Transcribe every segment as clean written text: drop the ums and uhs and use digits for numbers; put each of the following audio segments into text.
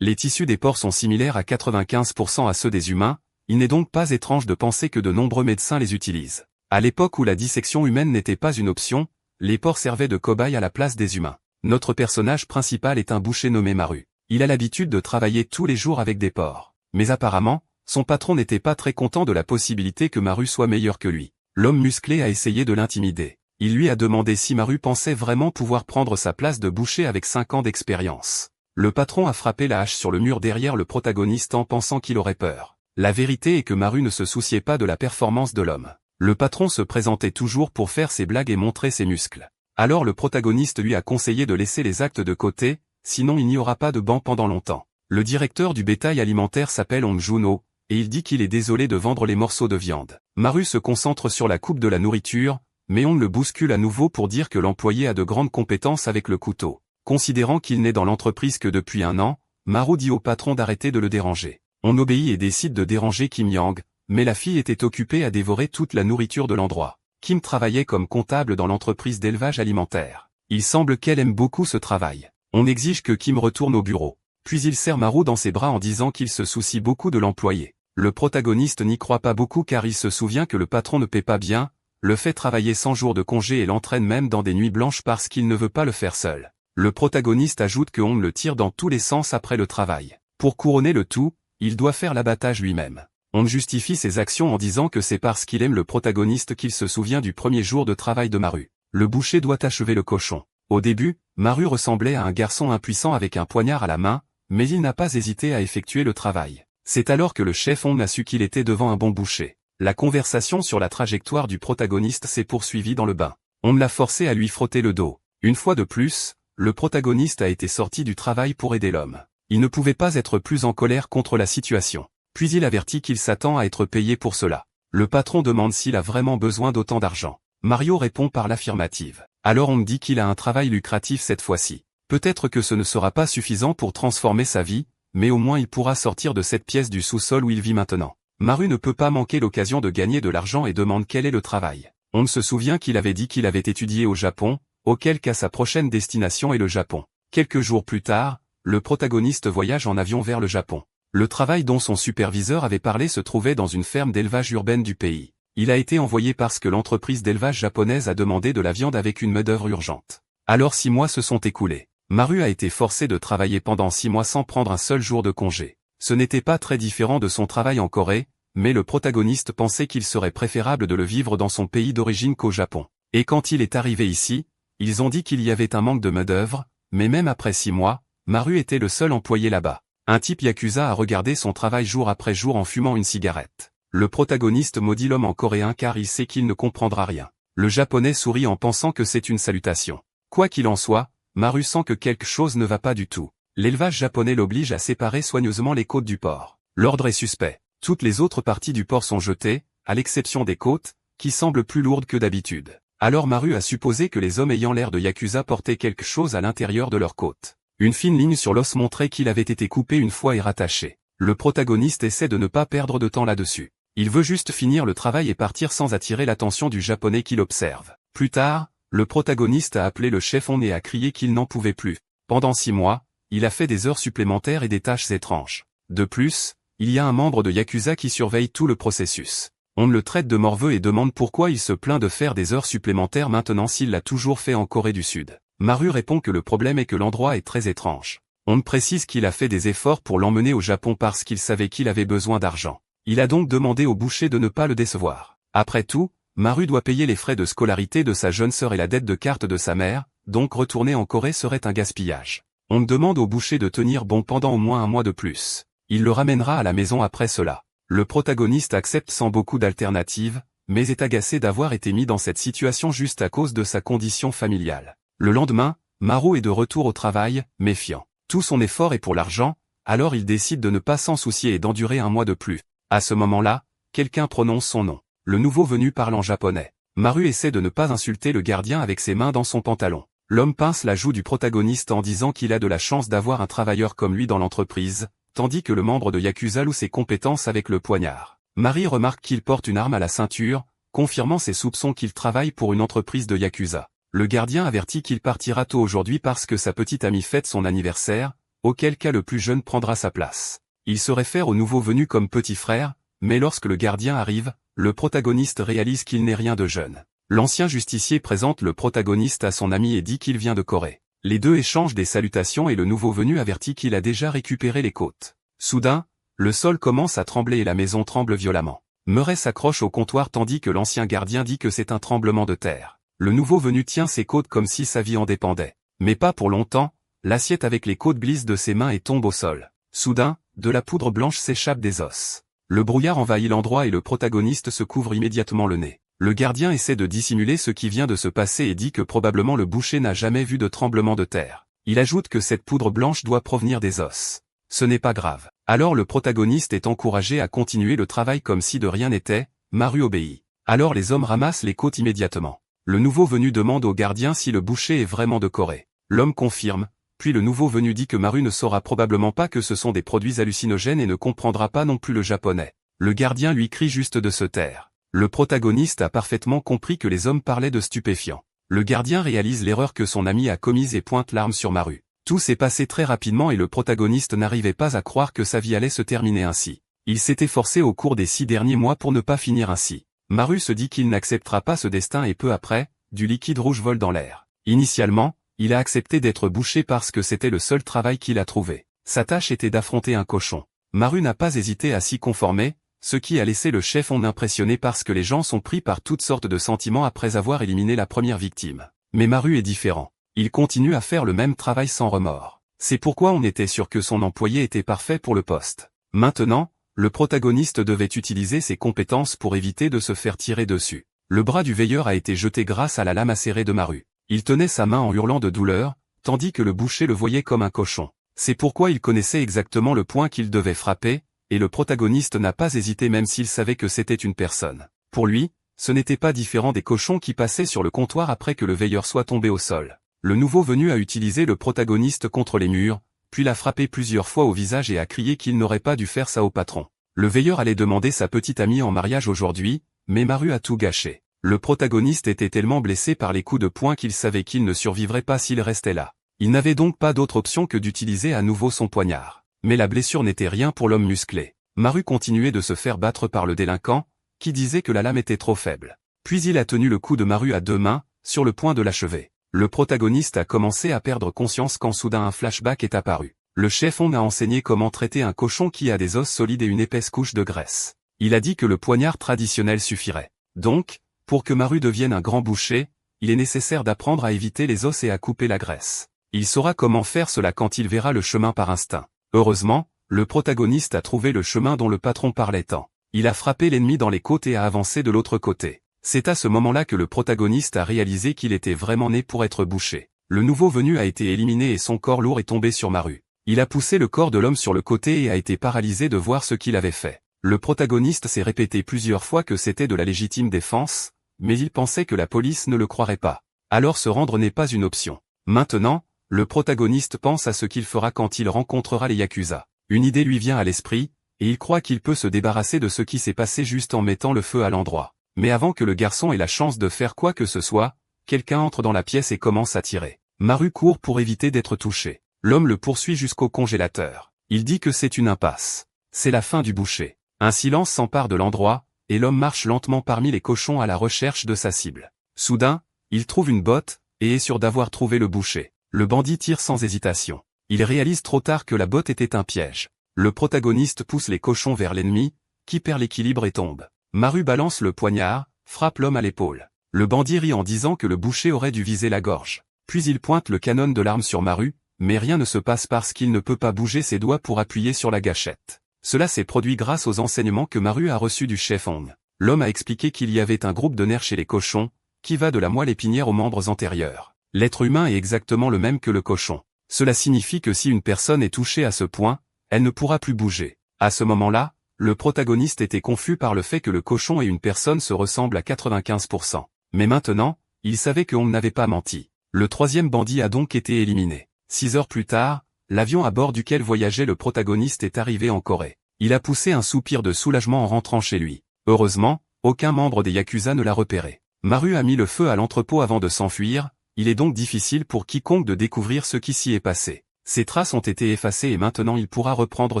Les tissus des porcs sont similaires à 95% à ceux des humains, il n'est donc pas étrange de penser que de nombreux médecins les utilisent. À l'époque où la dissection humaine n'était pas une option, les porcs servaient de cobayes à la place des humains. Notre personnage principal est un boucher nommé Maru. Il a l'habitude de travailler tous les jours avec des porcs. Mais apparemment, son patron n'était pas très content de la possibilité que Maru soit meilleur que lui. L'homme musclé a essayé de l'intimider. Il lui a demandé si Maru pensait vraiment pouvoir prendre sa place de boucher avec 5 ans d'expérience. Le patron a frappé la hache sur le mur derrière le protagoniste en pensant qu'il aurait peur. La vérité est que Maru ne se souciait pas de la performance de l'homme. Le patron se présentait toujours pour faire ses blagues et montrer ses muscles. Alors le protagoniste lui a conseillé de laisser les actes de côté, sinon il n'y aura pas de banc pendant longtemps. Le directeur du bétail alimentaire s'appelle Hong Juno, et il dit qu'il est désolé de vendre les morceaux de viande. Maru se concentre sur la coupe de la nourriture, mais on le bouscule à nouveau pour dire que l'employé a de grandes compétences avec le couteau. Considérant qu'il n'est dans l'entreprise que depuis 1 an, Maru dit au patron d'arrêter de le déranger. On obéit et décide de déranger Kim Yang, mais la fille était occupée à dévorer toute la nourriture de l'endroit. Kim travaillait comme comptable dans l'entreprise d'élevage alimentaire. Il semble qu'elle aime beaucoup ce travail. On exige que Kim retourne au bureau. Puis il serre Maru dans ses bras en disant qu'il se soucie beaucoup de l'employé. Le protagoniste n'y croit pas beaucoup car il se souvient que le patron ne paie pas bien, le fait travailler 100 jours de congé et l'entraîne même dans des nuits blanches parce qu'il ne veut pas le faire seul. Le protagoniste ajoute que Hong le tire dans tous les sens après le travail. Pour couronner le tout, il doit faire l'abattage lui-même. On justifie ses actions en disant que c'est parce qu'il aime le protagoniste qu'il se souvient du premier jour de travail de Maru. Le boucher doit achever le cochon. Au début, Maru ressemblait à un garçon impuissant avec un poignard à la main, mais il n'a pas hésité à effectuer le travail. C'est alors que le chef Hong a su qu'il était devant un bon boucher. La conversation sur la trajectoire du protagoniste s'est poursuivie dans le bain. On l'a forcé à lui frotter le dos. Une fois de plus, le protagoniste a été sorti du travail pour aider l'homme. Il ne pouvait pas être plus en colère contre la situation. Puis il avertit qu'il s'attend à être payé pour cela. Le patron demande s'il a vraiment besoin d'autant d'argent. Mario répond par l'affirmative. Alors on me dit qu'il a un travail lucratif cette fois-ci. Peut-être que ce ne sera pas suffisant pour transformer sa vie, mais au moins il pourra sortir de cette pièce du sous-sol où il vit maintenant. Maru ne peut pas manquer l'occasion de gagner de l'argent et demande quel est le travail. On se souvient qu'il avait dit qu'il avait étudié au Japon, auquel cas sa prochaine destination est le Japon. Quelques jours plus tard, le protagoniste voyage en avion vers le Japon. Le travail dont son superviseur avait parlé se trouvait dans une ferme d'élevage urbaine du pays. Il a été envoyé parce que l'entreprise d'élevage japonaise a demandé de la viande avec une main-d'œuvre urgente. Alors 6 mois se sont écoulés. Maru a été forcé de travailler pendant 6 mois sans prendre un seul jour de congé. Ce n'était pas très différent de son travail en Corée, mais le protagoniste pensait qu'il serait préférable de le vivre dans son pays d'origine qu'au Japon. Et quand il est arrivé ici, ils ont dit qu'il y avait un manque de main-d'œuvre, mais même après 6 mois, Maru était le seul employé là-bas. Un type yakuza a regardé son travail jour après jour en fumant une cigarette. Le protagoniste maudit l'homme en coréen car il sait qu'il ne comprendra rien. Le japonais sourit en pensant que c'est une salutation. Quoi qu'il en soit, Maru sent que quelque chose ne va pas du tout. L'élevage japonais l'oblige à séparer soigneusement les côtes du porc. L'ordre est suspect. Toutes les autres parties du porc sont jetées, à l'exception des côtes, qui semblent plus lourdes que d'habitude. Alors Maru a supposé que les hommes ayant l'air de yakuza portaient quelque chose à l'intérieur de leurs côtes. Une fine ligne sur l'os montrait qu'il avait été coupé une fois et rattaché. Le protagoniste essaie de ne pas perdre de temps là-dessus. Il veut juste finir le travail et partir sans attirer l'attention du japonais qui l'observe. Plus tard, le protagoniste a appelé le chef Hong et a crié qu'il n'en pouvait plus. Pendant 6 mois, il a fait des heures supplémentaires et des tâches étranges. De plus, il y a un membre de Yakuza qui surveille tout le processus. On le traite de morveux et demande pourquoi il se plaint de faire des heures supplémentaires maintenant s'il l'a toujours fait en Corée du Sud. Maru répond que le problème est que l'endroit est très étrange. On précise qu'il a fait des efforts pour l'emmener au Japon parce qu'il savait qu'il avait besoin d'argent. Il a donc demandé au boucher de ne pas le décevoir. Après tout, Maru doit payer les frais de scolarité de sa jeune sœur et la dette de carte de sa mère, donc retourner en Corée serait un gaspillage. On demande au boucher de tenir bon pendant au moins 1 mois de plus. Il le ramènera à la maison après cela. Le protagoniste accepte sans beaucoup d'alternatives, mais est agacé d'avoir été mis dans cette situation juste à cause de sa condition familiale. Le lendemain, Maru est de retour au travail, méfiant. Tout son effort est pour l'argent, alors il décide de ne pas s'en soucier et d'endurer 1 mois de plus. À ce moment-là, quelqu'un prononce son nom. Le nouveau venu parle en japonais. Maru essaie de ne pas insulter le gardien avec ses mains dans son pantalon. L'homme pince la joue du protagoniste en disant qu'il a de la chance d'avoir un travailleur comme lui dans l'entreprise, tandis que le membre de Yakuza loue ses compétences avec le poignard. Marie remarque qu'il porte une arme à la ceinture, confirmant ses soupçons qu'il travaille pour une entreprise de Yakuza. Le gardien avertit qu'il partira tôt aujourd'hui parce que sa petite amie fête son anniversaire, auquel cas le plus jeune prendra sa place. Il se réfère au nouveau venu comme petit frère, mais lorsque le gardien arrive, le protagoniste réalise qu'il n'est rien de jeune. L'ancien justicier présente le protagoniste à son ami et dit qu'il vient de Corée. Les deux échangent des salutations et le nouveau venu avertit qu'il a déjà récupéré les côtes. Soudain, le sol commence à trembler et la maison tremble violemment. Murray s'accroche au comptoir tandis que l'ancien gardien dit que c'est un tremblement de terre. Le nouveau venu tient ses côtes comme si sa vie en dépendait. Mais pas pour longtemps, l'assiette avec les côtes glisse de ses mains et tombe au sol. Soudain, de la poudre blanche s'échappe des os. Le brouillard envahit l'endroit et le protagoniste se couvre immédiatement le nez. Le gardien essaie de dissimuler ce qui vient de se passer et dit que probablement le boucher n'a jamais vu de tremblement de terre. Il ajoute que cette poudre blanche doit provenir des os. Ce n'est pas grave. Alors le protagoniste est encouragé à continuer le travail comme si de rien n'était, Maru obéit. Alors les hommes ramassent les côtes immédiatement. Le nouveau venu demande au gardien si le boucher est vraiment de Corée. L'homme confirme, puis le nouveau venu dit que Maru ne saura probablement pas que ce sont des produits hallucinogènes et ne comprendra pas non plus le japonais. Le gardien lui crie juste de se taire. Le protagoniste a parfaitement compris que les hommes parlaient de stupéfiants. Le gardien réalise l'erreur que son ami a commise et pointe l'arme sur Maru. Tout s'est passé très rapidement et le protagoniste n'arrivait pas à croire que sa vie allait se terminer ainsi. Il s'était forcé au cours des 6 derniers mois pour ne pas finir ainsi. Maru se dit qu'il n'acceptera pas ce destin et peu après, du liquide rouge vole dans l'air. Initialement, il a accepté d'être boucher parce que c'était le seul travail qu'il a trouvé. Sa tâche était d'affronter un cochon. Maru n'a pas hésité à s'y conformer, ce qui a laissé le chef on impressionné parce que les gens sont pris par toutes sortes de sentiments après avoir éliminé la première victime. Mais Maru est différent. Il continue à faire le même travail sans remords. C'est pourquoi on était sûr que son employé était parfait pour le poste. Maintenant, le protagoniste devait utiliser ses compétences pour éviter de se faire tirer dessus. Le bras du veilleur a été jeté grâce à la lame acérée de Maru. Il tenait sa main en hurlant de douleur, tandis que le boucher le voyait comme un cochon. C'est pourquoi il connaissait exactement le point qu'il devait frapper, et le protagoniste n'a pas hésité même s'il savait que c'était une personne. Pour lui, ce n'était pas différent des cochons qui passaient sur le comptoir après que le veilleur soit tombé au sol. Le nouveau venu a utilisé le protagoniste contre les murs, puis l'a frappé plusieurs fois au visage et a crié qu'il n'aurait pas dû faire ça au patron. Le veilleur allait demander sa petite amie en mariage aujourd'hui, mais Maru a tout gâché. Le protagoniste était tellement blessé par les coups de poing qu'il savait qu'il ne survivrait pas s'il restait là. Il n'avait donc pas d'autre option que d'utiliser à nouveau son poignard. Mais la blessure n'était rien pour l'homme musclé. Maru continuait de se faire battre par le délinquant, qui disait que la lame était trop faible. Puis il a tenu le coup de Maru à 2 mains, sur le point de l'achever. Le protagoniste a commencé à perdre conscience quand soudain un flashback est apparu. Le chef on a enseigné comment traiter un cochon qui a des os solides et une épaisse couche de graisse. Il a dit que le poignard traditionnel suffirait. Donc, pour que Maru devienne un grand boucher, il est nécessaire d'apprendre à éviter les os et à couper la graisse. Il saura comment faire cela quand il verra le chemin par instinct. Heureusement, le protagoniste a trouvé le chemin dont le patron parlait tant. Il a frappé l'ennemi dans les côtes et a avancé de l'autre côté. C'est à ce moment-là que le protagoniste a réalisé qu'il était vraiment né pour être bouché. Le nouveau venu a été éliminé et son corps lourd est tombé sur Maru. Il a poussé le corps de l'homme sur le côté et a été paralysé de voir ce qu'il avait fait. Le protagoniste s'est répété plusieurs fois que c'était de la légitime défense, mais il pensait que la police ne le croirait pas. Alors se rendre n'est pas une option. Maintenant, le protagoniste pense à ce qu'il fera quand il rencontrera les Yakuza. Une idée lui vient à l'esprit, et il croit qu'il peut se débarrasser de ce qui s'est passé juste en mettant le feu à l'endroit. Mais avant que le garçon ait la chance de faire quoi que ce soit, quelqu'un entre dans la pièce et commence à tirer. Maru court pour éviter d'être touché. L'homme le poursuit jusqu'au congélateur. Il dit que c'est une impasse. C'est la fin du boucher. Un silence s'empare de l'endroit, et l'homme marche lentement parmi les cochons à la recherche de sa cible. Soudain, il trouve une botte, et est sûr d'avoir trouvé le boucher. Le bandit tire sans hésitation. Il réalise trop tard que la botte était un piège. Le protagoniste pousse les cochons vers l'ennemi, qui perd l'équilibre et tombe. Maru balance le poignard, frappe l'homme à l'épaule. Le bandit rit en disant que le boucher aurait dû viser la gorge. Puis il pointe le canon de l'arme sur Maru, mais rien ne se passe parce qu'il ne peut pas bouger ses doigts pour appuyer sur la gâchette. Cela s'est produit grâce aux enseignements que Maru a reçus du chef Hong. L'homme a expliqué qu'il y avait un groupe de nerfs chez les cochons, qui va de la moelle épinière aux membres antérieurs. L'être humain est exactement le même que le cochon. Cela signifie que si une personne est touchée à ce point, elle ne pourra plus bouger. À ce moment-là, le protagoniste était confus par le fait que le cochon et une personne se ressemblent à 95%. Mais maintenant, il savait qu'on n'avait pas menti. Le troisième bandit a donc été éliminé. 6 heures plus tard, l'avion à bord duquel voyageait le protagoniste est arrivé en Corée. Il a poussé un soupir de soulagement en rentrant chez lui. Heureusement, aucun membre des Yakuza ne l'a repéré. Maru a mis le feu à l'entrepôt avant de s'enfuir, il est donc difficile pour quiconque de découvrir ce qui s'y est passé. Ses traces ont été effacées et maintenant il pourra reprendre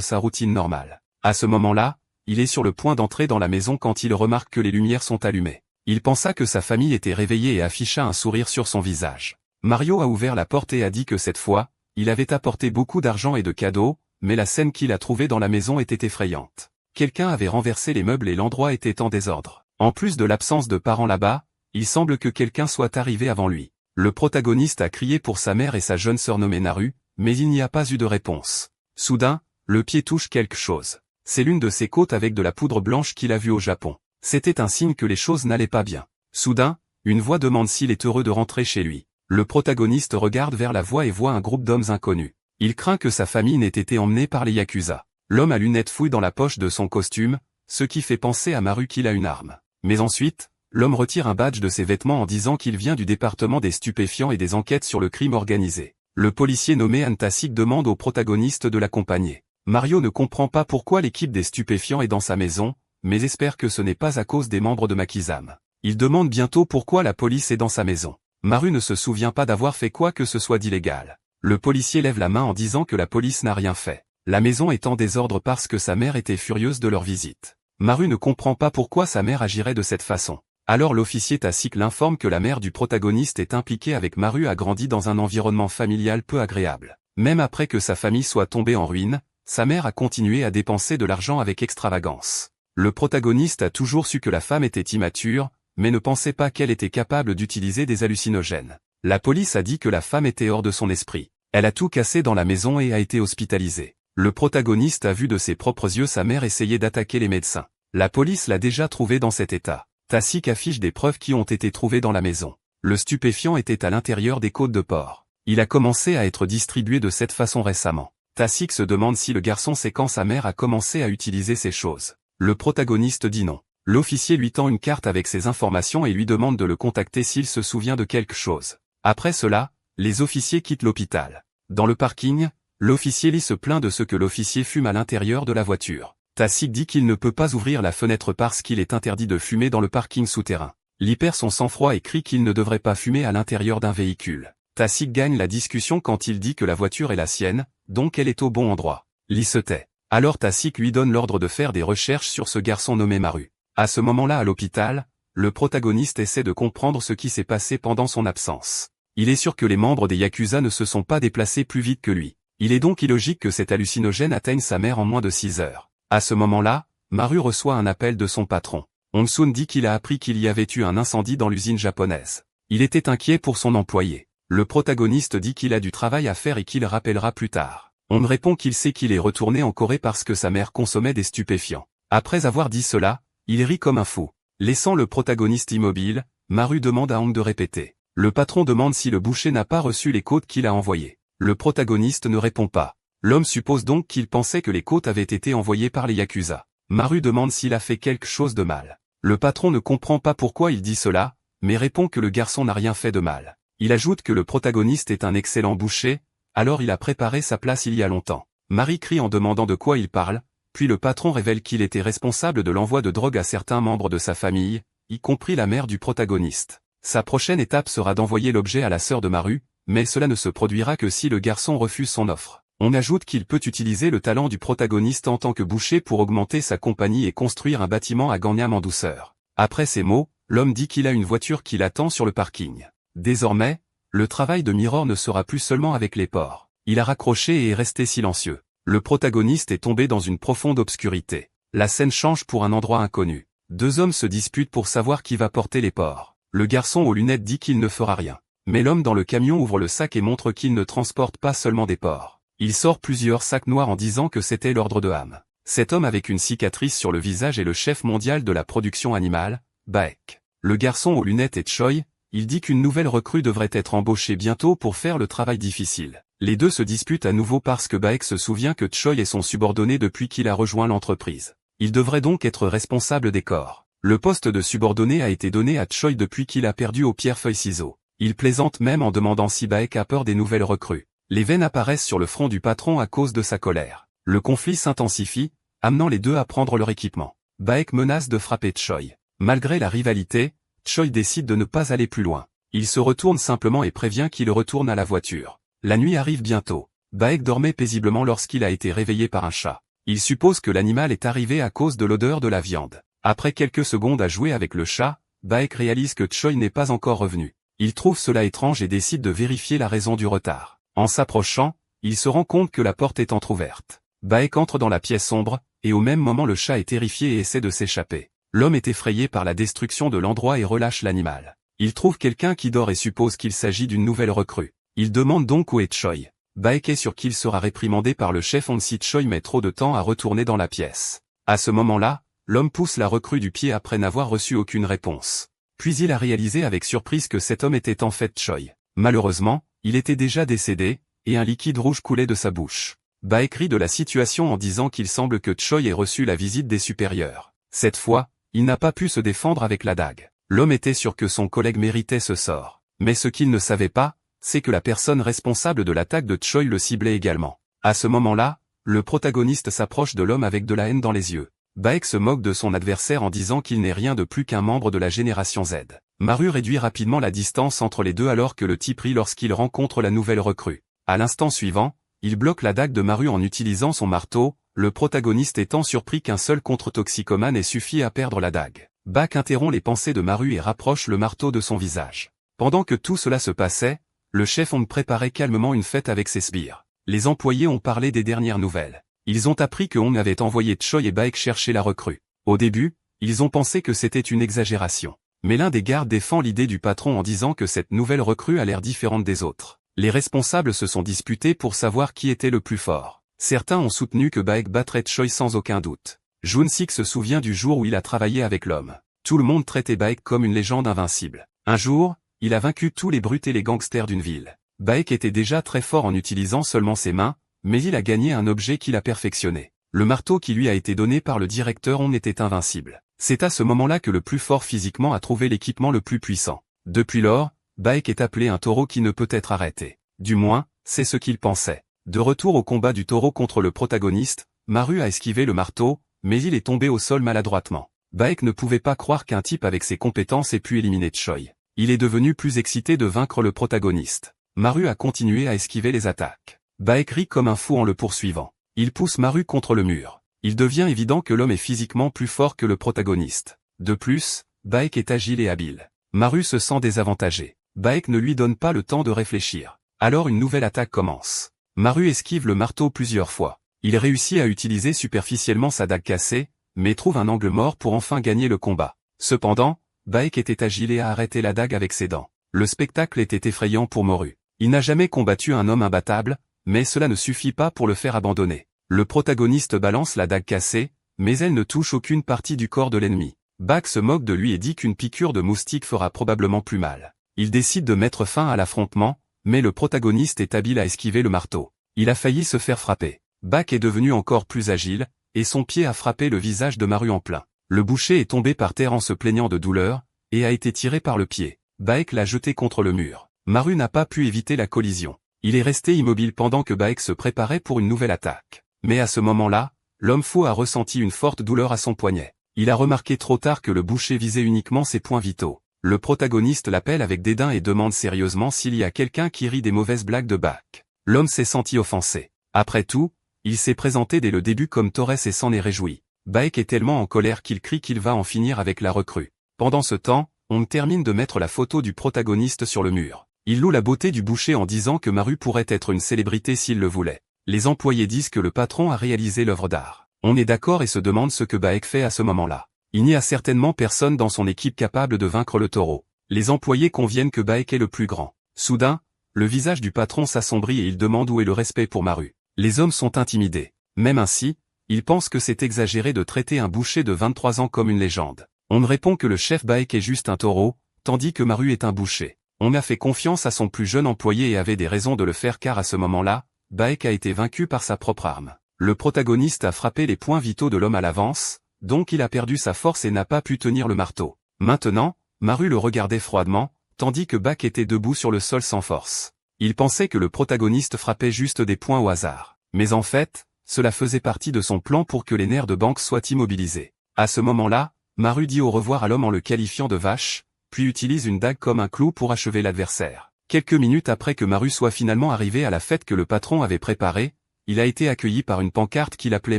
sa routine normale. À ce moment-là, il est sur le point d'entrer dans la maison quand il remarque que les lumières sont allumées. Il pensa que sa famille était réveillée et afficha un sourire sur son visage. Mario a ouvert la porte et a dit que cette fois, il avait apporté beaucoup d'argent et de cadeaux, mais la scène qu'il a trouvée dans la maison était effrayante. Quelqu'un avait renversé les meubles et l'endroit était en désordre. En plus de l'absence de parents là-bas, il semble que quelqu'un soit arrivé avant lui. Le protagoniste a crié pour sa mère et sa jeune sœur nommée Naru, mais il n'y a pas eu de réponse. Soudain, le pied touche quelque chose. C'est l'une de ses côtes avec de la poudre blanche qu'il a vue au Japon. C'était un signe que les choses n'allaient pas bien. Soudain, une voix demande s'il est heureux de rentrer chez lui. Le protagoniste regarde vers la voix et voit un groupe d'hommes inconnus. Il craint que sa famille n'ait été emmenée par les Yakuza. L'homme à lunettes fouille dans la poche de son costume, ce qui fait penser à Maru qu'il a une arme. Mais ensuite, l'homme retire un badge de ses vêtements en disant qu'il vient du département des stupéfiants et des enquêtes sur le crime organisé. Le policier nommé Antasik demande au protagoniste de l'accompagner. Mario ne comprend pas pourquoi l'équipe des stupéfiants est dans sa maison, mais espère que ce n'est pas à cause des membres de Makizam. Il demande bientôt pourquoi la police est dans sa maison. Maru ne se souvient pas d'avoir fait quoi que ce soit d'illégal. Le policier lève la main en disant que la police n'a rien fait. La maison est en désordre parce que sa mère était furieuse de leur visite. Maru ne comprend pas pourquoi sa mère agirait de cette façon. Alors l'officier Tasik l'informe que la mère du protagoniste est impliquée avec Maru a grandi dans un environnement familial peu agréable. Même après que sa famille soit tombée en ruine, sa mère a continué à dépenser de l'argent avec extravagance. Le protagoniste a toujours su que la femme était immature, mais ne pensait pas qu'elle était capable d'utiliser des hallucinogènes. La police a dit que la femme était hors de son esprit. Elle a tout cassé dans la maison et a été hospitalisée. Le protagoniste a vu de ses propres yeux sa mère essayer d'attaquer les médecins. La police l'a déjà trouvée dans cet état. Tasik affiche des preuves qui ont été trouvées dans la maison. Le stupéfiant était à l'intérieur des côtes de porc. Il a commencé à être distribué de cette façon récemment. Tasik se demande si le garçon sait quand sa mère a commencé à utiliser ces choses. Le protagoniste dit non. L'officier lui tend une carte avec ses informations et lui demande de le contacter s'il se souvient de quelque chose. Après cela, les officiers quittent l'hôpital. Dans le parking, l'officier Lee se plaint de ce que l'officier fume à l'intérieur de la voiture. Tasik dit qu'il ne peut pas ouvrir la fenêtre parce qu'il est interdit de fumer dans le parking souterrain. Lee perd son sang-froid et crie qu'il ne devrait pas fumer à l'intérieur d'un véhicule. Tasik gagne la discussion quand il dit que la voiture est la sienne, donc elle est au bon endroit. Lee se tait. Alors Tasik lui donne l'ordre de faire des recherches sur ce garçon nommé Maru. À ce moment-là à l'hôpital, le protagoniste essaie de comprendre ce qui s'est passé pendant son absence. Il est sûr que les membres des Yakuza ne se sont pas déplacés plus vite que lui. Il est donc illogique que cet hallucinogène atteigne sa mère en moins de 6 heures. À ce moment-là, Maru reçoit un appel de son patron. Hong-sun dit qu'il a appris qu'il y avait eu un incendie dans l'usine japonaise. Il était inquiet pour son employé. Le protagoniste dit qu'il a du travail à faire et qu'il rappellera plus tard. On me répond qu'il sait qu'il est retourné en Corée parce que sa mère consommait des stupéfiants. Après avoir dit cela, il rit comme un fou. Laissant le protagoniste immobile, Maru demande à Hong de répéter. Le patron demande si le boucher n'a pas reçu les côtes qu'il a envoyées. Le protagoniste ne répond pas. L'homme suppose donc qu'il pensait que les côtes avaient été envoyées par les Yakuza. Maru demande s'il a fait quelque chose de mal. Le patron ne comprend pas pourquoi il dit cela, mais répond que le garçon n'a rien fait de mal. Il ajoute que le protagoniste est un excellent boucher, alors il a préparé sa place il y a longtemps. Marie crie en demandant de quoi il parle, puis le patron révèle qu'il était responsable de l'envoi de drogue à certains membres de sa famille, y compris la mère du protagoniste. Sa prochaine étape sera d'envoyer l'objet à la sœur de Maru, mais cela ne se produira que si le garçon refuse son offre. On ajoute qu'il peut utiliser le talent du protagoniste en tant que boucher pour augmenter sa compagnie et construire un bâtiment à Gangnam en douceur. Après ces mots, l'homme dit qu'il a une voiture qui l'attend sur le parking. Désormais, le travail de Mirror ne sera plus seulement avec les porcs. Il a raccroché et est resté silencieux. Le protagoniste est tombé dans une profonde obscurité. La scène change pour un endroit inconnu. Deux hommes se disputent pour savoir qui va porter les porcs. Le garçon aux lunettes dit qu'il ne fera rien. Mais l'homme dans le camion ouvre le sac et montre qu'il ne transporte pas seulement des porcs. Il sort plusieurs sacs noirs en disant que c'était l'ordre de Ham. Cet homme avec une cicatrice sur le visage est le chef mondial de la production animale, Baek. Le garçon aux lunettes est Choi, il dit qu'une nouvelle recrue devrait être embauchée bientôt pour faire le travail difficile. Les deux se disputent à nouveau parce que Baek se souvient que Choi est son subordonné depuis qu'il a rejoint l'entreprise. Il devrait donc être responsable des corps. Le poste de subordonné a été donné à Choi depuis qu'il a perdu au pierre-feuille-ciseaux. Il plaisante même en demandant si Baek a peur des nouvelles recrues. Les veines apparaissent sur le front du patron à cause de sa colère. Le conflit s'intensifie, amenant les deux à prendre leur équipement. Baek menace de frapper Choi. Malgré la rivalité, Choi décide de ne pas aller plus loin. Il se retourne simplement et prévient qu'il retourne à la voiture. La nuit arrive bientôt. Baek dormait paisiblement lorsqu'il a été réveillé par un chat. Il suppose que l'animal est arrivé à cause de l'odeur de la viande. Après quelques secondes à jouer avec le chat, Baek réalise que Choi n'est pas encore revenu. Il trouve cela étrange et décide de vérifier la raison du retard. En s'approchant, il se rend compte que la porte est entrouverte. Baek entre dans la pièce sombre, et au même moment le chat est terrifié et essaie de s'échapper. L'homme est effrayé par la destruction de l'endroit et relâche l'animal. Il trouve quelqu'un qui dort et suppose qu'il s'agit d'une nouvelle recrue. Il demande donc où est Choi. Baek est sûr qu'il sera réprimandé par le chef si Choi met trop de temps à retourner dans la pièce. À ce moment-là, l'homme pousse la recrue du pied après n'avoir reçu aucune réponse. Puis il a réalisé avec surprise que cet homme était en fait Choi. Malheureusement, il était déjà décédé, et un liquide rouge coulait de sa bouche. Baek rit de la situation en disant qu'il semble que Choi ait reçu la visite des supérieurs. Cette fois, il n'a pas pu se défendre avec la dague. L'homme était sûr que son collègue méritait ce sort. Mais ce qu'il ne savait pas, c'est que la personne responsable de l'attaque de Choi le ciblait également. À ce moment-là, le protagoniste s'approche de l'homme avec de la haine dans les yeux. Baek se moque de son adversaire en disant qu'il n'est rien de plus qu'un membre de la génération Z. Maru réduit rapidement la distance entre les deux alors que le type rit lorsqu'il rencontre la nouvelle recrue. À l'instant suivant, il bloque la dague de Maru en utilisant son marteau, le protagoniste étant surpris qu'un seul contre-toxicomane ait suffi à perdre la dague. Baek interrompt les pensées de Maru et rapproche le marteau de son visage. Pendant que tout cela se passait, le chef Hong préparait calmement une fête avec ses sbires. Les employés ont parlé des dernières nouvelles. Ils ont appris que Hong avait envoyé Choi et Baek chercher la recrue. Au début, ils ont pensé que c'était une exagération. Mais l'un des gardes défend l'idée du patron en disant que cette nouvelle recrue a l'air différente des autres. Les responsables se sont disputés pour savoir qui était le plus fort. Certains ont soutenu que Baek battrait Choi sans aucun doute. Jun-sik se souvient du jour où il a travaillé avec l'homme. Tout le monde traitait Baek comme une légende invincible. Un jour, il a vaincu tous les brutes et les gangsters d'une ville. Baek était déjà très fort en utilisant seulement ses mains, mais il a gagné un objet qu'il a perfectionné. Le marteau qui lui a été donné par le directeur en était invincible. C'est à ce moment-là que le plus fort physiquement a trouvé l'équipement le plus puissant. Depuis lors, Baek est appelé un taureau qui ne peut être arrêté. Du moins, c'est ce qu'il pensait. De retour au combat du taureau contre le protagoniste, Maru a esquivé le marteau, mais il est tombé au sol maladroitement. Baek ne pouvait pas croire qu'un type avec ses compétences ait pu éliminer Choi. Il est devenu plus excité de vaincre le protagoniste. Maru a continué à esquiver les attaques. Baek rit comme un fou en le poursuivant. Il pousse Maru contre le mur. Il devient évident que l'homme est physiquement plus fort que le protagoniste. De plus, Baek est agile et habile. Maru se sent désavantagé. Baek ne lui donne pas le temps de réfléchir. Alors une nouvelle attaque commence. Maru esquive le marteau plusieurs fois. Il réussit à utiliser superficiellement sa dague cassée, mais trouve un angle mort pour enfin gagner le combat. Cependant, Baek était agile et a arrêté la dague avec ses dents. Le spectacle était effrayant pour Maru. Il n'a jamais combattu un homme imbattable, mais cela ne suffit pas pour le faire abandonner. Le protagoniste balance la dague cassée, mais elle ne touche aucune partie du corps de l'ennemi. Baek se moque de lui et dit qu'une piqûre de moustique fera probablement plus mal. Il décide de mettre fin à l'affrontement, mais le protagoniste est habile à esquiver le marteau. Il a failli se faire frapper. Baek est devenu encore plus agile, et son pied a frappé le visage de Maru en plein. Le boucher est tombé par terre en se plaignant de douleur, et a été tiré par le pied. Baek l'a jeté contre le mur. Maru n'a pas pu éviter la collision. Il est resté immobile pendant que Baek se préparait pour une nouvelle attaque. Mais à ce moment-là, l'homme fou a ressenti une forte douleur à son poignet. Il a remarqué trop tard que le boucher visait uniquement ses points vitaux. Le protagoniste l'appelle avec dédain et demande sérieusement s'il y a quelqu'un qui rit des mauvaises blagues de Baek. L'homme s'est senti offensé. Après tout, il s'est présenté dès le début comme Torres et s'en est réjoui. Baek est tellement en colère qu'il crie qu'il va en finir avec la recrue. Pendant ce temps, on termine de mettre la photo du protagoniste sur le mur. Il loue la beauté du boucher en disant que Maru pourrait être une célébrité s'il le voulait. Les employés disent que le patron a réalisé l'œuvre d'art. On est d'accord et se demande ce que Baek fait à ce moment-là. Il n'y a certainement personne dans son équipe capable de vaincre le taureau. Les employés conviennent que Baek est le plus grand. Soudain, le visage du patron s'assombrit et il demande où est le respect pour Maru. Les hommes sont intimidés. Même ainsi, ils pensent que c'est exagéré de traiter un boucher de 23 ans comme une légende. On me répond que le chef Baek est juste un taureau, tandis que Maru est un boucher. On a fait confiance à son plus jeune employé et avait des raisons de le faire car à ce moment-là, Baek a été vaincu par sa propre arme. Le protagoniste a frappé les points vitaux de l'homme à l'avance, donc il a perdu sa force et n'a pas pu tenir le marteau. Maintenant, Maru le regardait froidement, tandis que Baek était debout sur le sol sans force. Il pensait que le protagoniste frappait juste des points au hasard. Mais en fait, cela faisait partie de son plan pour que les nerfs de Banks soient immobilisés. À ce moment-là, Maru dit au revoir à l'homme en le qualifiant de vache, puis utilise une dague comme un clou pour achever l'adversaire. Quelques minutes après que Maru soit finalement arrivé à la fête que le patron avait préparée, il a été accueilli par une pancarte qui l'appelait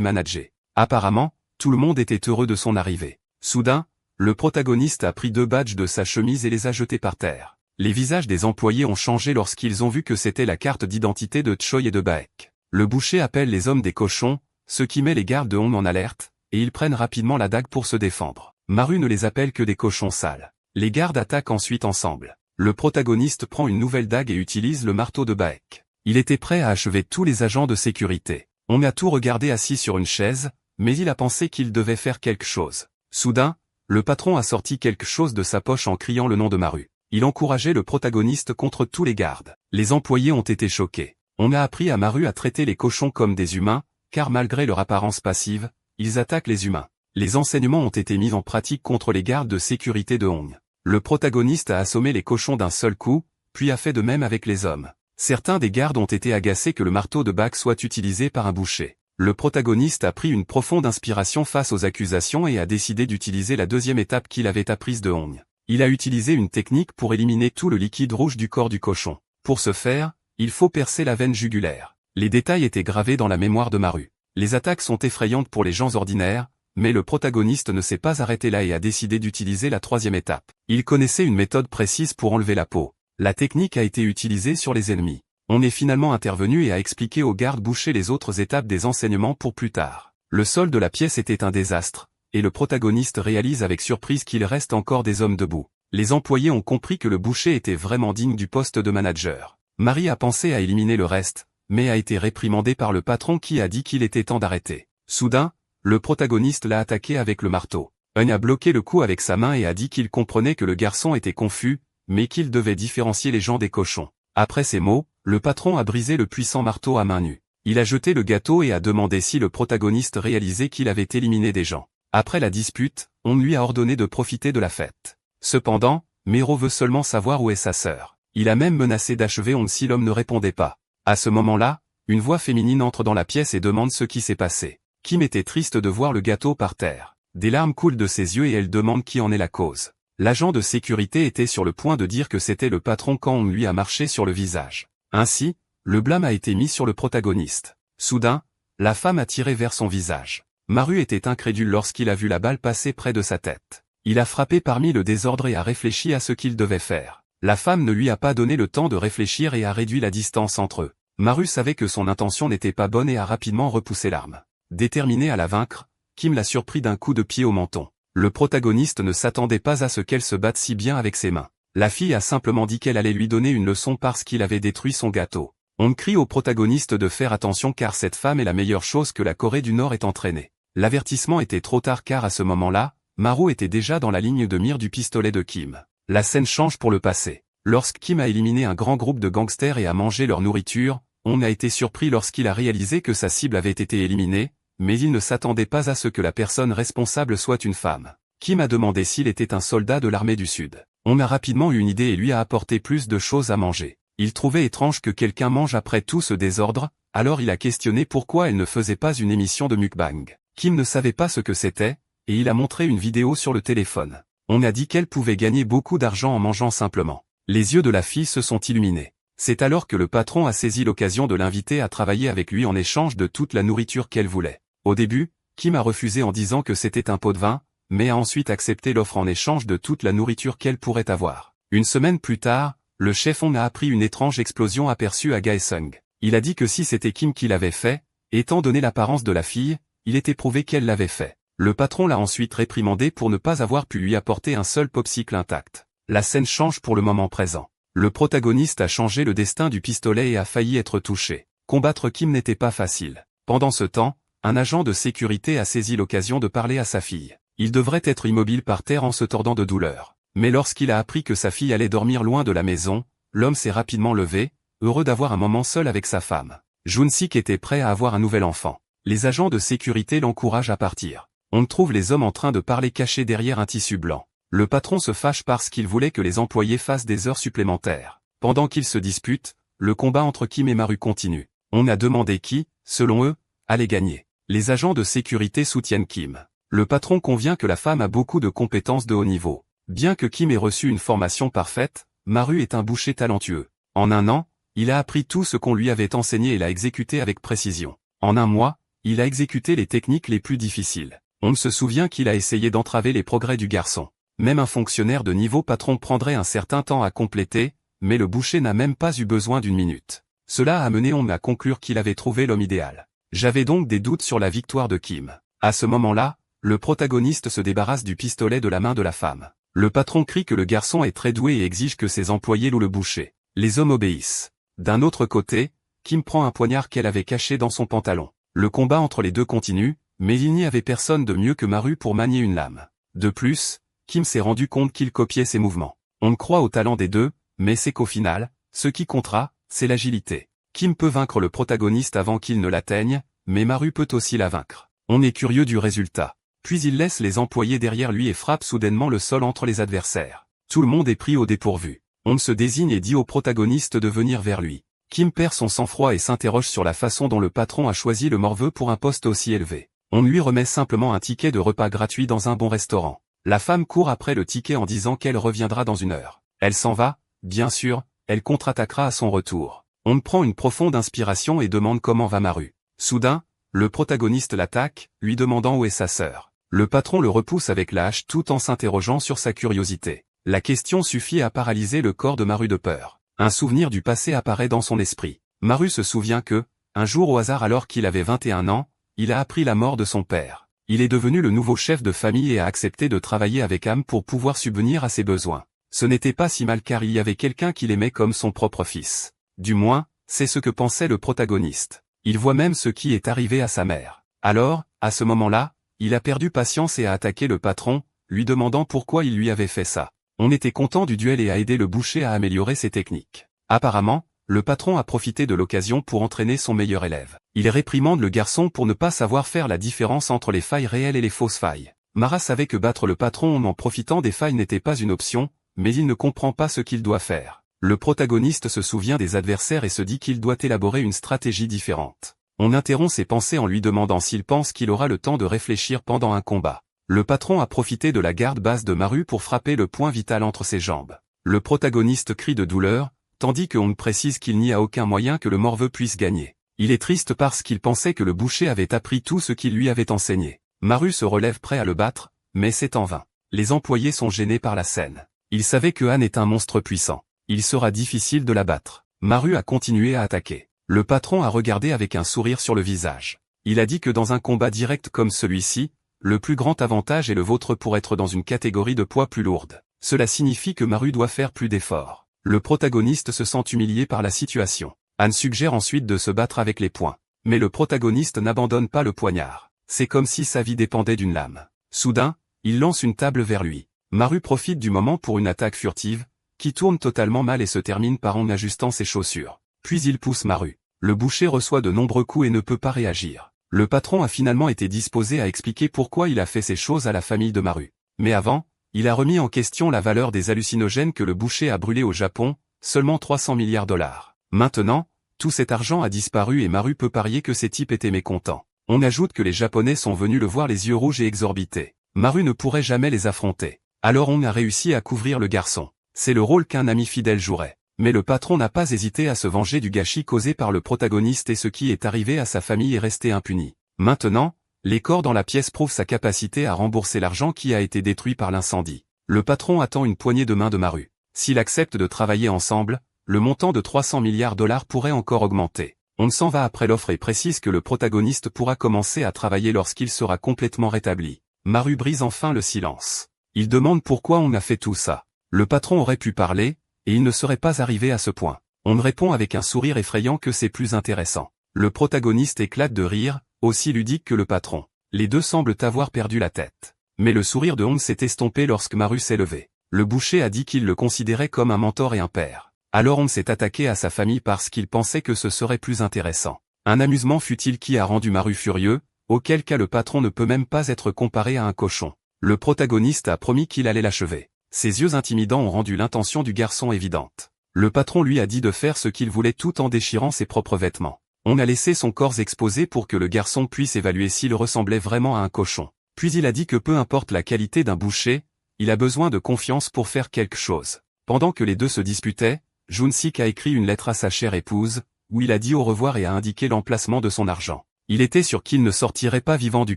manager. Apparemment, tout le monde était heureux de son arrivée. Soudain, le protagoniste a pris 2 badges de sa chemise et les a jetés par terre. Les visages des employés ont changé lorsqu'ils ont vu que c'était la carte d'identité de Choi et de Baek. Le boucher appelle les hommes des cochons, ce qui met les gardes de Hong en alerte, et ils prennent rapidement la dague pour se défendre. Maru ne les appelle que des cochons sales. Les gardes attaquent ensuite ensemble. Le protagoniste prend une nouvelle dague et utilise le marteau de Baek. Il était prêt à achever tous les agents de sécurité. On a tout regardé assis sur une chaise, mais il a pensé qu'il devait faire quelque chose. Soudain, le patron a sorti quelque chose de sa poche en criant le nom de Maru. Il encourageait le protagoniste contre tous les gardes. Les employés ont été choqués. On a appris à Maru à traiter les cochons comme des humains, car malgré leur apparence passive, ils attaquent les humains. Les enseignements ont été mis en pratique contre les gardes de sécurité de Hong. Le protagoniste a assommé les cochons d'un seul coup, puis a fait de même avec les hommes. Certains des gardes ont été agacés que le marteau de Baek soit utilisé par un boucher. Le protagoniste a pris une profonde inspiration face aux accusations et a décidé d'utiliser la deuxième étape qu'il avait apprise de Hong. Il a utilisé une technique pour éliminer tout le liquide rouge du corps du cochon. Pour ce faire, il faut percer la veine jugulaire. Les détails étaient gravés dans la mémoire de Maru. Les attaques sont effrayantes pour les gens ordinaires, mais le protagoniste ne s'est pas arrêté là et a décidé d'utiliser la troisième étape. Il connaissait une méthode précise pour enlever la peau. La technique a été utilisée sur les ennemis. On est finalement intervenu et a expliqué aux gardes bouchers les autres étapes des enseignements pour plus tard. Le sol de la pièce était un désastre, et le protagoniste réalise avec surprise qu'il reste encore des hommes debout. Les employés ont compris que le boucher était vraiment digne du poste de manager. Marie a pensé à éliminer le reste, mais a été réprimandé par le patron qui a dit qu'il était temps d'arrêter. Soudain, le protagoniste l'a attaqué avec le marteau. Hung a bloqué le coup avec sa main et a dit qu'il comprenait que le garçon était confus, mais qu'il devait différencier les gens des cochons. Après ces mots, le patron a brisé le puissant marteau à main nue. Il a jeté le gâteau et a demandé si le protagoniste réalisait qu'il avait éliminé des gens. Après la dispute, on lui a ordonné de profiter de la fête. Cependant, Mero veut seulement savoir où est sa sœur. Il a même menacé d'achever Hong si l'homme ne répondait pas. À ce moment-là, une voix féminine entre dans la pièce et demande ce qui s'est passé. Kim était triste de voir le gâteau par terre. Des larmes coulent de ses yeux et elle demande qui en est la cause. L'agent de sécurité était sur le point de dire que c'était le patron quand on lui a marché sur le visage. Ainsi, le blâme a été mis sur le protagoniste. Soudain, la femme a tiré vers son visage. Maru était incrédule lorsqu'il a vu la balle passer près de sa tête. Il a frappé parmi le désordre et a réfléchi à ce qu'il devait faire. La femme ne lui a pas donné le temps de réfléchir et a réduit la distance entre eux. Maru savait que son intention n'était pas bonne et a rapidement repoussé l'arme. Déterminé à la vaincre, Kim l'a surpris d'un coup de pied au menton. Le protagoniste ne s'attendait pas à ce qu'elle se batte si bien avec ses mains. La fille a simplement dit qu'elle allait lui donner une leçon parce qu'il avait détruit son gâteau. On crie au protagoniste de faire attention car cette femme est la meilleure chose que la Corée du Nord ait entraînée. L'avertissement était trop tard car à ce moment-là, Maru était déjà dans la ligne de mire du pistolet de Kim. La scène change pour le passé. Lorsque Kim a éliminé un grand groupe de gangsters et a mangé leur nourriture, on a été surpris lorsqu'il a réalisé que sa cible avait été éliminée, mais il ne s'attendait pas à ce que la personne responsable soit une femme. Kim a demandé s'il était un soldat de l'armée du Sud. On a rapidement eu une idée et lui a apporté plus de choses à manger. Il trouvait étrange que quelqu'un mange après tout ce désordre, alors il a questionné pourquoi elle ne faisait pas une émission de mukbang. Kim ne savait pas ce que c'était, et il a montré une vidéo sur le téléphone. On a dit qu'elle pouvait gagner beaucoup d'argent en mangeant simplement. Les yeux de la fille se sont illuminés. C'est alors que le patron a saisi l'occasion de l'inviter à travailler avec lui en échange de toute la nourriture qu'elle voulait. Au début, Kim a refusé en disant que c'était un pot de vin, mais a ensuite accepté l'offre en échange de toute la nourriture qu'elle pourrait avoir. Une semaine plus tard, le chef Hong a appris une étrange explosion aperçue à Gaesung. Il a dit que si c'était Kim qui l'avait fait, étant donné l'apparence de la fille, il était prouvé qu'elle l'avait fait. Le patron l'a ensuite réprimandé pour ne pas avoir pu lui apporter un seul popsicle intact. La scène change pour le moment présent. Le protagoniste a changé le destin du pistolet et a failli être touché. Combattre Kim n'était pas facile. Pendant ce temps, un agent de sécurité a saisi l'occasion de parler à sa fille. Il devrait être immobile par terre en se tordant de douleur. Mais lorsqu'il a appris que sa fille allait dormir loin de la maison, l'homme s'est rapidement levé, heureux d'avoir un moment seul avec sa femme. Jun-sik était prêt à avoir un nouvel enfant. Les agents de sécurité l'encouragent à partir. On trouve les hommes en train de parler cachés derrière un tissu blanc. Le patron se fâche parce qu'il voulait que les employés fassent des heures supplémentaires. Pendant qu'ils se disputent, le combat entre Kim et Maru continue. On a demandé qui, selon eux, allait gagner. Les agents de sécurité soutiennent Kim. Le patron convient que la femme a beaucoup de compétences de haut niveau. Bien que Kim ait reçu une formation parfaite, Maru est un boucher talentueux. En un an, il a appris tout ce qu'on lui avait enseigné et l'a exécuté avec précision. En un mois, il a exécuté les techniques les plus difficiles. On se souvient qu'il a essayé d'entraver les progrès du garçon. Même un fonctionnaire de niveau patron prendrait un certain temps à compléter, mais le boucher n'a même pas eu besoin d'une minute. Cela a mené On à conclure qu'il avait trouvé l'homme idéal. J'avais donc des doutes sur la victoire de Kim. À ce moment-là, le protagoniste se débarrasse du pistolet de la main de la femme. Le patron crie que le garçon est très doué et exige que ses employés louent le boucher. Les hommes obéissent. D'un autre côté, Kim prend un poignard qu'elle avait caché dans son pantalon. Le combat entre les deux continue, mais il n'y avait personne de mieux que Maru pour manier une lame. De plus, Kim s'est rendu compte qu'il copiait ses mouvements. On croit au talent des deux, mais c'est qu'au final, ce qui comptera, c'est l'agilité. Kim peut vaincre le protagoniste avant qu'il ne l'atteigne, mais Maru peut aussi la vaincre. On est curieux du résultat. Puis il laisse les employés derrière lui et frappe soudainement le sol entre les adversaires. Tout le monde est pris au dépourvu. On se désigne et dit au protagoniste de venir vers lui. Kim perd son sang-froid et s'interroge sur la façon dont le patron a choisi le morveux pour un poste aussi élevé. On lui remet simplement un ticket de repas gratuit dans un bon restaurant. La femme court après le ticket en disant qu'elle reviendra dans une heure. Elle s'en va, bien sûr, elle contre-attaquera à son retour. On prend une profonde inspiration et demande comment va Maru. Soudain, le protagoniste l'attaque, lui demandant où est sa sœur. Le patron le repousse avec la hache tout en s'interrogeant sur sa curiosité. La question suffit à paralyser le corps de Maru de peur. Un souvenir du passé apparaît dans son esprit. Maru se souvient que, un jour au hasard alors qu'il avait 21 ans, il a appris la mort de son père. Il est devenu le nouveau chef de famille et a accepté de travailler avec âme pour pouvoir subvenir à ses besoins. Ce n'était pas si mal car il y avait quelqu'un qu'il aimait comme son propre fils. Du moins, c'est ce que pensait le protagoniste. Il voit même ce qui est arrivé à sa mère. Alors, à ce moment-là, il a perdu patience et a attaqué le patron, lui demandant pourquoi il lui avait fait ça. On était content du duel et a aidé le boucher à améliorer ses techniques. Apparemment, le patron a profité de l'occasion pour entraîner son meilleur élève. Il réprimande le garçon pour ne pas savoir faire la différence entre les failles réelles et les fausses failles. Mara savait que battre le patron en profitant des failles n'était pas une option, mais il ne comprend pas ce qu'il doit faire. Le protagoniste se souvient des adversaires et se dit qu'il doit élaborer une stratégie différente. On interrompt ses pensées en lui demandant s'il pense qu'il aura le temps de réfléchir pendant un combat. Le patron a profité de la garde basse de Maru pour frapper le point vital entre ses jambes. Le protagoniste crie de douleur, tandis qu'on précise qu'il n'y a aucun moyen que le morveux puisse gagner. Il est triste parce qu'il pensait que le boucher avait appris tout ce qu'il lui avait enseigné. Maru se relève prêt à le battre, mais c'est en vain. Les employés sont gênés par la scène. Ils savaient que Han est un monstre puissant. Il sera difficile de la battre. Maru a continué à attaquer. Le patron a regardé avec un sourire sur le visage. Il a dit que dans un combat direct comme celui-ci, le plus grand avantage est le vôtre pour être dans une catégorie de poids plus lourde. Cela signifie que Maru doit faire plus d'efforts. Le protagoniste se sent humilié par la situation. Han suggère ensuite de se battre avec les poings. Mais le protagoniste n'abandonne pas le poignard. C'est comme si sa vie dépendait d'une lame. Soudain, il lance une table vers lui. Maru profite du moment pour une attaque furtive, qui tourne totalement mal et se termine par en ajustant ses chaussures. Puis il pousse Maru. Le boucher reçoit de nombreux coups et ne peut pas réagir. Le patron a finalement été disposé à expliquer pourquoi il a fait ces choses à la famille de Maru. Mais avant, il a remis en question la valeur des hallucinogènes que le boucher a brûlés au Japon, seulement 300 milliards $. Maintenant, tout cet argent a disparu et Maru peut parier que ces types étaient mécontents. On ajoute que les Japonais sont venus le voir les yeux rouges et exorbités. Maru ne pourrait jamais les affronter. Alors on a réussi à couvrir le garçon. C'est le rôle qu'un ami fidèle jouerait. Mais le patron n'a pas hésité à se venger du gâchis causé par le protagoniste et ce qui est arrivé à sa famille est resté impuni. Maintenant, les corps dans la pièce prouvent sa capacité à rembourser l'argent qui a été détruit par l'incendie. Le patron attend une poignée de main de Maru. S'il accepte de travailler ensemble, le montant de 300 milliards $ pourrait encore augmenter. On s'en va après l'offre et précise que le protagoniste pourra commencer à travailler lorsqu'il sera complètement rétabli. Maru brise enfin le silence. Il demande pourquoi on a fait tout ça. Le patron aurait pu parler, et il ne serait pas arrivé à ce point. On répond avec un sourire effrayant que c'est plus intéressant. Le protagoniste éclate de rire, aussi ludique que le patron. Les deux semblent avoir perdu la tête. Mais le sourire de Hong s'est estompé lorsque Maru s'est levé. Le boucher a dit qu'il le considérait comme un mentor et un père. Alors Hong s'est attaqué à sa famille parce qu'il pensait que ce serait plus intéressant. Un amusement futile qui a rendu Maru furieux, auquel cas le patron ne peut même pas être comparé à un cochon. Le protagoniste a promis qu'il allait l'achever. Ses yeux intimidants ont rendu l'intention du garçon évidente. Le patron lui a dit de faire ce qu'il voulait tout en déchirant ses propres vêtements. On a laissé son corps exposé pour que le garçon puisse évaluer s'il ressemblait vraiment à un cochon. Puis il a dit que peu importe la qualité d'un boucher, il a besoin de confiance pour faire quelque chose. Pendant que les deux se disputaient, Jun-sik a écrit une lettre à sa chère épouse, où il a dit au revoir et a indiqué l'emplacement de son argent. Il était sûr qu'il ne sortirait pas vivant du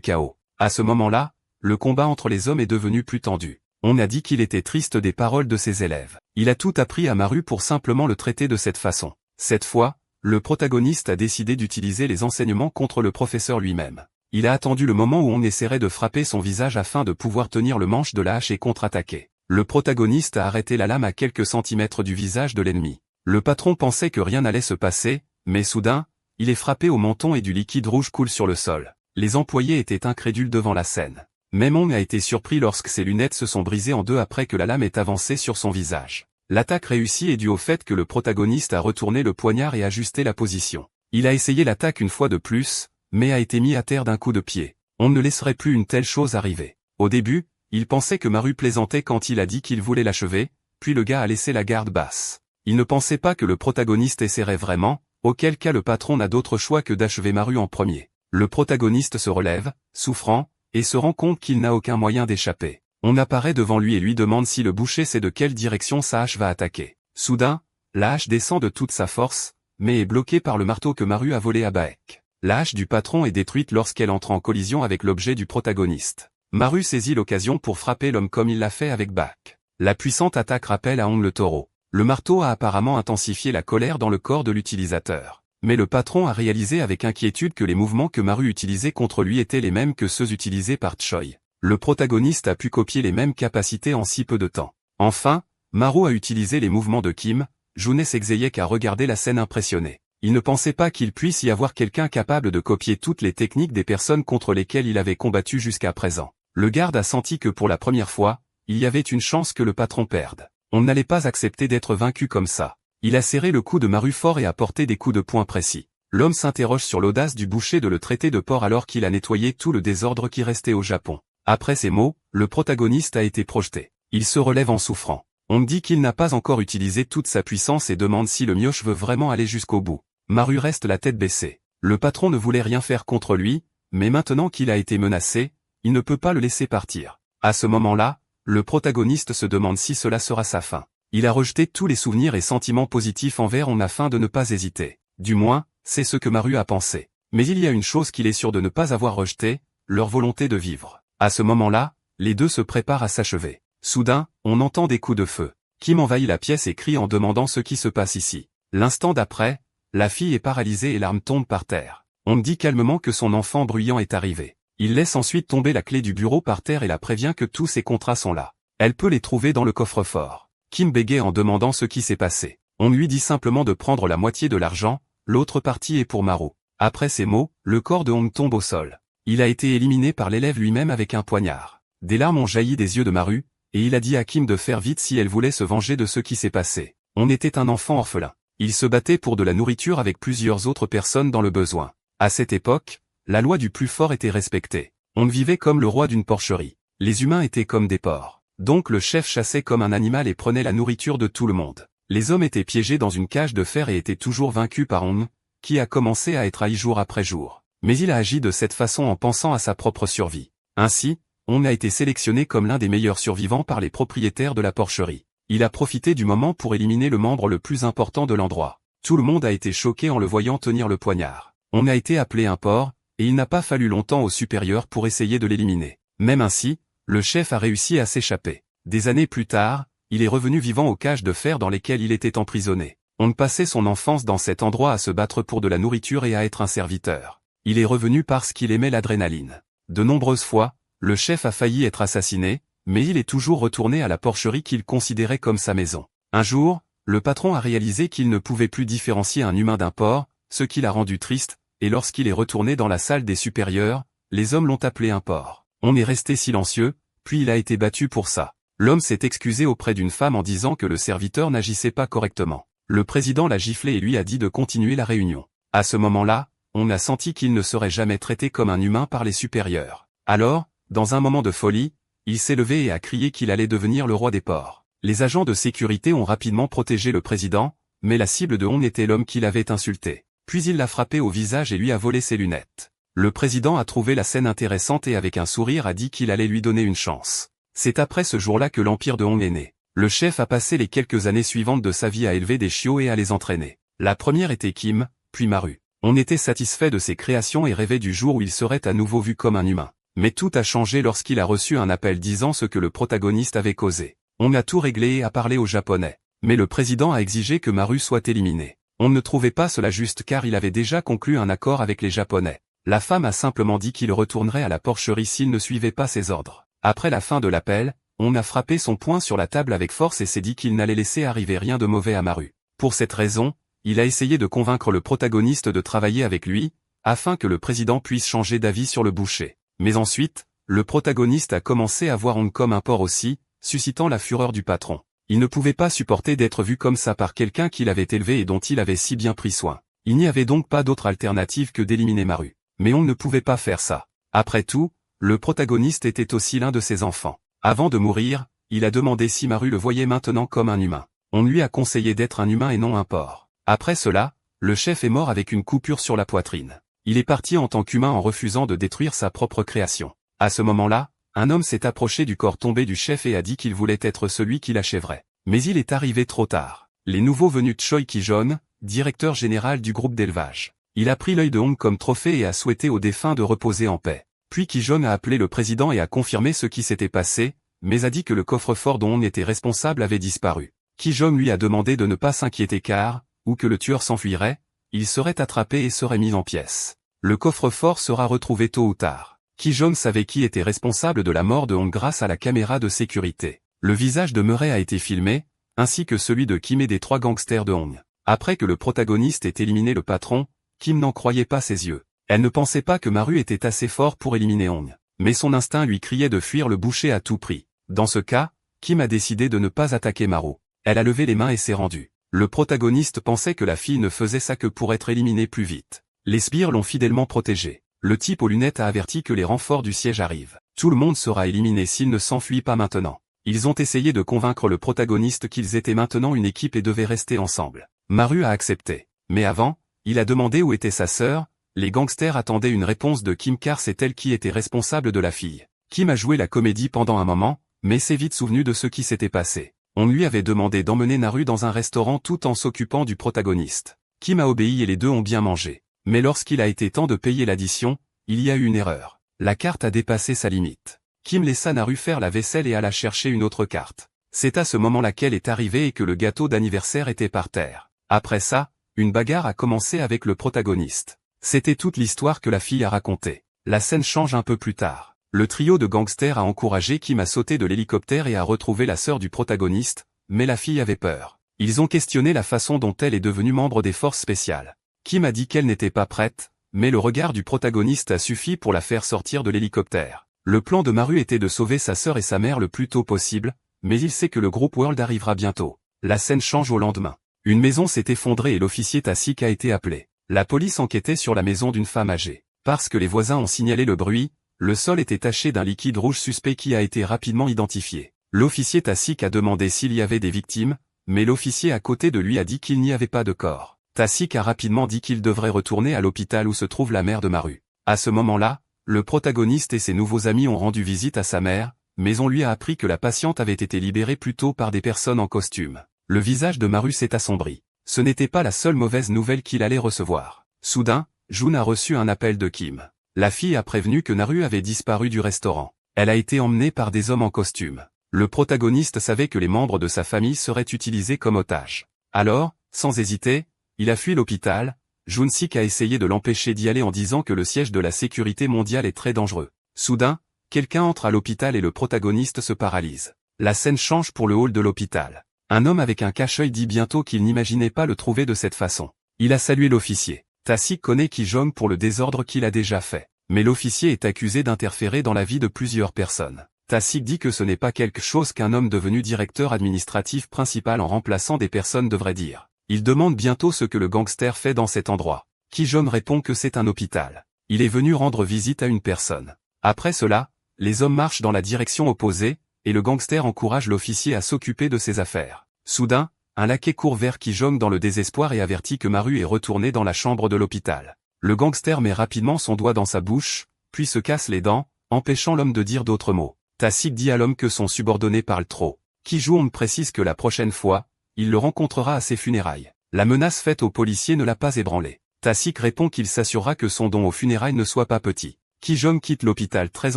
chaos. À ce moment-là, le combat entre les hommes est devenu plus tendu. On a dit qu'il était triste des paroles de ses élèves. Il a tout appris à Maru pour simplement le traiter de cette façon. Cette fois, le protagoniste a décidé d'utiliser les enseignements contre le professeur lui-même. Il a attendu le moment où on essaierait de frapper son visage afin de pouvoir tenir le manche de la hache et contre-attaquer. Le protagoniste a arrêté la lame à quelques centimètres du visage de l'ennemi. Le patron pensait que rien n'allait se passer, mais soudain, il est frappé au menton et du liquide rouge coule sur le sol. Les employés étaient incrédules devant la scène. Même on a été surpris lorsque ses lunettes se sont brisées en deux après que la lame ait avancé sur son visage. L'attaque réussie est due au fait que le protagoniste a retourné le poignard et ajusté la position. Il a essayé l'attaque une fois de plus, mais a été mis à terre d'un coup de pied. On ne laisserait plus une telle chose arriver. Au début, il pensait que Maru plaisantait quand il a dit qu'il voulait l'achever, puis le gars a laissé la garde basse. Il ne pensait pas que le protagoniste essaierait vraiment, auquel cas le patron n'a d'autre choix que d'achever Maru en premier. Le protagoniste se relève, souffrant, et se rend compte qu'il n'a aucun moyen d'échapper. On apparaît devant lui et lui demande si le boucher sait de quelle direction sa hache va attaquer. Soudain, la hache descend de toute sa force, mais est bloquée par le marteau que Maru a volé à Baek. La hache du patron est détruite lorsqu'elle entre en collision avec l'objet du protagoniste. Maru saisit l'occasion pour frapper l'homme comme il l'a fait avec Baek. La puissante attaque rappelle à Hong le taureau. Le marteau a apparemment intensifié la colère dans le corps de l'utilisateur. Mais le patron a réalisé avec inquiétude que les mouvements que Maru utilisait contre lui étaient les mêmes que ceux utilisés par Choi. Le protagoniste a pu copier les mêmes capacités en si peu de temps. Enfin, Maru a utilisé les mouvements de Kim. Jun Sek a regardé la scène impressionné. Il ne pensait pas qu'il puisse y avoir quelqu'un capable de copier toutes les techniques des personnes contre lesquelles il avait combattu jusqu'à présent. Le garde a senti que pour la première fois, il y avait une chance que le patron perde. On n'allait pas accepter d'être vaincu comme ça. Il a serré le cou de Maru fort et a porté des coups de poing précis. L'homme s'interroge sur l'audace du boucher de le traiter de porc alors qu'il a nettoyé tout le désordre qui restait au Japon. Après ces mots, le protagoniste a été projeté. Il se relève en souffrant. On dit qu'il n'a pas encore utilisé toute sa puissance et demande si le mioche veut vraiment aller jusqu'au bout. Maru reste la tête baissée. Le patron ne voulait rien faire contre lui, mais maintenant qu'il a été menacé, il ne peut pas le laisser partir. À ce moment-là, le protagoniste se demande si cela sera sa fin. Il a rejeté tous les souvenirs et sentiments positifs envers on afin de ne pas hésiter. Du moins, c'est ce que Maru a pensé. Mais il y a une chose qu'il est sûr de ne pas avoir rejetée, leur volonté de vivre. À ce moment-là, les deux se préparent à s'achever. Soudain, on entend des coups de feu. Kim envahit la pièce et crie en demandant ce qui se passe ici. L'instant d'après, la fille est paralysée et l'arme tombe par terre. On dit calmement que son enfant bruyant est arrivé. Il laisse ensuite tomber la clé du bureau par terre et la prévient que tous ses contrats sont là. Elle peut les trouver dans le coffre-fort. Kim bégaye en demandant ce qui s'est passé. On lui dit simplement de prendre la moitié de l'argent, l'autre partie est pour Maru. Après ces mots, le corps de Hong tombe au sol. Il a été éliminé par l'élève lui-même avec un poignard. Des larmes ont jailli des yeux de Maru, et il a dit à Kim de faire vite si elle voulait se venger de ce qui s'est passé. On était un enfant orphelin. Il se battait pour de la nourriture avec plusieurs autres personnes dans le besoin. À cette époque, la loi du plus fort était respectée. On vivait comme le roi d'une porcherie. Les humains étaient comme des porcs. Donc le chef chassait comme un animal et prenait la nourriture de tout le monde. Les hommes étaient piégés dans une cage de fer et étaient toujours vaincus par Hong, qui a commencé à être haï jour après jour. Mais il a agi de cette façon en pensant à sa propre survie. Ainsi, Hong a été sélectionné comme l'un des meilleurs survivants par les propriétaires de la porcherie. Il a profité du moment pour éliminer le membre le plus important de l'endroit. Tout le monde a été choqué en le voyant tenir le poignard. On a été appelé un porc, et il n'a pas fallu longtemps au supérieur pour essayer de l'éliminer. Même ainsi, le chef a réussi à s'échapper. Des années plus tard, il est revenu vivant aux cages de fer dans lesquelles il était emprisonné. On passait son enfance dans cet endroit à se battre pour de la nourriture et à être un serviteur. Il est revenu parce qu'il aimait l'adrénaline. De nombreuses fois, le chef a failli être assassiné, mais il est toujours retourné à la porcherie qu'il considérait comme sa maison. Un jour, le patron a réalisé qu'il ne pouvait plus différencier un humain d'un porc, ce qui l'a rendu triste, et lorsqu'il est retourné dans la salle des supérieurs, les hommes l'ont appelé un porc. On est resté silencieux, puis il a été battu pour ça. L'homme s'est excusé auprès d'une femme en disant que le serviteur n'agissait pas correctement. Le président l'a giflé et lui a dit de continuer la réunion. À ce moment-là, on a senti qu'il ne serait jamais traité comme un humain par les supérieurs. Alors, dans un moment de folie, il s'est levé et a crié qu'il allait devenir le roi des porcs. Les agents de sécurité ont rapidement protégé le président, mais la cible de Hong était l'homme qui l'avait insulté. Puis il l'a frappé au visage et lui a volé ses lunettes. Le président a trouvé la scène intéressante et avec un sourire a dit qu'il allait lui donner une chance. C'est après ce jour-là que l'empire de Hong est né. Le chef a passé les quelques années suivantes de sa vie à élever des chiots et à les entraîner. La première était Kim, puis Maru. On était satisfait de ses créations et rêvait du jour où il serait à nouveau vu comme un humain. Mais tout a changé lorsqu'il a reçu un appel disant ce que le protagoniste avait causé. On a tout réglé et a parlé aux Japonais. Mais le président a exigé que Maru soit éliminé. On ne trouvait pas cela juste car il avait déjà conclu un accord avec les Japonais. La femme a simplement dit qu'il retournerait à la porcherie s'il ne suivait pas ses ordres. Après la fin de l'appel, on a frappé son poing sur la table avec force et s'est dit qu'il n'allait laisser arriver rien de mauvais à Maru. Pour cette raison, il a essayé de convaincre le protagoniste de travailler avec lui, afin que le président puisse changer d'avis sur le boucher. Mais ensuite, le protagoniste a commencé à voir Hong comme un porc aussi, suscitant la fureur du patron. Il ne pouvait pas supporter d'être vu comme ça par quelqu'un qu'il avait élevé et dont il avait si bien pris soin. Il n'y avait donc pas d'autre alternative que d'éliminer Maru. Mais on ne pouvait pas faire ça. Après tout, le protagoniste était aussi l'un de ses enfants. Avant de mourir, il a demandé si Maru le voyait maintenant comme un humain. On lui a conseillé d'être un humain et non un porc. Après cela, le chef est mort avec une coupure sur la poitrine. Il est parti en tant qu'humain en refusant de détruire sa propre création. À ce moment-là, un homme s'est approché du corps tombé du chef et a dit qu'il voulait être celui qui l'achèverait. Mais il est arrivé trop tard. Les nouveaux venus Choi Ki-jon, directeur général du groupe d'élevage. Il a pris l'œil de Hong comme trophée et a souhaité aux défunts de reposer en paix. Puis Ki-jon a appelé le président et a confirmé ce qui s'était passé, mais a dit que le coffre-fort dont Hong était responsable avait disparu. Ki-jon lui a demandé de ne pas s'inquiéter car, ou que le tueur s'enfuirait, il serait attrapé et serait mis en pièces. Le coffre-fort sera retrouvé tôt ou tard. Ki-jon savait qui était responsable de la mort de Hong grâce à la caméra de sécurité. Le visage de Murray a été filmé, ainsi que celui de Kim et des 3 gangsters de Hong. Après que le protagoniste ait éliminé le patron, Kim n'en croyait pas ses yeux. Elle ne pensait pas que Maru était assez fort pour éliminer Hong. Mais son instinct lui criait de fuir le boucher à tout prix. Dans ce cas, Kim a décidé de ne pas attaquer Maru. Elle a levé les mains et s'est rendue. Le protagoniste pensait que la fille ne faisait ça que pour être éliminée plus vite. Les sbires l'ont fidèlement protégée. Le type aux lunettes a averti que les renforts du siège arrivent. Tout le monde sera éliminé s'il ne s'enfuit pas maintenant. Ils ont essayé de convaincre le protagoniste qu'ils étaient maintenant une équipe et devaient rester ensemble. Maru a accepté. Mais avant, il a demandé où était sa sœur. Les gangsters attendaient une réponse de Kim car c'est elle qui était responsable de la fille. Kim a joué la comédie pendant un moment, mais s'est vite souvenu de ce qui s'était passé. On lui avait demandé d'emmener Naru dans un restaurant tout en s'occupant du protagoniste. Kim a obéi et les deux ont bien mangé. Mais lorsqu'il a été temps de payer l'addition, il y a eu une erreur. La carte a dépassé sa limite. Kim laissa Naru faire la vaisselle et alla chercher une autre carte. C'est à ce moment-là qu'elle est arrivée et que le gâteau d'anniversaire était par terre. Après ça, une bagarre a commencé avec le protagoniste. C'était toute l'histoire que la fille a racontée. La scène change un peu plus tard. Le trio de gangsters a encouragé Kim à sauter de l'hélicoptère et à retrouver la sœur du protagoniste, mais la fille avait peur. Ils ont questionné la façon dont elle est devenue membre des forces spéciales. Kim a dit qu'elle n'était pas prête, mais le regard du protagoniste a suffi pour la faire sortir de l'hélicoptère. Le plan de Maru était de sauver sa sœur et sa mère le plus tôt possible, mais il sait que le groupe World arrivera bientôt. La scène change au lendemain. Une maison s'est effondrée et l'officier Tasik a été appelé. La police enquêtait sur la maison d'une femme âgée. Parce que les voisins ont signalé le bruit, le sol était taché d'un liquide rouge suspect qui a été rapidement identifié. L'officier Tasik a demandé s'il y avait des victimes, mais l'officier à côté de lui a dit qu'il n'y avait pas de corps. Tasik a rapidement dit qu'il devrait retourner à l'hôpital où se trouve la mère de Maru. À ce moment-là, le protagoniste et ses nouveaux amis ont rendu visite à sa mère, mais on lui a appris que la patiente avait été libérée plus tôt par des personnes en costume. Le visage de Maru s'est assombri. Ce n'était pas la seule mauvaise nouvelle qu'il allait recevoir. Soudain, Jun a reçu un appel de Kim. La fille a prévenu que Naru avait disparu du restaurant. Elle a été emmenée par des hommes en costume. Le protagoniste savait que les membres de sa famille seraient utilisés comme otages. Alors, sans hésiter, il a fui l'hôpital. Jun-sik a essayé de l'empêcher d'y aller en disant que le siège de la sécurité mondiale est très dangereux. Soudain, quelqu'un entre à l'hôpital et le protagoniste se paralyse. La scène change pour le hall de l'hôpital. Un homme avec un cache-œil dit bientôt qu'il n'imaginait pas le trouver de cette façon. Il a salué l'officier. Tasik connaît Ki-jong pour le désordre qu'il a déjà fait. Mais l'officier est accusé d'interférer dans la vie de plusieurs personnes. Tasik dit que ce n'est pas quelque chose qu'un homme devenu directeur administratif principal en remplaçant des personnes devrait dire. Il demande bientôt ce que le gangster fait dans cet endroit. Ki-jong répond que c'est un hôpital. Il est venu rendre visite à une personne. Après cela, les hommes marchent dans la direction opposée, et le gangster encourage l'officier à s'occuper de ses affaires. Soudain, un laquais court vers Ki-jong dans le désespoir et avertit que Maru est retourné dans la chambre de l'hôpital. Le gangster met rapidement son doigt dans sa bouche, puis se casse les dents, empêchant l'homme de dire d'autres mots. Tasik dit à l'homme que son subordonné parle trop. Ki Joo-hong précise que la prochaine fois, il le rencontrera à ses funérailles. La menace faite aux policiers ne l'a pas ébranlé. Ta-sik répond qu'il s'assurera que son don aux funérailles ne soit pas petit. Ki Jong quitte l'hôpital très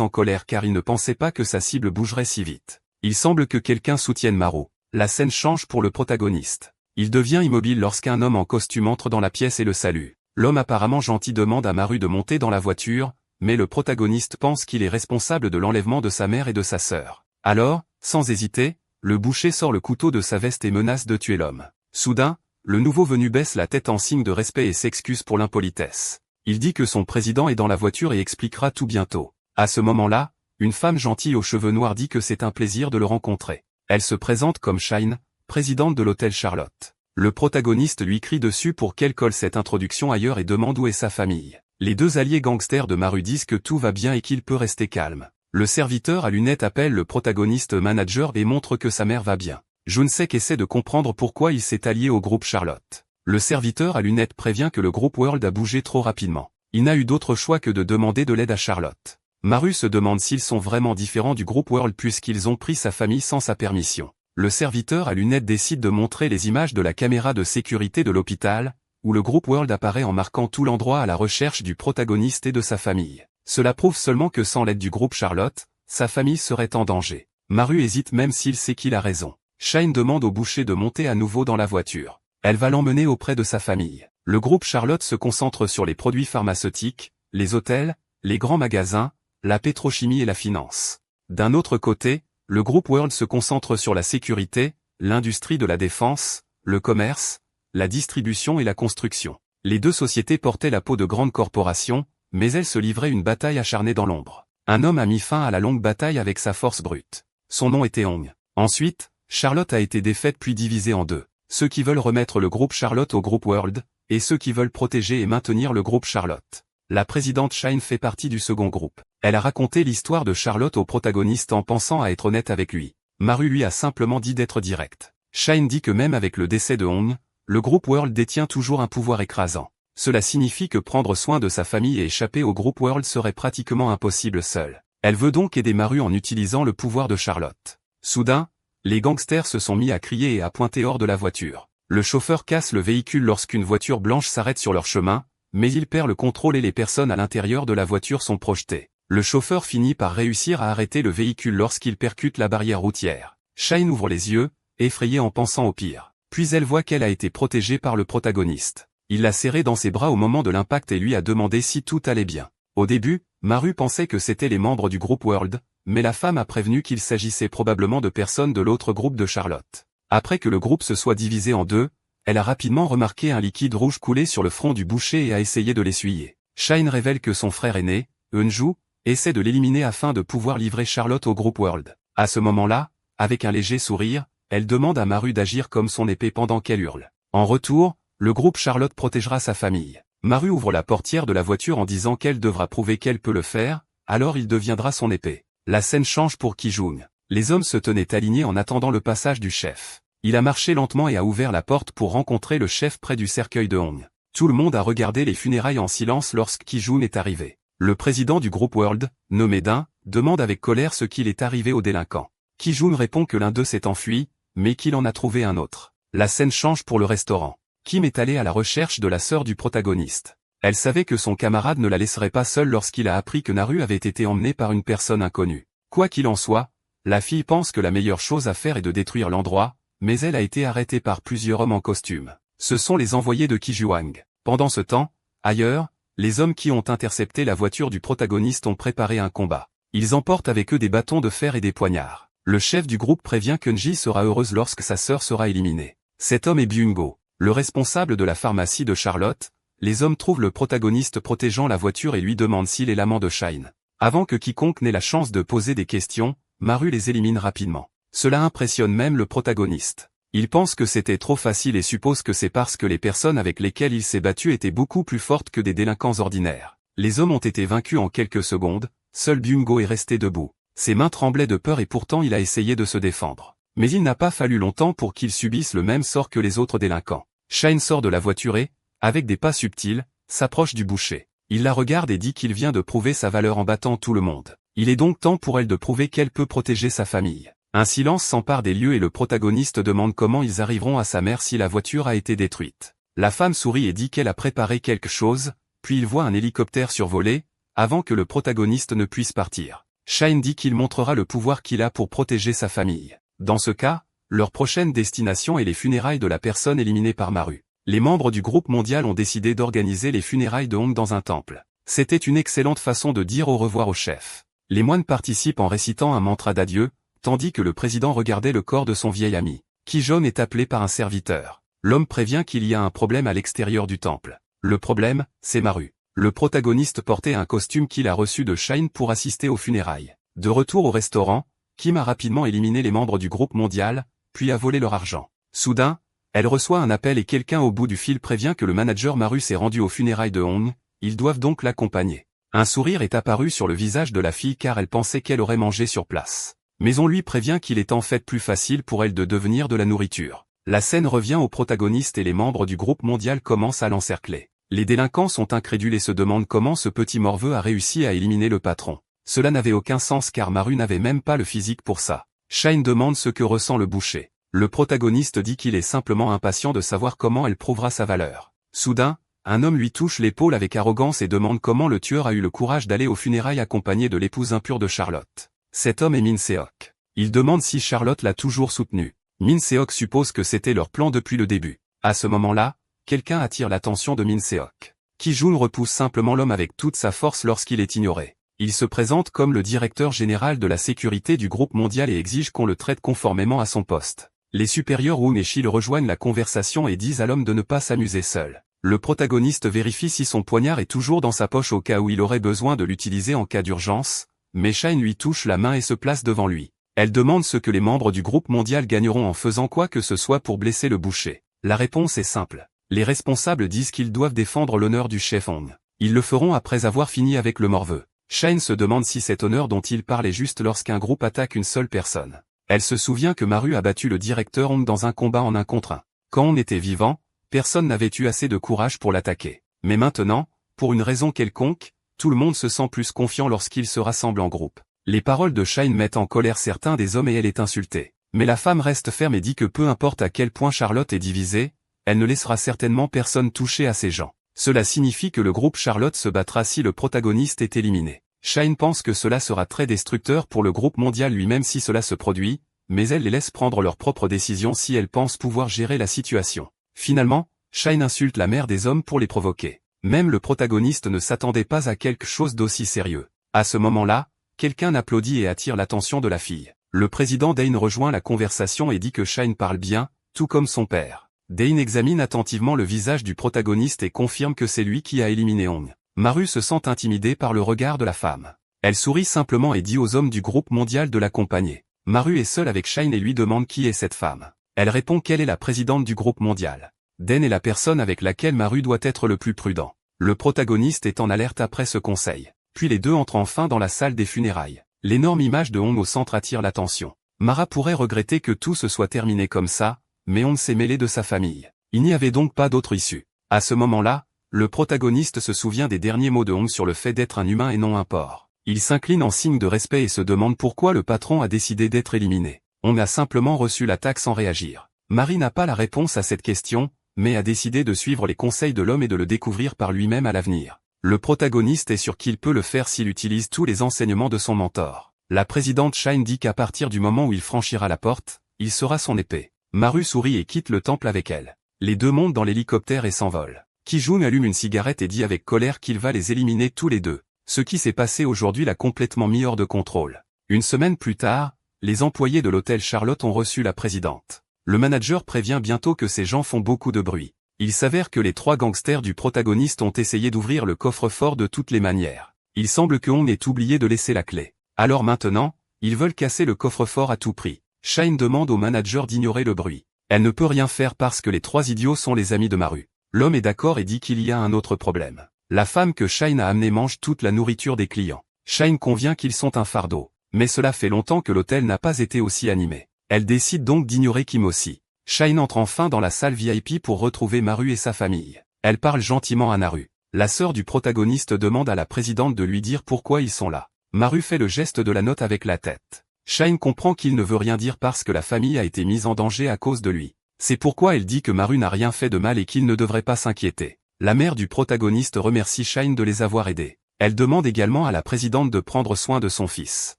en colère car il ne pensait pas que sa cible bougerait si vite. Il semble que quelqu'un soutienne Maru. La scène change pour le protagoniste. Il devient immobile lorsqu'un homme en costume entre dans la pièce et le salue. L'homme apparemment gentil demande à Maru de monter dans la voiture, mais le protagoniste pense qu'il est responsable de l'enlèvement de sa mère et de sa sœur. Alors, sans hésiter, le boucher sort le couteau de sa veste et menace de tuer l'homme. Soudain, le nouveau venu baisse la tête en signe de respect et s'excuse pour l'impolitesse. Il dit que son président est dans la voiture et expliquera tout bientôt. À ce moment-là, une femme gentille aux cheveux noirs dit que c'est un plaisir de le rencontrer. Elle se présente comme Shine, présidente de l'hôtel Charlotte. Le protagoniste lui crie dessus pour qu'elle colle cette introduction ailleurs et demande où est sa famille. Les deux alliés gangsters de Maru disent que tout va bien et qu'il peut rester calme. Le serviteur à lunettes appelle le protagoniste manager et montre que sa mère va bien. Jun-sek essaie de comprendre pourquoi il s'est allié au groupe Charlotte. Le serviteur à lunettes prévient que le groupe World a bougé trop rapidement. Il n'a eu d'autre choix que de demander de l'aide à Charlotte. Maru se demande s'ils sont vraiment différents du groupe World puisqu'ils ont pris sa famille sans sa permission. Le serviteur à lunettes décide de montrer les images de la caméra de sécurité de l'hôpital, où le groupe World apparaît en marquant tout l'endroit à la recherche du protagoniste et de sa famille. Cela prouve seulement que sans l'aide du groupe Charlotte, sa famille serait en danger. Maru hésite même s'il sait qu'il a raison. Shine demande au boucher de monter à nouveau dans la voiture. Elle va l'emmener auprès de sa famille. Le groupe Charlotte se concentre sur les produits pharmaceutiques, les hôtels, les grands magasins, la pétrochimie et la finance. D'un autre côté, le groupe World se concentre sur la sécurité, l'industrie de la défense, le commerce, la distribution et la construction. Les deux sociétés portaient la peau de grandes corporations, mais elles se livraient une bataille acharnée dans l'ombre. Un homme a mis fin à la longue bataille avec sa force brute. Son nom était Hong. Ensuite, Charlotte a été défaite puis divisée en deux. Ceux qui veulent remettre le groupe Charlotte au groupe World, et ceux qui veulent protéger et maintenir le groupe Charlotte. La présidente Shine fait partie du second groupe. Elle a raconté l'histoire de Charlotte au protagoniste en pensant à être honnête avec lui. Maru lui a simplement dit d'être direct. Shine dit que même avec le décès de Hong, le groupe World détient toujours un pouvoir écrasant. Cela signifie que prendre soin de sa famille et échapper au groupe World serait pratiquement impossible seul. Elle veut donc aider Maru en utilisant le pouvoir de Charlotte. Soudain, les gangsters se sont mis à crier et à pointer hors de la voiture. Le chauffeur casse le véhicule lorsqu'une voiture blanche s'arrête sur leur chemin, mais il perd le contrôle et les personnes à l'intérieur de la voiture sont projetées. Le chauffeur finit par réussir à arrêter le véhicule lorsqu'il percute la barrière routière. Shine ouvre les yeux, effrayée en pensant au pire. Puis elle voit qu'elle a été protégée par le protagoniste. Il l'a serrée dans ses bras au moment de l'impact et lui a demandé si tout allait bien. Au début, Maru pensait que c'étaient les membres du groupe World, mais la femme a prévenu qu'il s'agissait probablement de personnes de l'autre groupe de Charlotte. Après que le groupe se soit divisé en deux, elle a rapidement remarqué un liquide rouge couler sur le front du boucher et a essayé de l'essuyer. Shine révèle que son frère aîné, Eunju, essaie de l'éliminer afin de pouvoir livrer Charlotte au groupe World. À ce moment-là, avec un léger sourire, elle demande à Maru d'agir comme son épée pendant qu'elle hurle. En retour, le groupe Charlotte protégera sa famille. Maru ouvre la portière de la voiture en disant qu'elle devra prouver qu'elle peut le faire, alors il deviendra son épée. La scène change pour Ki Jung. Les hommes se tenaient alignés en attendant le passage du chef. Il a marché lentement et a ouvert la porte pour rencontrer le chef près du cercueil de Hong. Tout le monde a regardé les funérailles en silence lorsque Ki Jung est arrivé. Le président du groupe World, nommé Dun, demande avec colère ce qu'il est arrivé aux délinquants. Ki Jung répond que l'un d'eux s'est enfui, mais qu'il en a trouvé un autre. La scène change pour le restaurant. Kim est allé à la recherche de la sœur du protagoniste. Elle savait que son camarade ne la laisserait pas seule lorsqu'il a appris que Naru avait été emmenée par une personne inconnue. Quoi qu'il en soit, la fille pense que la meilleure chose à faire est de détruire l'endroit, mais elle a été arrêtée par plusieurs hommes en costume. Ce sont les envoyés de Ki Juang. Pendant ce temps, ailleurs, les hommes qui ont intercepté la voiture du protagoniste ont préparé un combat. Ils emportent avec eux des bâtons de fer et des poignards. Le chef du groupe prévient qu'Eunji sera heureuse lorsque sa sœur sera éliminée. Cet homme est Byung-go, le responsable de la pharmacie de Charlotte. Les hommes trouvent le protagoniste protégeant la voiture et lui demandent s'il est l'amant de Shine. Avant que quiconque n'ait la chance de poser des questions, Maru les élimine rapidement. Cela impressionne même le protagoniste. Il pense que c'était trop facile et suppose que c'est parce que les personnes avec lesquelles il s'est battu étaient beaucoup plus fortes que des délinquants ordinaires. Les hommes ont été vaincus en quelques secondes, seul Byung-go est resté debout. Ses mains tremblaient de peur et pourtant il a essayé de se défendre. Mais il n'a pas fallu longtemps pour qu'il subisse le même sort que les autres délinquants. Shine sort de la voiture et, avec des pas subtils, s'approche du boucher. Il la regarde et dit qu'il vient de prouver sa valeur en battant tout le monde. Il est donc temps pour elle de prouver qu'elle peut protéger sa famille. Un silence s'empare des lieux et le protagoniste demande comment ils arriveront à sa mère si la voiture a été détruite. La femme sourit et dit qu'elle a préparé quelque chose, puis il voit un hélicoptère survoler, avant que le protagoniste ne puisse partir. Shine dit qu'il montrera le pouvoir qu'il a pour protéger sa famille. Dans ce cas, leur prochaine destination est les funérailles de la personne éliminée par Maru. Les membres du groupe mondial ont décidé d'organiser les funérailles de Hong dans un temple. C'était une excellente façon de dire au revoir au chef. Les moines participent en récitant un mantra d'adieu, tandis que le président regardait le corps de son vieil ami. Ki-Jong est appelé par un serviteur. L'homme prévient qu'il y a un problème à l'extérieur du temple. Le problème, c'est Maru. Le protagoniste portait un costume qu'il a reçu de Shine pour assister aux funérailles. De retour au restaurant, Kim a rapidement éliminé les membres du groupe mondial, puis a volé leur argent. Soudain, elle reçoit un appel et quelqu'un au bout du fil prévient que le manager Maru s'est rendu aux funérailles de Hong, ils doivent donc l'accompagner. Un sourire est apparu sur le visage de la fille car elle pensait qu'elle aurait mangé sur place. Mais on lui prévient qu'il est en fait plus facile pour elle de devenir de la nourriture. La scène revient au protagoniste et les membres du groupe mondial commencent à l'encercler. Les délinquants sont incrédules et se demandent comment ce petit morveux a réussi à éliminer le patron. Cela n'avait aucun sens car Maru n'avait même pas le physique pour ça. Shine demande ce que ressent le boucher. Le protagoniste dit qu'il est simplement impatient de savoir comment elle prouvera sa valeur. Soudain, un homme lui touche l'épaule avec arrogance et demande comment le tueur a eu le courage d'aller aux funérailles accompagné de l'épouse impure de Charlotte. Cet homme est Min Seok. Il demande si Charlotte l'a toujours soutenu. Min Seok suppose que c'était leur plan depuis le début. À ce moment-là, quelqu'un attire l'attention de Min Seok. Ki-Jong repousse simplement l'homme avec toute sa force lorsqu'il est ignoré. Il se présente comme le directeur général de la sécurité du groupe mondial et exige qu'on le traite conformément à son poste. Les supérieurs Woon et Shil rejoignent la conversation et disent à l'homme de ne pas s'amuser seul. Le protagoniste vérifie si son poignard est toujours dans sa poche au cas où il aurait besoin de l'utiliser en cas d'urgence, mais Shine lui touche la main et se place devant lui. Elle demande ce que les membres du groupe mondial gagneront en faisant quoi que ce soit pour blesser le boucher. La réponse est simple. Les responsables disent qu'ils doivent défendre l'honneur du chef Hong. Ils le feront après avoir fini avec le morveux. Shine se demande si cet honneur dont il parle est juste lorsqu'un groupe attaque une seule personne. Elle se souvient que Maru a battu le directeur Hong dans un combat en 1 contre 1. Quand on était vivant, personne n'avait eu assez de courage pour l'attaquer. Mais maintenant, pour une raison quelconque, tout le monde se sent plus confiant lorsqu'il se rassemble en groupe. Les paroles de Shine mettent en colère certains des hommes et elle est insultée. Mais la femme reste ferme et dit que peu importe à quel point Charlotte est divisée, elle ne laissera certainement personne toucher à ces gens. Cela signifie que le groupe Charlotte se battra si le protagoniste est éliminé. Shine pense que cela sera très destructeur pour le groupe mondial lui-même si cela se produit, mais elle les laisse prendre leurs propres décisions si elle pense pouvoir gérer la situation. Finalement, Shine insulte la mère des hommes pour les provoquer. Même le protagoniste ne s'attendait pas à quelque chose d'aussi sérieux. À ce moment-là, quelqu'un applaudit et attire l'attention de la fille. Le président Dane rejoint la conversation et dit que Shine parle bien, tout comme son père. Dane examine attentivement le visage du protagoniste et confirme que c'est lui qui a éliminé Hong. Maru se sent intimidée par le regard de la femme. Elle sourit simplement et dit aux hommes du groupe mondial de l'accompagner. Maru est seule avec Shine et lui demande qui est cette femme. Elle répond qu'elle est la présidente du groupe mondial. Dane est la personne avec laquelle Maru doit être le plus prudent. Le protagoniste est en alerte après ce conseil. Puis les deux entrent enfin dans la salle des funérailles. L'énorme image de Hong au centre attire l'attention. Mara pourrait regretter que tout se soit terminé comme ça, mais Hong s'est mêlé de sa famille. Il n'y avait donc pas d'autre issue. À ce moment-là, le protagoniste se souvient des derniers mots de Hong sur le fait d'être un humain et non un porc. Il s'incline en signe de respect et se demande pourquoi le patron a décidé d'être éliminé. Hong a simplement reçu l'attaque sans réagir. Marie n'a pas la réponse à cette question, mais a décidé de suivre les conseils de l'homme et de le découvrir par lui-même à l'avenir. Le protagoniste est sûr qu'il peut le faire s'il utilise tous les enseignements de son mentor. La présidente Shine dit qu'à partir du moment où il franchira la porte, il sera son épée. Maru sourit et quitte le temple avec elle. Les deux montent dans l'hélicoptère et s'envolent. Ki-Jong allume une cigarette et dit avec colère qu'il va les éliminer tous les deux. Ce qui s'est passé aujourd'hui l'a complètement mis hors de contrôle. Une semaine plus tard, les employés de l'hôtel Charlotte ont reçu la présidente. Le manager prévient bientôt que ces gens font beaucoup de bruit. Il s'avère que les 3 gangsters du protagoniste ont essayé d'ouvrir le coffre-fort de toutes les manières. Il semble que Hong ait oublié de laisser la clé. Alors maintenant, ils veulent casser le coffre-fort à tout prix. Shine demande au manager d'ignorer le bruit. Elle ne peut rien faire parce que les 3 idiots sont les amis de Maru. L'homme est d'accord et dit qu'il y a un autre problème. La femme que Shine a amenée mange toute la nourriture des clients. Shine convient qu'ils sont un fardeau. Mais cela fait longtemps que l'hôtel n'a pas été aussi animé. Elle décide donc d'ignorer Kim aussi. Shine entre enfin dans la salle VIP pour retrouver Maru et sa famille. Elle parle gentiment à Naru. La sœur du protagoniste demande à la présidente de lui dire pourquoi ils sont là. Maru fait le geste de la note avec la tête. Shine comprend qu'il ne veut rien dire parce que la famille a été mise en danger à cause de lui. C'est pourquoi elle dit que Maru n'a rien fait de mal et qu'il ne devrait pas s'inquiéter. La mère du protagoniste remercie Shine de les avoir aidés. Elle demande également à la présidente de prendre soin de son fils.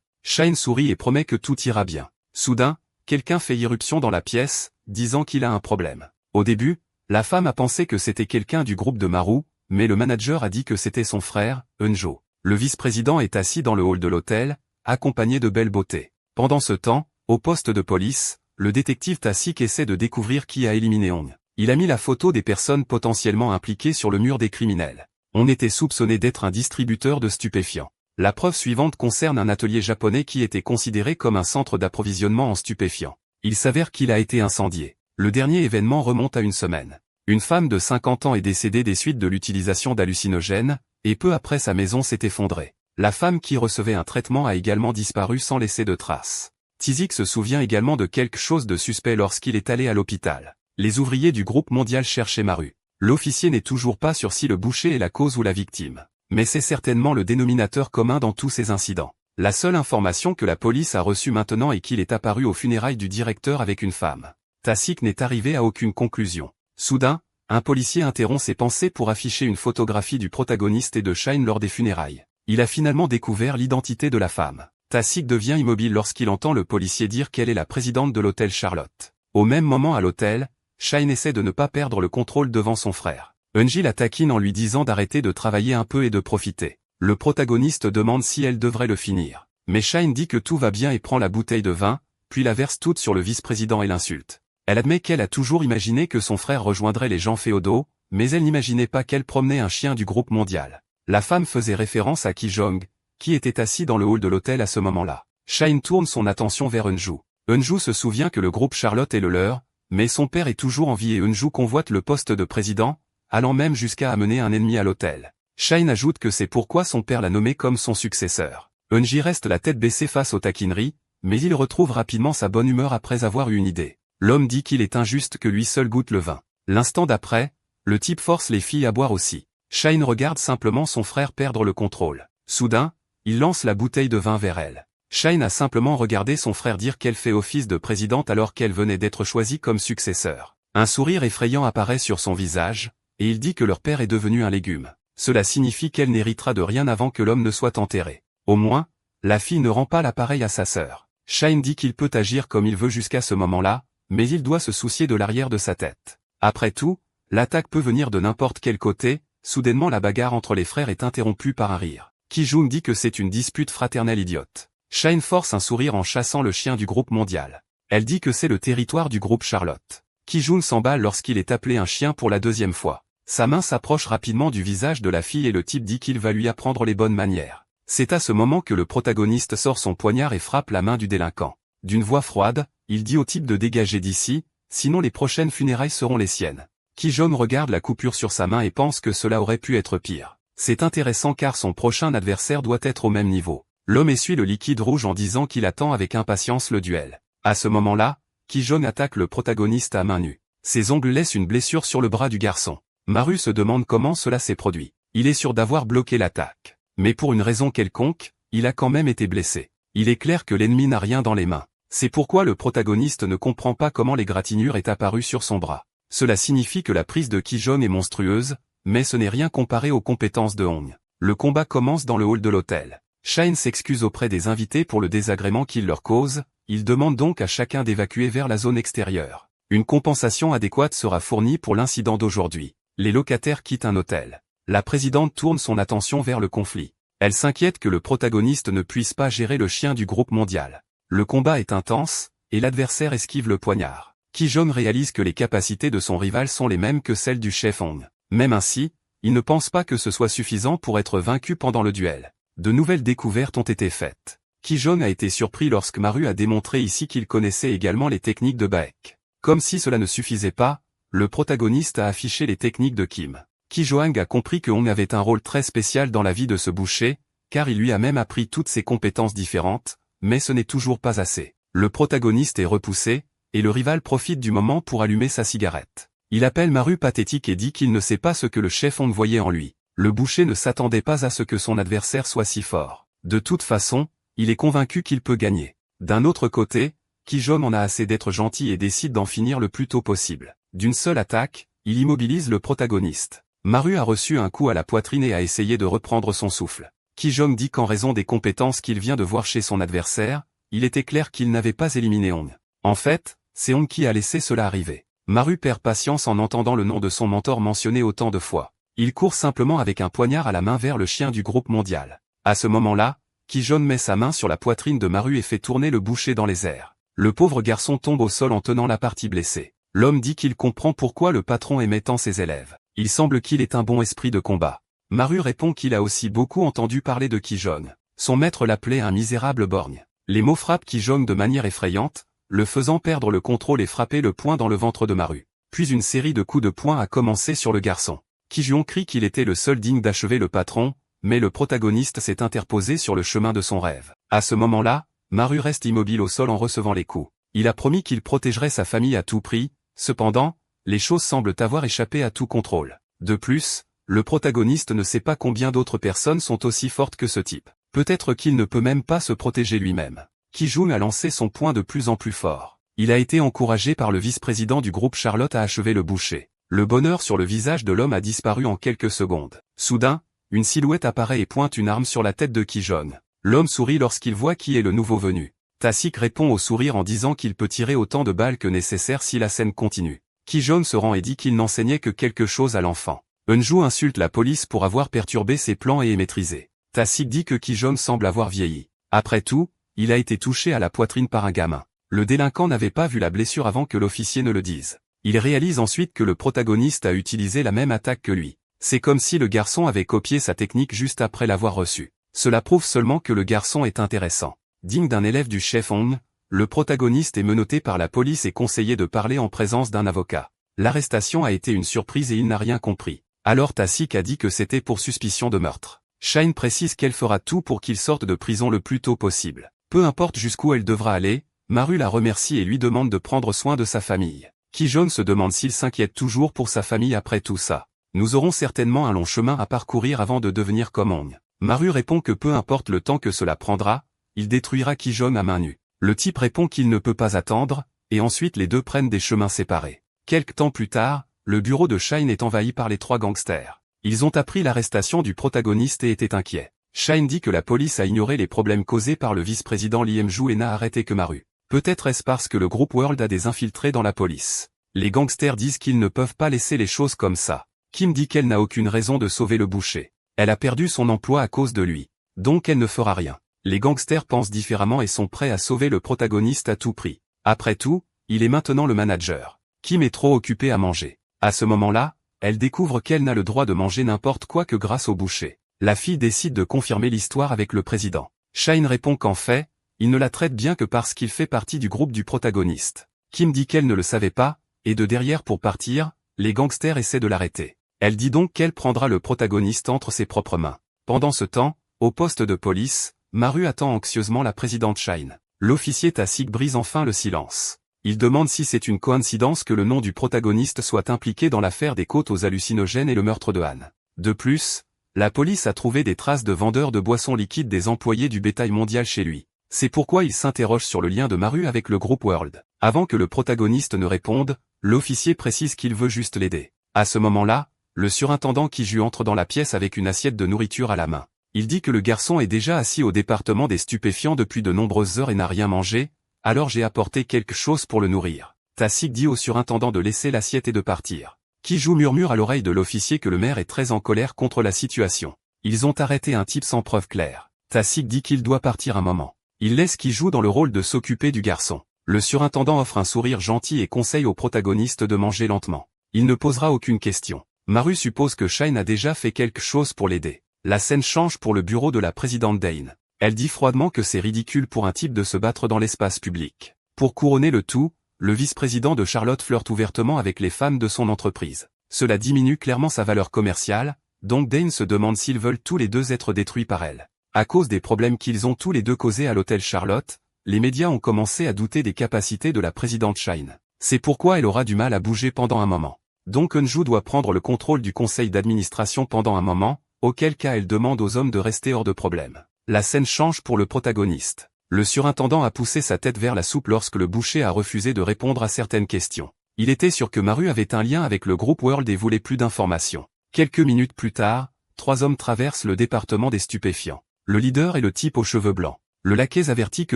Shine sourit et promet que tout ira bien. Soudain, quelqu'un fait irruption dans la pièce, disant qu'il a un problème. Au début, la femme a pensé que c'était quelqu'un du groupe de Maru, mais le manager a dit que c'était son frère, Eunjo. Le vice-président est assis dans le hall de l'hôtel, accompagné de Belle Beauté. Pendant ce temps, au poste de police, le détective Tasik essaie de découvrir qui a éliminé Hong. Il a mis la photo des personnes potentiellement impliquées sur le mur des criminels. On était soupçonné d'être un distributeur de stupéfiants. La preuve suivante concerne un atelier japonais qui était considéré comme un centre d'approvisionnement en stupéfiants. Il s'avère qu'il a été incendié. Le dernier événement remonte à une semaine. Une femme de 50 ans est décédée des suites de l'utilisation d'hallucinogènes, et peu après sa maison s'est effondrée. La femme qui recevait un traitement a également disparu sans laisser de traces. Tasik se souvient également de quelque chose de suspect lorsqu'il est allé à l'hôpital. Les ouvriers du groupe mondial cherchaient Maru. L'officier n'est toujours pas sûr si le boucher est la cause ou la victime. Mais c'est certainement le dénominateur commun dans tous ces incidents. La seule information que la police a reçue maintenant est qu'il est apparu aux funérailles du directeur avec une femme. Tasik n'est arrivé à aucune conclusion. Soudain, un policier interrompt ses pensées pour afficher une photographie du protagoniste et de Shine lors des funérailles. Il a finalement découvert l'identité de la femme. Tasik devient immobile lorsqu'il entend le policier dire qu'elle est la présidente de l'hôtel Charlotte. Au même moment à l'hôtel, Shine essaie de ne pas perdre le contrôle devant son frère. Eunji la taquine en lui disant d'arrêter de travailler un peu et de profiter. Le protagoniste demande si elle devrait le finir. Mais Shine dit que tout va bien et prend la bouteille de vin, puis la verse toute sur le vice-président et l'insulte. Elle admet qu'elle a toujours imaginé que son frère rejoindrait les gens féodaux, mais elle n'imaginait pas qu'elle promenait un chien du groupe mondial. La femme faisait référence à Ki-jong, qui était assis dans le hall de l'hôtel à ce moment-là. Shine tourne son attention vers Eunju. Eunju se souvient que le groupe Charlotte est le leur, mais son père est toujours en vie et Eunju convoite le poste de président, allant même jusqu'à amener un ennemi à l'hôtel. Shine ajoute que c'est pourquoi son père l'a nommé comme son successeur. Eunji reste la tête baissée face aux taquineries, mais il retrouve rapidement sa bonne humeur après avoir eu une idée. L'homme dit qu'il est injuste que lui seul goûte le vin. L'instant d'après, le type force les filles à boire aussi. Shine regarde simplement son frère perdre le contrôle. Soudain, il lance la bouteille de vin vers elle. Shine a simplement regardé son frère dire qu'elle fait office de présidente alors qu'elle venait d'être choisie comme successeur. Un sourire effrayant apparaît sur son visage, et il dit que leur père est devenu un légume. Cela signifie qu'elle n'héritera de rien avant que l'homme ne soit enterré. Au moins, la fille ne rend pas l'appareil à sa sœur. Shine dit qu'il peut agir comme il veut jusqu'à ce moment-là, mais il doit se soucier de l'arrière de sa tête. Après tout, l'attaque peut venir de n'importe quel côté. Soudainement la bagarre entre les frères est interrompue par un rire. Ki-jung dit que c'est une dispute fraternelle idiote. Shine force un sourire en chassant le chien du groupe mondial. Elle dit que c'est le territoire du groupe Charlotte. Ki-jung s'emballe lorsqu'il est appelé un chien pour la deuxième fois. Sa main s'approche rapidement du visage de la fille et le type dit qu'il va lui apprendre les bonnes manières. C'est à ce moment que le protagoniste sort son poignard et frappe la main du délinquant. D'une voix froide, il dit au type de dégager d'ici, sinon les prochaines funérailles seront les siennes. Ki-jong regarde la coupure sur sa main et pense que cela aurait pu être pire. C'est intéressant car son prochain adversaire doit être au même niveau. L'homme essuie le liquide rouge en disant qu'il attend avec impatience le duel. À ce moment-là, Ki-jong attaque le protagoniste à main nue. Ses ongles laissent une blessure sur le bras du garçon. Maru se demande comment cela s'est produit. Il est sûr d'avoir bloqué l'attaque. Mais pour une raison quelconque, il a quand même été blessé. Il est clair que l'ennemi n'a rien dans les mains. C'est pourquoi le protagoniste ne comprend pas comment l'égratignure est apparue sur son bras. Cela signifie que la prise de Ki-jong est monstrueuse, mais ce n'est rien comparé aux compétences de Hong. Le combat commence dans le hall de l'hôtel. Shine s'excuse auprès des invités pour le désagrément qu'il leur cause, il demande donc à chacun d'évacuer vers la zone extérieure. Une compensation adéquate sera fournie pour l'incident d'aujourd'hui. Les locataires quittent un hôtel. La présidente tourne son attention vers le conflit. Elle s'inquiète que le protagoniste ne puisse pas gérer le chien du groupe mondial. Le combat est intense, et l'adversaire esquive le poignard. Ki-jong réalise que les capacités de son rival sont les mêmes que celles du chef Hong. Même ainsi, il ne pense pas que ce soit suffisant pour être vaincu pendant le duel. De nouvelles découvertes ont été faites. Ki-jong a été surpris lorsque Maru a démontré ici qu'il connaissait également les techniques de Baek. Comme si cela ne suffisait pas, le protagoniste a affiché les techniques de Kim. Ki-jong a compris que Hong avait un rôle très spécial dans la vie de ce boucher, car il lui a même appris toutes ses compétences différentes, mais ce n'est toujours pas assez. Le protagoniste est repoussé, et le rival profite du moment pour allumer sa cigarette. Il appelle Maru pathétique et dit qu'il ne sait pas ce que le chef Hong voyait en lui. Le boucher ne s'attendait pas à ce que son adversaire soit si fort. De toute façon, il est convaincu qu'il peut gagner. D'un autre côté, Ki-jong en a assez d'être gentil et décide d'en finir le plus tôt possible. D'une seule attaque, il immobilise le protagoniste. Maru a reçu un coup à la poitrine et a essayé de reprendre son souffle. Ki-jong dit qu'en raison des compétences qu'il vient de voir chez son adversaire, il était clair qu'il n'avait pas éliminé Hong. En fait, c'est Hong qui a laissé cela arriver. Maru perd patience en entendant le nom de son mentor mentionné autant de fois. Il court simplement avec un poignard à la main vers le chien du groupe mondial. À ce moment-là, Ki-jong met sa main sur la poitrine de Maru et fait tourner le boucher dans les airs. Le pauvre garçon tombe au sol en tenant la partie blessée. L'homme dit qu'il comprend pourquoi le patron aimait tant ses élèves. Il semble qu'il ait un bon esprit de combat. Maru répond qu'il a aussi beaucoup entendu parler de Ki-jong. Son maître l'appelait un misérable borgne. Les mots frappent Ki-jong de manière effrayante, le faisant perdre le contrôle et frapper le poing dans le ventre de Maru. Puis une série de coups de poing a commencé sur le garçon. Ki-jong crie qu'il était le seul digne d'achever le patron, mais le protagoniste s'est interposé sur le chemin de son rêve. À ce moment-là, Maru reste immobile au sol en recevant les coups. Il a promis qu'il protégerait sa famille à tout prix, cependant, les choses semblent avoir échappé à tout contrôle. De plus, le protagoniste ne sait pas combien d'autres personnes sont aussi fortes que ce type. Peut-être qu'il ne peut même pas se protéger lui-même. Ki-jong a lancé son poing de plus en plus fort. Il a été encouragé par le vice-président du groupe Charlotte à achever le boucher. Le bonheur sur le visage de l'homme a disparu en quelques secondes. Soudain, une silhouette apparaît et pointe une arme sur la tête de Ki-jong. L'homme sourit lorsqu'il voit qui est le nouveau venu. Tasik répond au sourire en disant qu'il peut tirer autant de balles que nécessaire si la scène continue. Ki-jong se rend et dit qu'il n'enseignait que quelque chose à l'enfant. Eunju insulte la police pour avoir perturbé ses plans et est maîtrisé. Tasik dit que Ki-jong semble avoir vieilli. Après tout, il a été touché à la poitrine par un gamin. Le délinquant n'avait pas vu la blessure avant que l'officier ne le dise. Il réalise ensuite que le protagoniste a utilisé la même attaque que lui. C'est comme si le garçon avait copié sa technique juste après l'avoir reçue. Cela prouve seulement que le garçon est intéressant. Digne d'un élève du chef Hong, le protagoniste est menotté par la police et conseillé de parler en présence d'un avocat. L'arrestation a été une surprise et il n'a rien compris. Alors Tasik a dit que c'était pour suspicion de meurtre. Shine précise qu'elle fera tout pour qu'il sorte de prison le plus tôt possible. Peu importe jusqu'où elle devra aller, Maru la remercie et lui demande de prendre soin de sa famille. Ki-jong se demande s'il s'inquiète toujours pour sa famille après tout ça. Nous aurons certainement un long chemin à parcourir avant de devenir comme Hong. Maru répond que peu importe le temps que cela prendra, il détruira Ki-jong à main nue. Le type répond qu'il ne peut pas attendre, et ensuite les deux prennent des chemins séparés. Quelque temps plus tard, le bureau de Shine est envahi par les trois gangsters. Ils ont appris l'arrestation du protagoniste et étaient inquiets. Shine dit que la police a ignoré les problèmes causés par le vice-président Lee Eum-ju et n'a arrêté que Maru. Peut-être est-ce parce que le groupe World a des infiltrés dans la police. Les gangsters disent qu'ils ne peuvent pas laisser les choses comme ça. Kim dit qu'elle n'a aucune raison de sauver le boucher. Elle a perdu son emploi à cause de lui. Donc elle ne fera rien. Les gangsters pensent différemment et sont prêts à sauver le protagoniste à tout prix. Après tout, il est maintenant le manager. Kim est trop occupée à manger. À ce moment-là, elle découvre qu'elle n'a le droit de manger n'importe quoi que grâce au boucher. La fille décide de confirmer l'histoire avec le président. Shine répond qu'en fait, il ne la traite bien que parce qu'il fait partie du groupe du protagoniste. Kim dit qu'elle ne le savait pas, et de derrière pour partir, les gangsters essaient de l'arrêter. Elle dit donc qu'elle prendra le protagoniste entre ses propres mains. Pendant ce temps, au poste de police, Maru attend anxieusement la présidente Shine. L'officier Tasik brise enfin le silence. Il demande si c'est une coïncidence que le nom du protagoniste soit impliqué dans l'affaire des côtes aux hallucinogènes et le meurtre de Han. De plus, la police a trouvé des traces de vendeurs de boissons liquides des employés du bétail mondial chez lui. C'est pourquoi il s'interroge sur le lien de Maru avec le groupe World. Avant que le protagoniste ne réponde, l'officier précise qu'il veut juste l'aider. À ce moment-là, le surintendant Ki-ju entre dans la pièce avec une assiette de nourriture à la main. Il dit que le garçon est déjà assis au département des stupéfiants depuis de nombreuses heures et n'a rien mangé, alors j'ai apporté quelque chose pour le nourrir. Tasik dit au surintendant de laisser l'assiette et de partir. Ki-ju murmure à l'oreille de l'officier que le maire est très en colère contre la situation. Ils ont arrêté un type sans preuve claire. Tasik dit qu'il doit partir un moment. Il laisse Ki-ju dans le rôle de s'occuper du garçon. Le surintendant offre un sourire gentil et conseille au protagoniste de manger lentement. Il ne posera aucune question. Maru suppose que Shine a déjà fait quelque chose pour l'aider. La scène change pour le bureau de la présidente Dane. Elle dit froidement que c'est ridicule pour un type de se battre dans l'espace public. Pour couronner le tout, le vice-président de Charlotte flirte ouvertement avec les femmes de son entreprise. Cela diminue clairement sa valeur commerciale, donc Dane se demande s'ils veulent tous les deux être détruits par elle. À cause des problèmes qu'ils ont tous les deux causés à l'hôtel Charlotte, les médias ont commencé à douter des capacités de la présidente Shine. C'est pourquoi elle aura du mal à bouger pendant un moment. Donc Eunju doit prendre le contrôle du conseil d'administration pendant un moment, auquel cas elle demande aux hommes de rester hors de problème. La scène change pour le protagoniste. Le surintendant a poussé sa tête vers la soupe lorsque le boucher a refusé de répondre à certaines questions. Il était sûr que Maru avait un lien avec le groupe World et voulait plus d'informations. Quelques minutes plus tard, 3 hommes traversent le département des stupéfiants. Le leader est le type aux cheveux blancs. Le laquais avertit que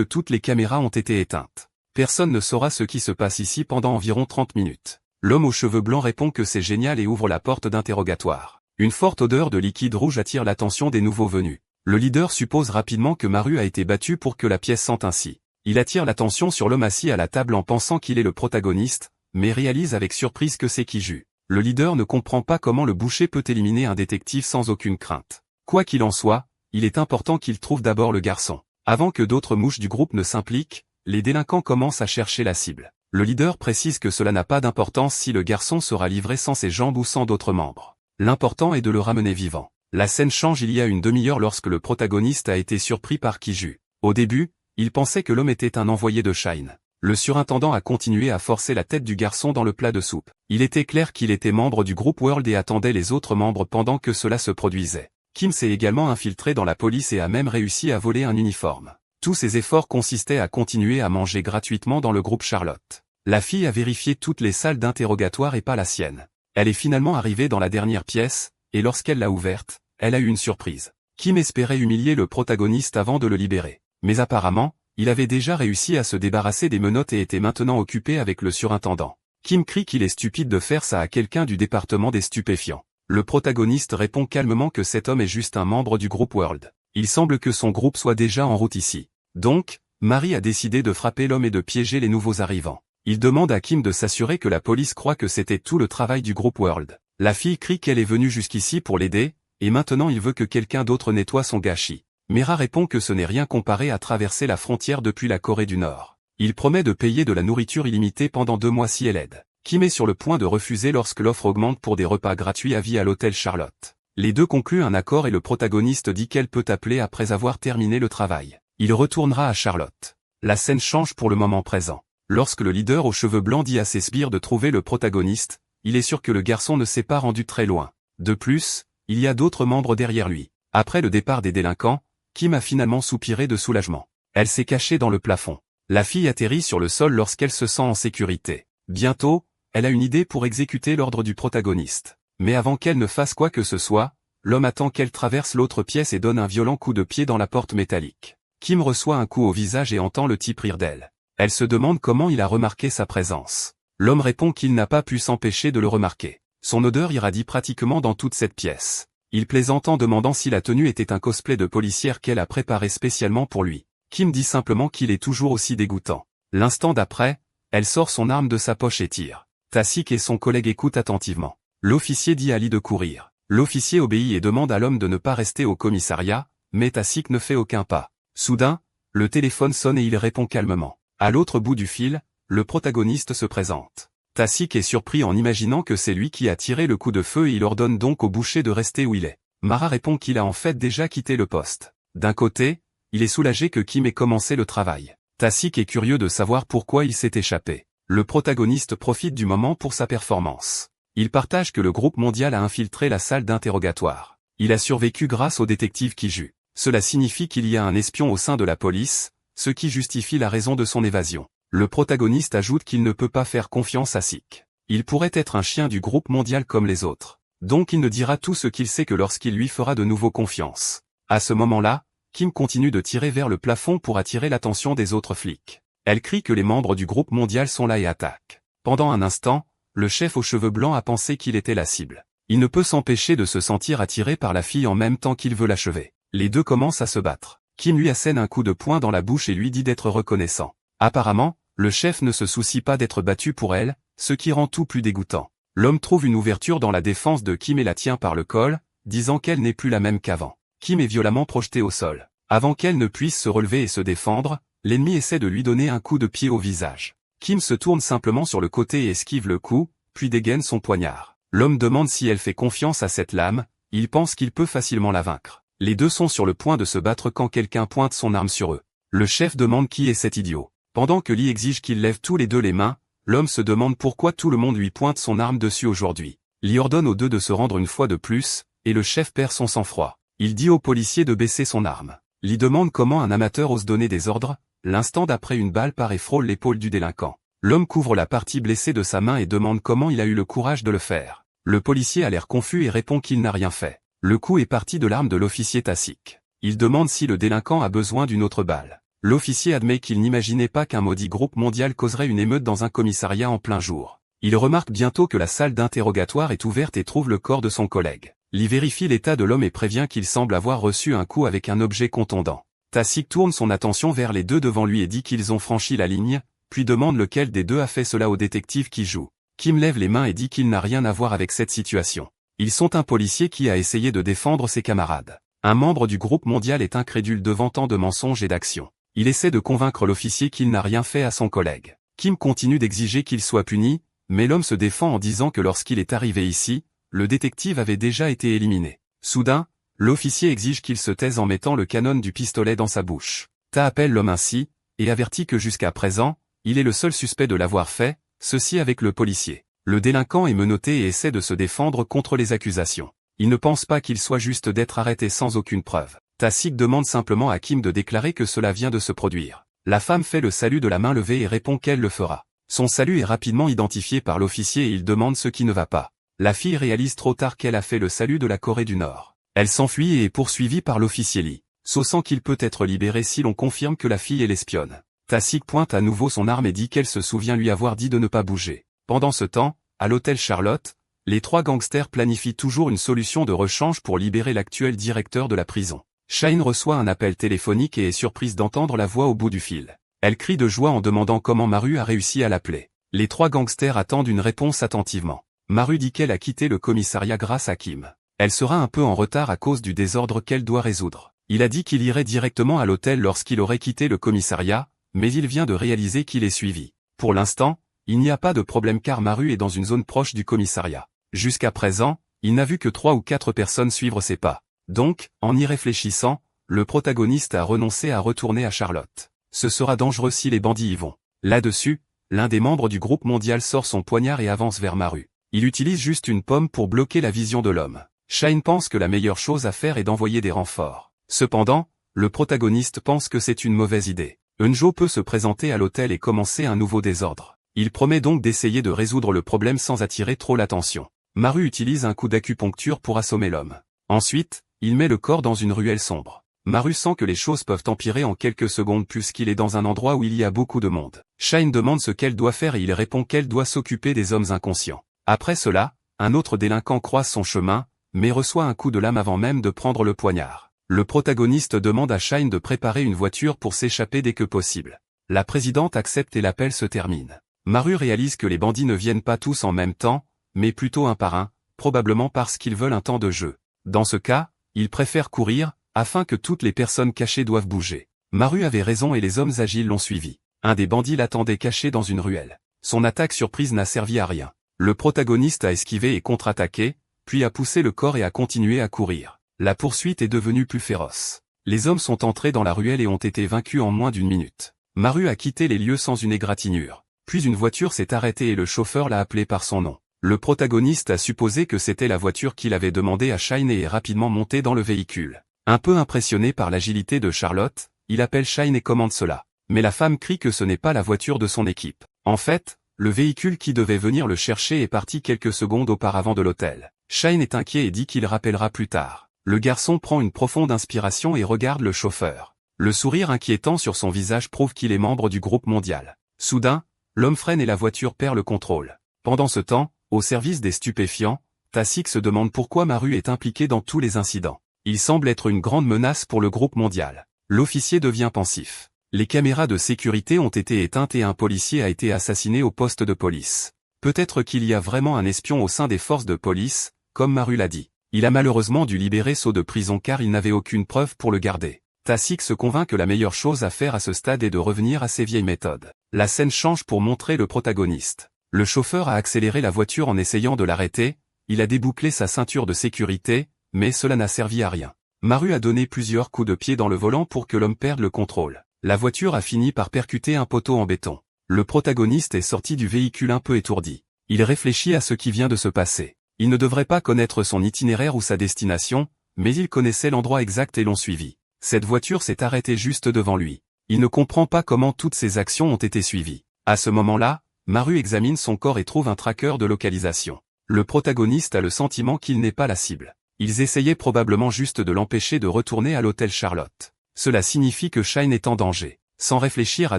toutes les caméras ont été éteintes. Personne ne saura ce qui se passe ici pendant environ 30 minutes. L'homme aux cheveux blancs répond que c'est génial et ouvre la porte d'interrogatoire. Une forte odeur de liquide rouge attire l'attention des nouveaux venus. Le leader suppose rapidement que Maru a été battu pour que la pièce sente ainsi. Il attire l'attention sur l'homme assis à la table en pensant qu'il est le protagoniste, mais réalise avec surprise que c'est Kiju. Le leader ne comprend pas comment le boucher peut éliminer un détective sans aucune crainte. Quoi qu'il en soit, il est important qu'il trouve d'abord le garçon. Avant que d'autres mouches du groupe ne s'impliquent, les délinquants commencent à chercher la cible. Le leader précise que cela n'a pas d'importance si le garçon sera livré sans ses jambes ou sans d'autres membres. L'important est de le ramener vivant. La scène change il y a une demi-heure lorsque le protagoniste a été surpris par Kiju. Au début, il pensait que l'homme était un envoyé de Shine. Le surintendant a continué à forcer la tête du garçon dans le plat de soupe. Il était clair qu'il était membre du groupe World et attendait les autres membres pendant que cela se produisait. Kim s'est également infiltré dans la police et a même réussi à voler un uniforme. Tous ses efforts consistaient à continuer à manger gratuitement dans le groupe Charlotte. La fille a vérifié toutes les salles d'interrogatoire et pas la sienne. Elle est finalement arrivée dans la dernière pièce, et lorsqu'elle l'a ouverte, elle a eu une surprise. Kim espérait humilier le protagoniste avant de le libérer. Mais apparemment, il avait déjà réussi à se débarrasser des menottes et était maintenant occupé avec le surintendant. Kim crie qu'il est stupide de faire ça à quelqu'un du département des stupéfiants. Le protagoniste répond calmement que cet homme est juste un membre du groupe World. Il semble que son groupe soit déjà en route ici. Donc, Marie a décidé de frapper l'homme et de piéger les nouveaux arrivants. Il demande à Kim de s'assurer que la police croit que c'était tout le travail du groupe World. La fille crie qu'elle est venue jusqu'ici pour l'aider, et maintenant il veut que quelqu'un d'autre nettoie son gâchis. Mera répond que ce n'est rien comparé à traverser la frontière depuis la Corée du Nord. Il promet de payer de la nourriture illimitée pendant 2 mois si elle aide. Kim est sur le point de refuser lorsque l'offre augmente pour des repas gratuits à vie à l'hôtel Charlotte. Les deux concluent un accord et le protagoniste dit qu'elle peut appeler après avoir terminé le travail. Il retournera à Charlotte. La scène change pour le moment présent. Lorsque le leader aux cheveux blancs dit à ses sbires de trouver le protagoniste, il est sûr que le garçon ne s'est pas rendu très loin. De plus, il y a d'autres membres derrière lui. Après le départ des délinquants, Kim a finalement soupiré de soulagement. Elle s'est cachée dans le plafond. La fille atterrit sur le sol lorsqu'elle se sent en sécurité. Bientôt, elle a une idée pour exécuter l'ordre du protagoniste. Mais avant qu'elle ne fasse quoi que ce soit, l'homme attend qu'elle traverse l'autre pièce et donne un violent coup de pied dans la porte métallique. Kim reçoit un coup au visage et entend le type rire d'elle. Elle se demande comment il a remarqué sa présence. L'homme répond qu'il n'a pas pu s'empêcher de le remarquer. Son odeur irradie pratiquement dans toute cette pièce. Il plaisante en demandant si la tenue était un cosplay de policière qu'elle a préparé spécialement pour lui. Kim dit simplement qu'il est toujours aussi dégoûtant. L'instant d'après, elle sort son arme de sa poche et tire. Tasik et son collègue écoutent attentivement. L'officier dit à Ali de courir. L'officier obéit et demande à l'homme de ne pas rester au commissariat, mais Tasik ne fait aucun pas. Soudain, le téléphone sonne et il répond calmement. À l'autre bout du fil, le protagoniste se présente. Tasik est surpris en imaginant que c'est lui qui a tiré le coup de feu et il ordonne donc au boucher de rester où il est. Mara répond qu'il a en fait déjà quitté le poste. D'un côté, il est soulagé que Kim ait commencé le travail. Tasik est curieux de savoir pourquoi il s'est échappé. Le protagoniste profite du moment pour sa performance. Il partage que le groupe mondial a infiltré la salle d'interrogatoire. Il a survécu grâce au détective Kiju. Cela signifie qu'il y a un espion au sein de la police, ce qui justifie la raison de son évasion. Le protagoniste ajoute qu'il ne peut pas faire confiance à Sik. Il pourrait être un chien du groupe mondial comme les autres. Donc il ne dira tout ce qu'il sait que lorsqu'il lui fera de nouveau confiance. À ce moment-là, Kim continue de tirer vers le plafond pour attirer l'attention des autres flics. Elle crie que les membres du groupe mondial sont là et attaquent. Pendant un instant, le chef aux cheveux blancs a pensé qu'il était la cible. Il ne peut s'empêcher de se sentir attiré par la fille en même temps qu'il veut l'achever. Les deux commencent à se battre. Kim lui assène un coup de poing dans la bouche et lui dit d'être reconnaissant. Apparemment, le chef ne se soucie pas d'être battu pour elle, ce qui rend tout plus dégoûtant. L'homme trouve une ouverture dans la défense de Kim et la tient par le col, disant qu'elle n'est plus la même qu'avant. Kim est violemment projetée au sol. Avant qu'elle ne puisse se relever et se défendre, l'ennemi essaie de lui donner un coup de pied au visage. Kim se tourne simplement sur le côté et esquive le coup, puis dégaine son poignard. L'homme demande si elle fait confiance à cette lame, il pense qu'il peut facilement la vaincre. Les deux sont sur le point de se battre quand quelqu'un pointe son arme sur eux. Le chef demande qui est cet idiot. Pendant que Lee exige qu'ils lèvent tous les deux les mains, l'homme se demande pourquoi tout le monde lui pointe son arme dessus aujourd'hui. Lee ordonne aux deux de se rendre une fois de plus, et le chef perd son sang-froid. Il dit au policier de baisser son arme. Lee demande comment un amateur ose donner des ordres, L'instant d'après une balle part et frôle l'épaule du délinquant. L'homme couvre la partie blessée de sa main et demande comment il a eu le courage de le faire. Le policier a l'air confus et répond qu'il n'a rien fait. Le coup est parti de l'arme de l'officier Tassic. Il demande si le délinquant a besoin d'une autre balle. L'officier admet qu'il n'imaginait pas qu'un maudit groupe mondial causerait une émeute dans un commissariat en plein jour. Il remarque bientôt que la salle d'interrogatoire est ouverte et trouve le corps de son collègue. Il vérifie l'état de l'homme et prévient qu'il semble avoir reçu un coup avec un objet contondant. Tassic tourne son attention vers les deux devant lui et dit qu'ils ont franchi la ligne, puis demande lequel des deux a fait cela au détective qui joue. Kim lève les mains et dit qu'il n'a rien à voir avec cette situation. Ils sont un policier qui a essayé de défendre ses camarades. Un membre du groupe mondial est incrédule devant tant de mensonges et d'actions. Il essaie de convaincre l'officier qu'il n'a rien fait à son collègue. Kim continue d'exiger qu'il soit puni, mais l'homme se défend en disant que lorsqu'il est arrivé ici, le détective avait déjà été éliminé. Soudain, l'officier exige qu'il se taise en mettant le canon du pistolet dans sa bouche. Ta appelle l'homme ainsi, et avertit que jusqu'à présent, il est le seul suspect de l'avoir fait, ceci avec le policier. Le délinquant est menotté et essaie de se défendre contre les accusations. Il ne pense pas qu'il soit juste d'être arrêté sans aucune preuve. Tassic demande simplement à Kim de déclarer que cela vient de se produire. La femme fait le salut de la main levée et répond qu'elle le fera. Son salut est rapidement identifié par l'officier et il demande ce qui ne va pas. La fille réalise trop tard qu'elle a fait le salut de la Corée du Nord. Elle s'enfuit et est poursuivie par l'officier Lee, saussant qu'il peut être libéré si l'on confirme que la fille est l'espionne. Tassic pointe à nouveau son arme et dit qu'elle se souvient lui avoir dit de ne pas bouger. Pendant ce temps, à l'hôtel Charlotte, les trois gangsters planifient toujours une solution de rechange pour libérer l'actuel directeur de la prison. Shine reçoit un appel téléphonique et est surprise d'entendre la voix au bout du fil. Elle crie de joie en demandant comment Maru a réussi à l'appeler. Les trois gangsters attendent une réponse attentivement. Maru dit qu'elle a quitté le commissariat grâce à Kim. Elle sera un peu en retard à cause du désordre qu'elle doit résoudre. Il a dit qu'il irait directement à l'hôtel lorsqu'il aurait quitté le commissariat, mais il vient de réaliser qu'il est suivi. Pour l'instant, il n'y a pas de problème car Maru est dans une zone proche du commissariat. Jusqu'à présent, il n'a vu que 3 ou 4 personnes suivre ses pas. Donc, en y réfléchissant, le protagoniste a renoncé à retourner à Charlotte. Ce sera dangereux si les bandits y vont. Là-dessus, l'un des membres du groupe mondial sort son poignard et avance vers Maru. Il utilise juste une pomme pour bloquer la vision de l'homme. Shine pense que la meilleure chose à faire est d'envoyer des renforts. Cependant, le protagoniste pense que c'est une mauvaise idée. Eunjo peut se présenter à l'hôtel et commencer un nouveau désordre. Il promet donc d'essayer de résoudre le problème sans attirer trop l'attention. Maru utilise un coup d'acupuncture pour assommer l'homme. Ensuite, il met le corps dans une ruelle sombre. Maru sent que les choses peuvent empirer en quelques secondes puisqu'il est dans un endroit où il y a beaucoup de monde. Shine demande ce qu'elle doit faire et il répond qu'elle doit s'occuper des hommes inconscients. Après cela, un autre délinquant croise son chemin, mais reçoit un coup de lame avant même de prendre le poignard. Le protagoniste demande à Shine de préparer une voiture pour s'échapper dès que possible. La présidente accepte et l'appel se termine. Maru réalise que les bandits ne viennent pas tous en même temps, mais plutôt un par un, probablement parce qu'ils veulent un temps de jeu. Dans ce cas, ils préfèrent courir, afin que toutes les personnes cachées doivent bouger. Maru avait raison et les hommes agiles l'ont suivi. Un des bandits l'attendait caché dans une ruelle. Son attaque surprise n'a servi à rien. Le protagoniste a esquivé et contre-attaqué, puis a poussé le corps et a continué à courir. La poursuite est devenue plus féroce. Les hommes sont entrés dans la ruelle et ont été vaincus en moins d'une minute. Maru a quitté les lieux sans une égratignure. Puis une voiture s'est arrêtée et le chauffeur l'a appelé par son nom. Le protagoniste a supposé que c'était la voiture qu'il avait demandé à Shine et est rapidement monté dans le véhicule. Un peu impressionné par l'agilité de Charlotte, il appelle Shine et commande cela. Mais la femme crie que ce n'est pas la voiture de son équipe. En fait, le véhicule qui devait venir le chercher est parti quelques secondes auparavant de l'hôtel. Shine est inquiet et dit qu'il rappellera plus tard. Le garçon prend une profonde inspiration et regarde le chauffeur. Le sourire inquiétant sur son visage prouve qu'il est membre du groupe mondial. Soudain, l'homme freine et la voiture perd le contrôle. Pendant ce temps, au service des stupéfiants, Tassic se demande pourquoi Maru est impliqué dans tous les incidents. Il semble être une grande menace pour le groupe mondial. L'officier devient pensif. Les caméras de sécurité ont été éteintes et un policier a été assassiné au poste de police. Peut-être qu'il y a vraiment un espion au sein des forces de police, comme Maru l'a dit. Il a malheureusement dû libérer Seo de prison car il n'avait aucune preuve pour le garder. Tassic se convainc que la meilleure chose à faire à ce stade est de revenir à ses vieilles méthodes. La scène change pour montrer le protagoniste. Le chauffeur a accéléré la voiture en essayant de l'arrêter, il a débouclé sa ceinture de sécurité, mais cela n'a servi à rien. Maru a donné plusieurs coups de pied dans le volant pour que l'homme perde le contrôle. La voiture a fini par percuter un poteau en béton. Le protagoniste est sorti du véhicule un peu étourdi. Il réfléchit à ce qui vient de se passer. Il ne devrait pas connaître son itinéraire ou sa destination, mais il connaissait l'endroit exact et l'ont suivi. Cette voiture s'est arrêtée juste devant lui. Il ne comprend pas comment toutes ces actions ont été suivies. À ce moment-là, Maru examine son corps et trouve un tracker de localisation. Le protagoniste a le sentiment qu'il n'est pas la cible. Ils essayaient probablement juste de l'empêcher de retourner à l'hôtel Charlotte. Cela signifie que Shine est en danger. Sans réfléchir à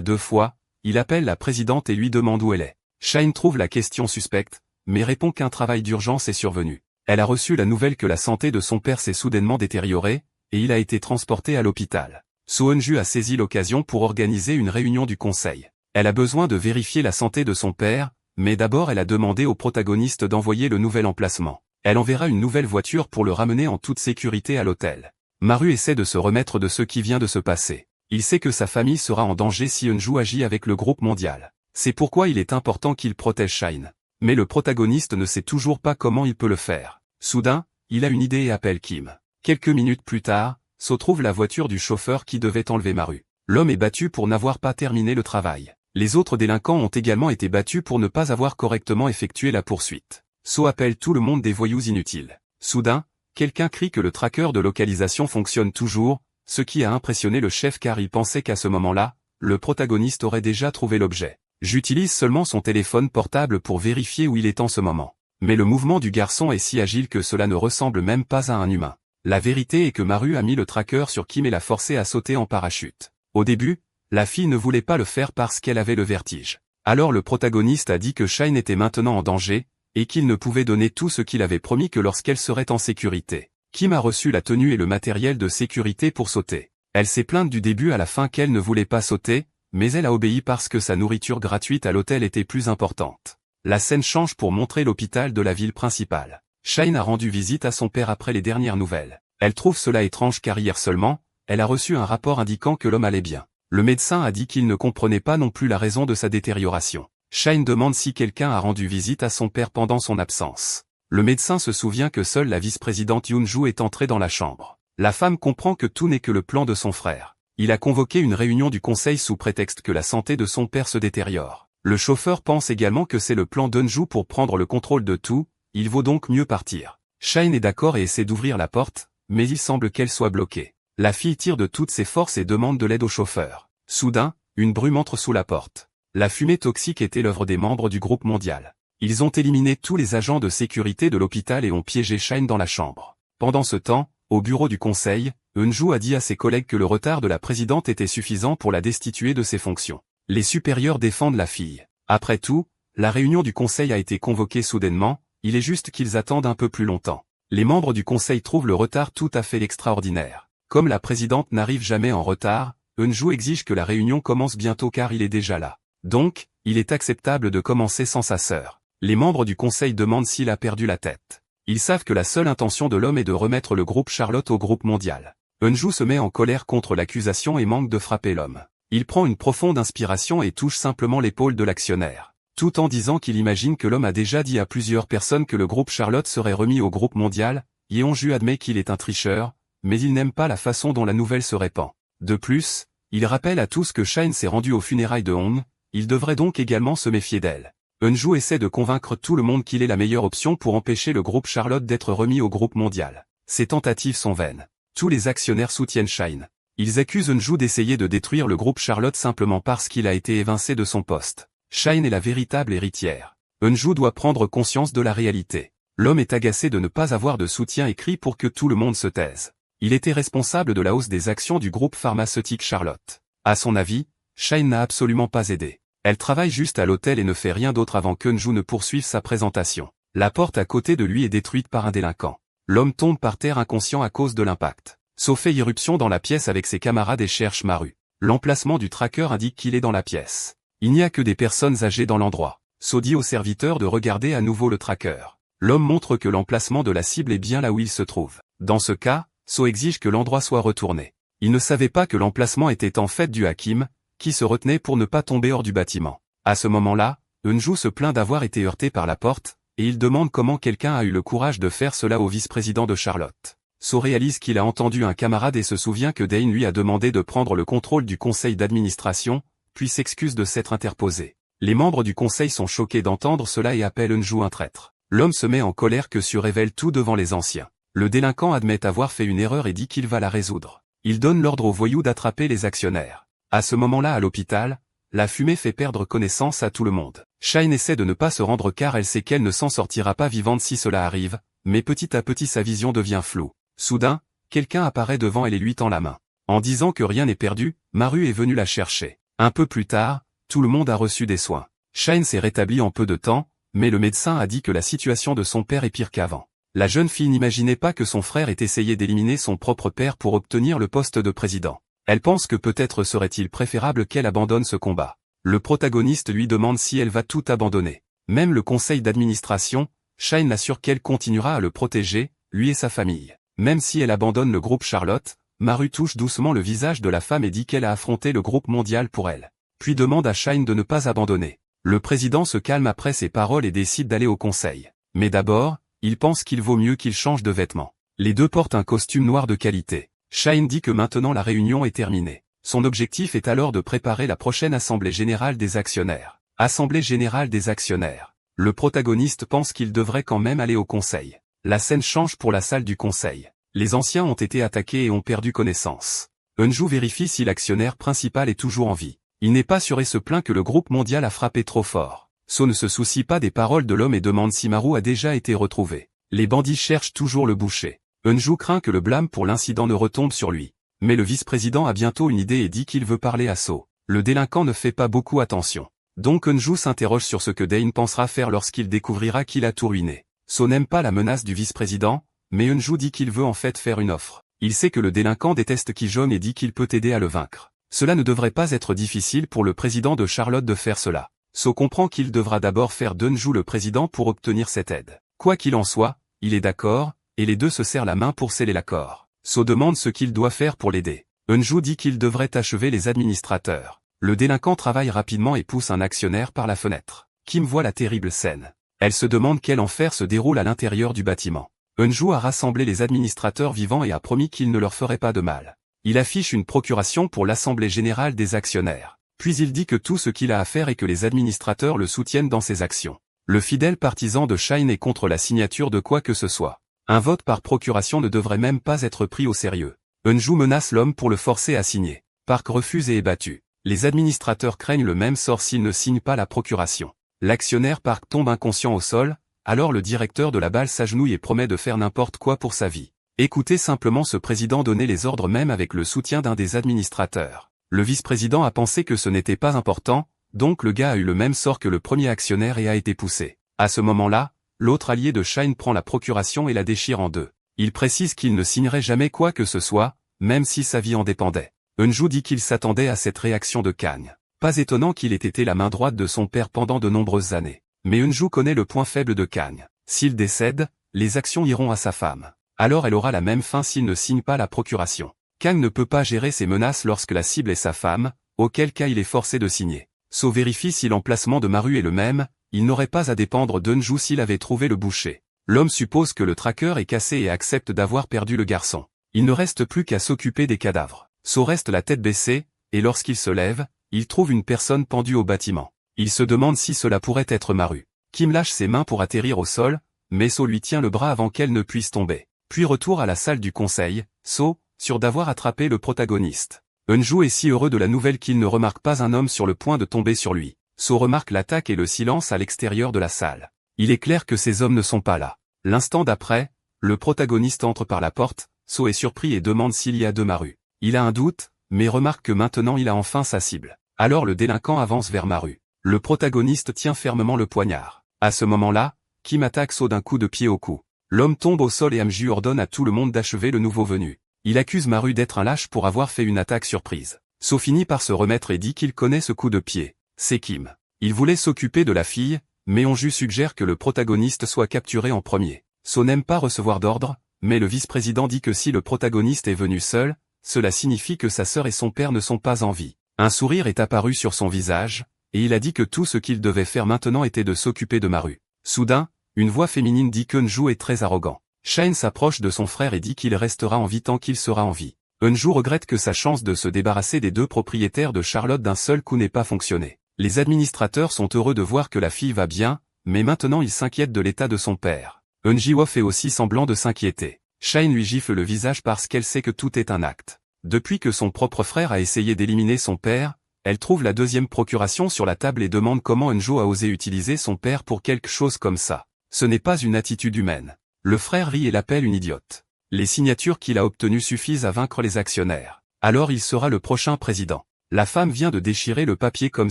deux fois, il appelle la présidente et lui demande où elle est. Shine trouve la question suspecte, mais répond qu'un travail d'urgence est survenu. Elle a reçu la nouvelle que la santé de son père s'est soudainement détériorée, et il a été transporté à l'hôpital. So Eun-ju a saisi l'occasion pour organiser une réunion du conseil. Elle a besoin de vérifier la santé de son père, mais d'abord elle a demandé au protagoniste d'envoyer le nouvel emplacement. Elle enverra une nouvelle voiture pour le ramener en toute sécurité à l'hôtel. Maru essaie de se remettre de ce qui vient de se passer. Il sait que sa famille sera en danger si Eun-ju agit avec le groupe mondial. C'est pourquoi il est important qu'il protège Shine. Mais le protagoniste ne sait toujours pas comment il peut le faire. Soudain, il a une idée et appelle Kim. Quelques minutes plus tard, So trouve la voiture du chauffeur qui devait enlever Maru. L'homme est battu pour n'avoir pas terminé le travail. Les autres délinquants ont également été battus pour ne pas avoir correctement effectué la poursuite. So appelle tout le monde des voyous inutiles. Soudain, quelqu'un crie que le tracker de localisation fonctionne toujours, ce qui a impressionné le chef car il pensait qu'à ce moment-là, le protagoniste aurait déjà trouvé l'objet. J'utilise seulement son téléphone portable pour vérifier où il est en ce moment. Mais le mouvement du garçon est si agile que cela ne ressemble même pas à un humain. La vérité est que Maru a mis le tracker sur Kim et l'a forcé à sauter en parachute. Au début, la fille ne voulait pas le faire parce qu'elle avait le vertige. Alors le protagoniste a dit que Shine était maintenant en danger, et qu'il ne pouvait donner tout ce qu'il avait promis que lorsqu'elle serait en sécurité. Kim a reçu la tenue et le matériel de sécurité pour sauter. Elle s'est plainte du début à la fin qu'elle ne voulait pas sauter, mais elle a obéi parce que sa nourriture gratuite à l'hôtel était plus importante. La scène change pour montrer l'hôpital de la ville principale. Shine a rendu visite à son père après les dernières nouvelles. Elle trouve cela étrange car hier seulement, elle a reçu un rapport indiquant que l'homme allait bien. Le médecin a dit qu'il ne comprenait pas non plus la raison de sa détérioration. Shine demande si quelqu'un a rendu visite à son père pendant son absence. Le médecin se souvient que seule la vice-présidente Yoon-ju est entrée dans la chambre. La femme comprend que tout n'est que le plan de son frère. Il a convoqué une réunion du conseil sous prétexte que la santé de son père se détériore. Le chauffeur pense également que c'est le plan d'Eun-ju pour prendre le contrôle de tout, il vaut donc mieux partir. Shine est d'accord et essaie d'ouvrir la porte, mais il semble qu'elle soit bloquée. La fille tire de toutes ses forces et demande de l'aide au chauffeur. Soudain, une brume entre sous la porte. La fumée toxique était l'œuvre des membres du groupe mondial. Ils ont éliminé tous les agents de sécurité de l'hôpital et ont piégé Shine dans la chambre. Pendant ce temps, au bureau du conseil, Eun-ju a dit à ses collègues que le retard de la présidente était suffisant pour la destituer de ses fonctions. Les supérieurs défendent la fille. Après tout, la réunion du conseil a été convoquée soudainement, il est juste qu'ils attendent un peu plus longtemps. Les membres du conseil trouvent le retard tout à fait extraordinaire. Comme la présidente n'arrive jamais en retard, Eun-ju exige que la réunion commence bientôt car il est déjà là. Donc, il est acceptable de commencer sans sa sœur. Les membres du conseil demandent s'il a perdu la tête. Ils savent que la seule intention de l'homme est de remettre le groupe Charlotte au groupe mondial. Eun-ju se met en colère contre l'accusation et manque de frapper l'homme. Il prend une profonde inspiration et touche simplement l'épaule de l'actionnaire, tout en disant qu'il imagine que l'homme a déjà dit à plusieurs personnes que le groupe Charlotte serait remis au groupe mondial. Yeon-ju admet qu'il est un tricheur, mais il n'aime pas la façon dont la nouvelle se répand. De plus, il rappelle à tous que Shine s'est rendu aux funérailles de Hong, il devrait donc également se méfier d'elle. Eun-ju essaie de convaincre tout le monde qu'il est la meilleure option pour empêcher le groupe Charlotte d'être remis au groupe mondial. Ses tentatives sont vaines. Tous les actionnaires soutiennent Shine. Ils accusent Eun-ju d'essayer de détruire le groupe Charlotte simplement parce qu'il a été évincé de son poste. Shine est la véritable héritière. Eun-ju doit prendre conscience de la réalité. L'homme est agacé de ne pas avoir de soutien écrit pour que tout le monde se taise. Il était responsable de la hausse des actions du groupe pharmaceutique Charlotte. À son avis, Shine n'a absolument pas aidé. Elle travaille juste à l'hôtel et ne fait rien d'autre avant qu'Eun-ju ne poursuive sa présentation. La porte à côté de lui est détruite par un délinquant. L'homme tombe par terre inconscient à cause de l'impact. So fait irruption dans la pièce avec ses camarades et cherche Maru. L'emplacement du tracker indique qu'il est dans la pièce. Il n'y a que des personnes âgées dans l'endroit. So dit au serviteur de regarder à nouveau le tracker. L'homme montre que l'emplacement de la cible est bien là où il se trouve. Dans ce cas, So exige que l'endroit soit retourné. Il ne savait pas que l'emplacement était en fait dû à Kim, qui se retenait pour ne pas tomber hors du bâtiment. À ce moment-là, Eun-ju se plaint d'avoir été heurté par la porte, et il demande comment quelqu'un a eu le courage de faire cela au vice-président de Charlotte. So réalise qu'il a entendu un camarade et se souvient que Dane lui a demandé de prendre le contrôle du conseil d'administration, puis s'excuse de s'être interposé. Les membres du conseil sont choqués d'entendre cela et appellent Eun-ju un traître. L'homme se met en colère que Su révèle tout devant les anciens. Le délinquant admet avoir fait une erreur et dit qu'il va la résoudre. Il donne l'ordre aux voyous d'attraper les actionnaires. À ce moment-là à l'hôpital, la fumée fait perdre connaissance à tout le monde. Shine essaie de ne pas se rendre car elle sait qu'elle ne s'en sortira pas vivante si cela arrive, mais petit à petit sa vision devient floue. Soudain, quelqu'un apparaît devant elle et lui tend la main. En disant que rien n'est perdu, Maru est venue la chercher. Un peu plus tard, tout le monde a reçu des soins. Shine s'est rétablie en peu de temps, mais le médecin a dit que la situation de son père est pire qu'avant. La jeune fille n'imaginait pas que son frère ait essayé d'éliminer son propre père pour obtenir le poste de président. Elle pense que peut-être serait-il préférable qu'elle abandonne ce combat. Le protagoniste lui demande si elle va tout abandonner. Même le conseil d'administration, Shine l'assure qu'elle continuera à le protéger, lui et sa famille. Même si elle abandonne le groupe Charlotte, Maru touche doucement le visage de la femme et dit qu'elle a affronté le groupe mondial pour elle. Puis demande à Shine de ne pas abandonner. Le président se calme après ces paroles et décide d'aller au conseil. Mais d'abord, il pense qu'il vaut mieux qu'il change de vêtements. Les deux portent un costume noir de qualité. Shine dit que maintenant la réunion est terminée. Son objectif est alors de préparer la prochaine assemblée générale des actionnaires. Assemblée générale des actionnaires. Le protagoniste pense qu'il devrait quand même aller au conseil. La scène change pour la salle du conseil. Les anciens ont été attaqués et ont perdu connaissance. Eunju vérifie si l'actionnaire principal est toujours en vie. Il n'est pas sûr et se plaint que le groupe mondial a frappé trop fort. So ne se soucie pas des paroles de l'homme et demande si Maru a déjà été retrouvé. Les bandits cherchent toujours le boucher. Eunju craint que le blâme pour l'incident ne retombe sur lui. Mais le vice-président a bientôt une idée et dit qu'il veut parler à So. Le délinquant ne fait pas beaucoup attention. Donc Eunju s'interroge sur ce que Dane pensera faire lorsqu'il découvrira qu'il a tout ruiné. So n'aime pas la menace du vice-président, mais Eunju dit qu'il veut en fait faire une offre. Il sait que le délinquant déteste Kijong et dit qu'il peut aider à le vaincre. Cela ne devrait pas être difficile pour le président de Charlotte de faire cela. So comprend qu'il devra d'abord faire d'Eunju le président pour obtenir cette aide. Quoi qu'il en soit, il est d'accord, et les deux se serrent la main pour sceller l'accord. So demande ce qu'il doit faire pour l'aider. Eunju dit qu'il devrait achever les administrateurs. Le délinquant travaille rapidement et pousse un actionnaire par la fenêtre. Kim voit la terrible scène. Elle se demande quel enfer se déroule à l'intérieur du bâtiment. Eunju a rassemblé les administrateurs vivants et a promis qu'il ne leur ferait pas de mal. Il affiche une procuration pour l'assemblée générale des actionnaires. Puis il dit que tout ce qu'il a à faire est que les administrateurs le soutiennent dans ses actions. Le fidèle partisan de Shine est contre la signature de quoi que ce soit. Un vote par procuration ne devrait même pas être pris au sérieux. Eunju menace l'homme pour le forcer à signer. Park refuse et est battu. Les administrateurs craignent le même sort s'ils ne signent pas la procuration. L'actionnaire Park tombe inconscient au sol, alors le directeur de la balle s'agenouille et promet de faire n'importe quoi pour sa vie. Écoutez simplement ce président donner les ordres même avec le soutien d'un des administrateurs. Le vice-président a pensé que ce n'était pas important, donc le gars a eu le même sort que le premier actionnaire et a été poussé. À ce moment-là, l'autre allié de Shine prend la procuration et la déchire en deux. Il précise qu'il ne signerait jamais quoi que ce soit, même si sa vie en dépendait. Eunju dit qu'il s'attendait à cette réaction de Kang. Pas étonnant qu'il ait été la main droite de son père pendant de nombreuses années. Mais Eunju connaît le point faible de Kang. S'il décède, les actions iront à sa femme. Alors elle aura la même fin s'il ne signe pas la procuration. Kang ne peut pas gérer ses menaces lorsque la cible est sa femme, auquel cas il est forcé de signer. So vérifie si l'emplacement de Maru est le même, il n'aurait pas à dépendre d'Eunju s'il avait trouvé le boucher. L'homme suppose que le tracker est cassé et accepte d'avoir perdu le garçon. Il ne reste plus qu'à s'occuper des cadavres. So reste la tête baissée, et lorsqu'il se lève, il trouve une personne pendue au bâtiment. Il se demande si cela pourrait être Maru. Kim lâche ses mains pour atterrir au sol, mais So lui tient le bras avant qu'elle ne puisse tomber. Puis retour à la salle du conseil, So, sûr d'avoir attrapé le protagoniste. Eunju est si heureux de la nouvelle qu'il ne remarque pas un homme sur le point de tomber sur lui. So remarque l'attaque et le silence à l'extérieur de la salle. Il est clair que ces hommes ne sont pas là. L'instant d'après, le protagoniste entre par la porte, So est surpris et demande s'il y a deux Maru. Il a un doute, mais remarque que maintenant il a enfin sa cible. Alors le délinquant avance vers Maru. Le protagoniste tient fermement le poignard. À ce moment-là, Kim attaque So d'un coup de pied au cou. L'homme tombe au sol et Amju ordonne à tout le monde d'achever le nouveau venu. Il accuse Maru d'être un lâche pour avoir fait une attaque surprise. So finit par se remettre et dit qu'il connaît ce coup de pied. C'est Kim. Il voulait s'occuper de la fille, mais Onju suggère que le protagoniste soit capturé en premier. So n'aime pas recevoir d'ordre, mais le vice-président dit que si le protagoniste est venu seul, cela signifie que sa sœur et son père ne sont pas en vie. Un sourire est apparu sur son visage, et il a dit que tout ce qu'il devait faire maintenant était de s'occuper de Maru. Soudain, une voix féminine dit qu'Eunju est très arrogant. Shine s'approche de son frère et dit qu'il restera en vie tant qu'il sera en vie. Eunju regrette que sa chance de se débarrasser des deux propriétaires de Charlotte d'un seul coup n'ait pas fonctionné. Les administrateurs sont heureux de voir que la fille va bien, mais maintenant ils s'inquiètent de l'état de son père. Eunjiwo fait aussi semblant de s'inquiéter. Shine lui gifle le visage parce qu'elle sait que tout est un acte. Depuis que son propre frère a essayé d'éliminer son père, elle trouve la deuxième procuration sur la table et demande comment Eunjo a osé utiliser son père pour quelque chose comme ça. Ce n'est pas une attitude humaine. Le frère rit et l'appelle une idiote. Les signatures qu'il a obtenues suffisent à vaincre les actionnaires. Alors il sera le prochain président. La femme vient de déchirer le papier comme